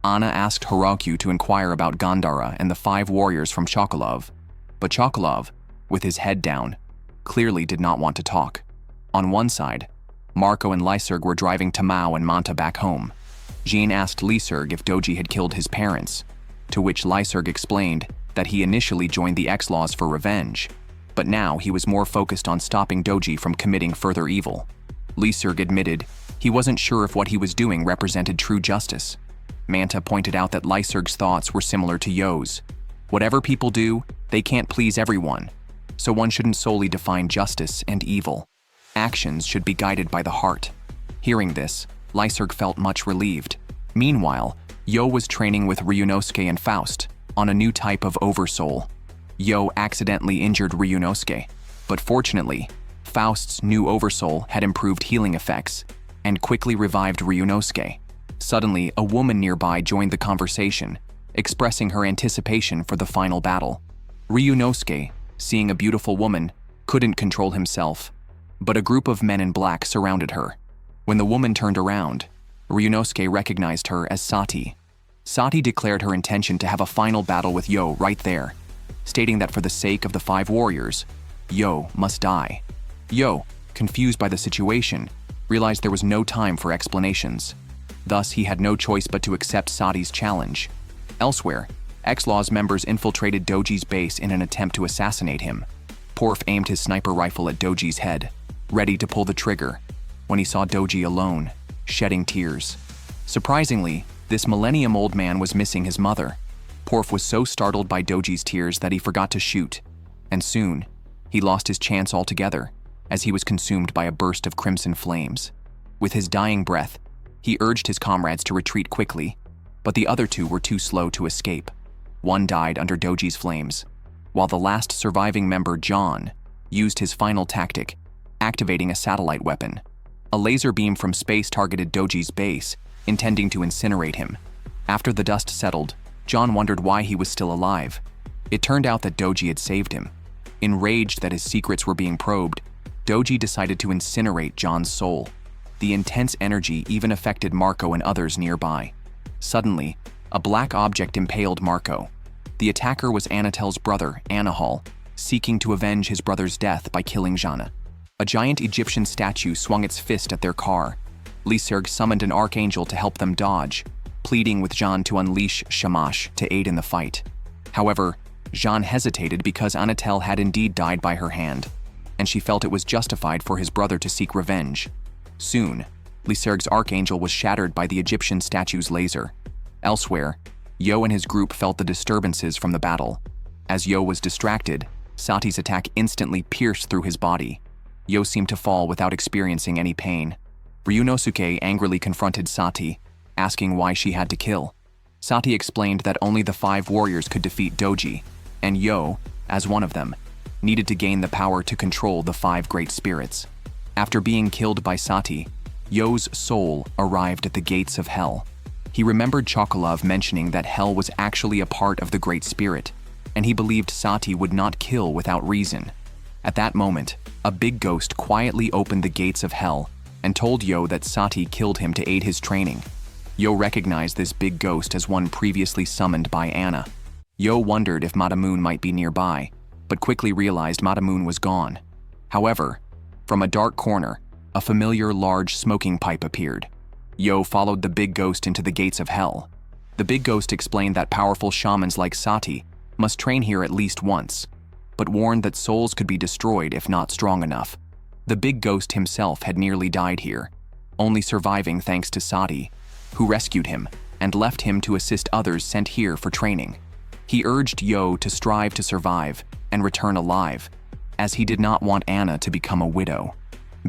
Anna asked Heroku to inquire about Gandara and the 5 warriors from Chocolove, but Chocolove, with his head down, clearly did not want to talk. On one side, Marco and Lyserg were driving Tamao and Manta back home. Jean asked Lyserg if Doji had killed his parents, to which Lyserg explained that he initially joined the X-Laws for revenge, but now he was more focused on stopping Doji from committing further evil. Lyserg admitted he wasn't sure if what he was doing represented true justice. Manta pointed out that Lyserg's thoughts were similar to Yo's. Whatever people do, they can't please everyone, so one shouldn't solely define justice and evil. Actions should be guided by the heart. Hearing this, Lyserg felt much relieved. Meanwhile, Yo was training with Ryunosuke and Faust on a new type of Oversoul. Yo accidentally injured Ryunosuke, but fortunately, Faust's new Oversoul had improved healing effects and quickly revived Ryunosuke. Suddenly, a woman nearby joined the conversation, expressing her anticipation for the final battle. Ryunosuke, seeing a beautiful woman, couldn't control himself, but a group of men in black surrounded her. When the woman turned around, Ryunosuke recognized her as Sati. Sati declared her intention to have a final battle with Yo right there, stating that for the sake of the 5 warriors, Yo must die. Yo, confused by the situation, realized there was no time for explanations. Thus, he had no choice but to accept Sati's challenge. Elsewhere, X-Laws members infiltrated Doji's base in an attempt to assassinate him. Porf aimed his sniper rifle at Doji's head, ready to pull the trigger, when he saw Doji alone, shedding tears. Surprisingly, this millennium-old man was missing his mother. Porf was so startled by Doji's tears that he forgot to shoot, and soon, he lost his chance altogether, as he was consumed by a burst of crimson flames. With his dying breath, He urged his comrades to retreat quickly, but the other two were too slow to escape. One died under Doji's flames, while the last surviving member, John, used his final tactic, activating a satellite weapon. A laser beam from space targeted Doji's base, intending to incinerate him. After the dust settled, John wondered why he was still alive. It turned out that Doji had saved him. Enraged that his secrets were being probed, Doji decided to incinerate John's soul. The intense energy even affected Marco and others nearby. Suddenly, a black object impaled Marco. The attacker was Anatel's brother, Anahal, seeking to avenge his brother's death by killing Jana. A giant Egyptian statue swung its fist at their car. Lyserg summoned an archangel to help them dodge, pleading with Jean to unleash Shamash to aid in the fight. However, Jean hesitated because Anatel had indeed died by her hand, and she felt it was justified for his brother to seek revenge. Soon, Lyserg's archangel was shattered by the Egyptian statue's laser. Elsewhere, Yo and his group felt the disturbances from the battle. As Yo was distracted, Sati's attack instantly pierced through his body. Yo seemed to fall without experiencing any pain. Ryunosuke angrily confronted Sati, asking why she had to kill. Sati explained that only the 5 warriors could defeat Doji, and Yo, as one of them, needed to gain the power to control the 5 great spirits. After being killed by Sati, Yo's soul arrived at the gates of hell. He remembered Chokolov mentioning that hell was actually a part of the Great Spirit, and he believed Sati would not kill without reason. At that moment, a big ghost quietly opened the gates of hell and told Yo that Sati killed him to aid his training. Yo recognized this big ghost as one previously summoned by Anna. Yo wondered if Matamune might be nearby, but quickly realized Matamune was gone. However, from a dark corner, a familiar large smoking pipe appeared. Yo followed the big ghost into the gates of hell. The big ghost explained that powerful shamans like Sati must train here at least once, but warned that souls could be destroyed if not strong enough. The big ghost himself had nearly died here, only surviving thanks to Sati, who rescued him and left him to assist others sent here for training. He urged Yo to strive to survive and return alive, as he did not want Anna to become a widow.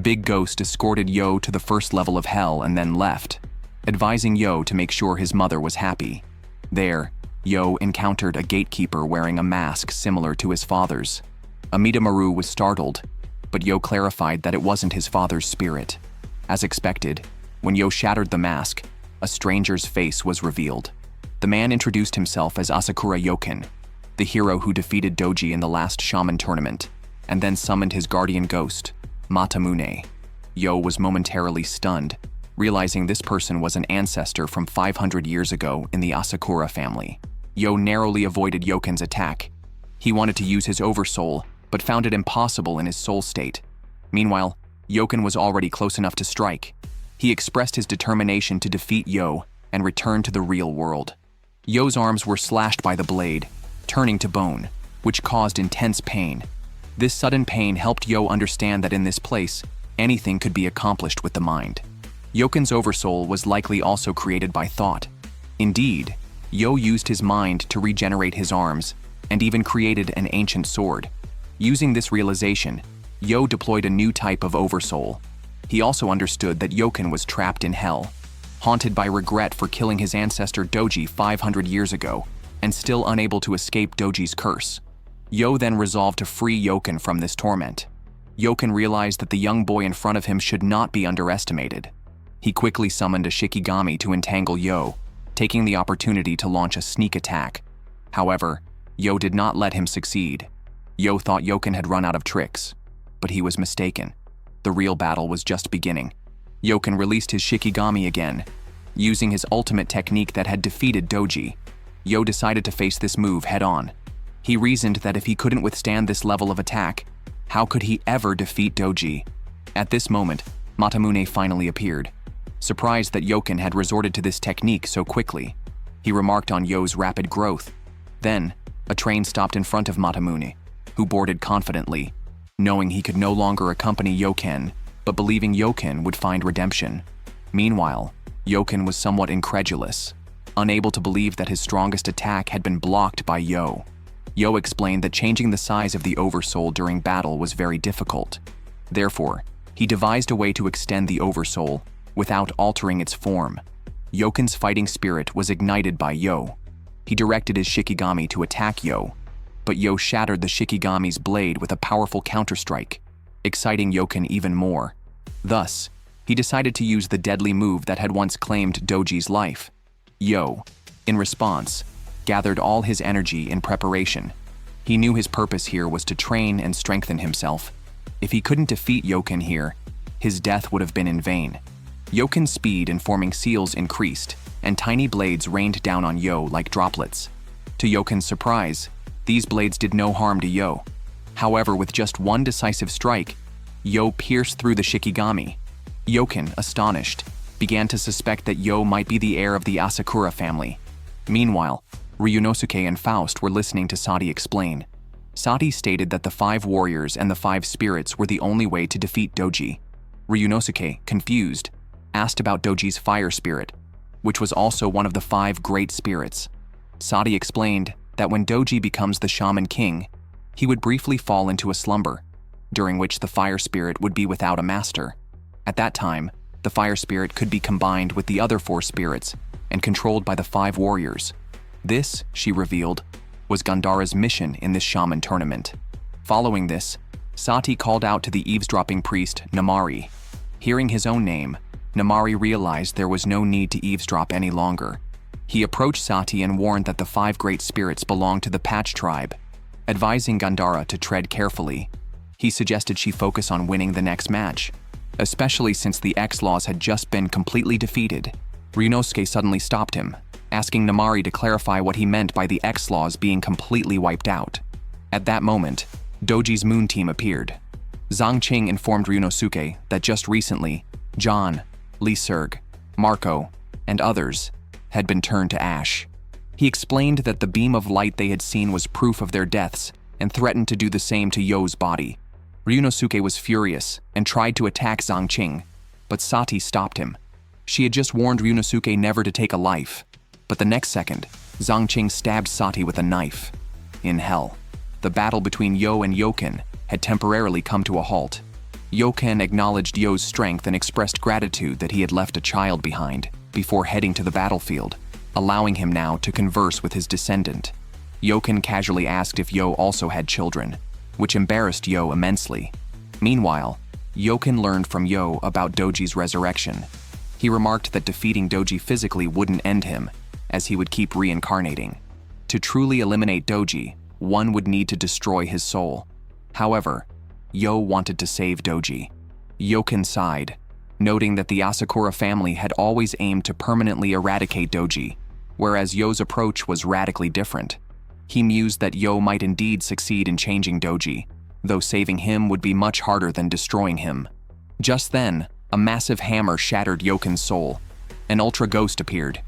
Big Ghost escorted Yo to the first level of hell and then left, advising Yo to make sure his mother was happy. There, Yo encountered a gatekeeper wearing a mask similar to his father's. Amidamaru was startled, but Yo clarified that it wasn't his father's spirit. As expected, when Yo shattered the mask, a stranger's face was revealed. The man introduced himself as Asakura Yoken, the hero who defeated Doji in the last Shaman tournament, and then summoned his guardian ghost, Matamune. Yo was momentarily stunned, realizing this person was an ancestor from 500 years ago in the Asakura family. Yo narrowly avoided Yoken's attack. He wanted to use his oversoul, but found it impossible in his soul state. Meanwhile, Yoken was already close enough to strike. He expressed his determination to defeat Yo and return to the real world. Yo's arms were slashed by the blade, turning to bone, which caused intense pain. This sudden pain helped Yo understand that in this place, anything could be accomplished with the mind. Yoken's oversoul was likely also created by thought. Indeed, Yo used his mind to regenerate his arms and even created an ancient sword. Using this realization, Yo deployed a new type of oversoul. He also understood that Yoken was trapped in hell, haunted by regret for killing his ancestor Doji 500 years ago, and still unable to escape Doji's curse. Yo then resolved to free Yoken from this torment. Yoken realized that the young boy in front of him should not be underestimated. He quickly summoned a Shikigami to entangle Yo, taking the opportunity to launch a sneak attack. However, Yo did not let him succeed. Yo thought Yoken had run out of tricks, but he was mistaken. The real battle was just beginning. Yoken released his Shikigami again. Using his ultimate technique that had defeated Doji, Yo decided to face this move head-on. He reasoned that if he couldn't withstand this level of attack, how could he ever defeat Doji? At this moment, Matamune finally appeared. Surprised that Yoken had resorted to this technique so quickly, he remarked on Yo's rapid growth. Then, a train stopped in front of Matamune, who boarded confidently, knowing he could no longer accompany Yoken, but believing Yoken would find redemption. Meanwhile, Yoken was somewhat incredulous, unable to believe that his strongest attack had been blocked by Yo. Yo explained that changing the size of the oversoul during battle was very difficult. Therefore, he devised a way to extend the oversoul, without altering its form. Yoken's fighting spirit was ignited by Yo. He directed his Shikigami to attack Yo, but Yo shattered the Shikigami's blade with a powerful counterstrike, exciting Yoken even more. Thus, he decided to use the deadly move that had once claimed Doji's life. Yo, in response, gathered all his energy in preparation. He knew his purpose here was to train and strengthen himself. If he couldn't defeat Yoken here, his death would have been in vain. Yoken's speed in forming seals increased, and tiny blades rained down on Yo like droplets. To Yoken's surprise, these blades did no harm to Yo. However, with just one decisive strike, Yo pierced through the Shikigami. Yoken, astonished, began to suspect that Yo might be the heir of the Asakura family. Meanwhile, Ryunosuke and Faust were listening to Sati explain. Sati stated that the 5 warriors and the 5 spirits were the only way to defeat Doji. Ryunosuke, confused, asked about Doji's fire spirit, which was also one of the 5 great spirits. Sati explained that when Doji becomes the Shaman King, he would briefly fall into a slumber, during which the fire spirit would be without a master. At that time, the fire spirit could be combined with the other 4 spirits and controlled by the 5 warriors. This, she revealed, was Gandara's mission in this shaman tournament. Following this, Sati called out to the eavesdropping priest, Namari. Hearing his own name, Namari realized there was no need to eavesdrop any longer. He approached Sati and warned that the 5 great spirits belonged to the Patch tribe. Advising Gandara to tread carefully, he suggested she focus on winning the next match, especially since the X-Laws had just been completely defeated. Ryunosuke suddenly stopped him, asking Namari to clarify what he meant by the X-Laws being completely wiped out. At that moment, Doji's moon team appeared. Zhang Qing informed Ryunosuke that just recently, John, Lee Serg, Marco, and others had been turned to ash. He explained that the beam of light they had seen was proof of their deaths and threatened to do the same to Yo's body. Ryunosuke was furious and tried to attack Zhang Qing, but Sati stopped him. She had just warned Ryunosuke never to take a life, but the next second, Zhang Qing stabbed Sati with a knife. In hell, the battle between Yo and Yoken had temporarily come to a halt. Yoken acknowledged Yo's strength and expressed gratitude that he had left a child behind before heading to the battlefield, allowing him now to converse with his descendant. Yoken casually asked if Yo also had children, which embarrassed Yo immensely. Meanwhile, Yoken learned from Yo about Doji's resurrection. He remarked that defeating Doji physically wouldn't end him, as he would keep reincarnating. To truly eliminate Doji, one would need to destroy his soul. However, Yo wanted to save Doji. Yoken sighed, noting that the Asakura family had always aimed to permanently eradicate Doji, whereas Yo's approach was radically different. He mused that Yo might indeed succeed in changing Doji, though saving him would be much harder than destroying him. Just then, a massive hammer shattered Yoken's soul. An ultra ghost appeared.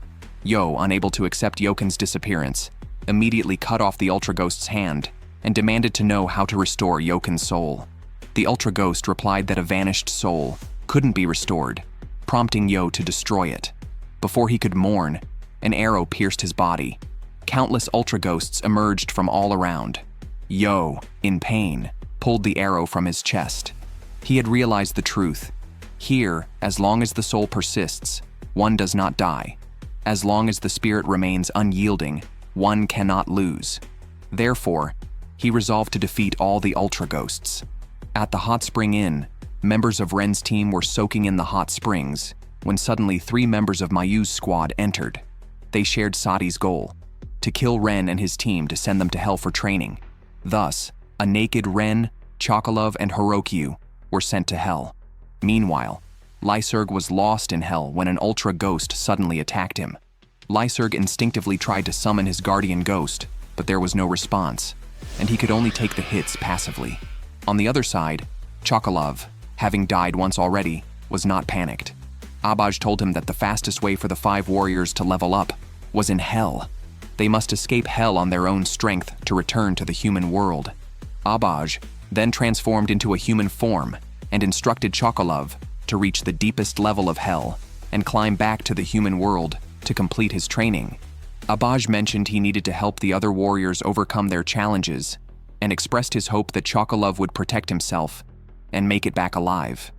Yo, unable to accept Yoken's disappearance, immediately cut off the ultra ghost's hand and demanded to know how to restore Yoken's soul. The ultra ghost replied that a vanished soul couldn't be restored, prompting Yo to destroy it. Before he could mourn, an arrow pierced his body. Countless ultra ghosts emerged from all around. Yo, in pain, pulled the arrow from his chest. He had realized the truth. Here, as long as the soul persists, one does not die. As long as the spirit remains unyielding, one cannot lose. Therefore, he resolved to defeat all the ultra ghosts. At the hot spring inn, members of Ren's team were soaking in the hot springs when suddenly 3 members of Mayu's squad entered. They shared Sati's goal, to kill Ren and his team to send them to hell for training. Thus, a naked Ren, Chocolove, and Heroku were sent to hell. Meanwhile, Lyserg was lost in hell when an ultra ghost suddenly attacked him. Lyserg instinctively tried to summon his guardian ghost, but there was no response, and he could only take the hits passively. On the other side, Chocolove, having died once already, was not panicked. Abaj told him that the fastest way for the 5 warriors to level up was in hell. They must escape hell on their own strength to return to the human world. Abaj then transformed into a human form and instructed Chocolove to reach the deepest level of hell and climb back to the human world to complete his training. Abaj mentioned he needed to help the other warriors overcome their challenges and expressed his hope that Chocolove would protect himself and make it back alive.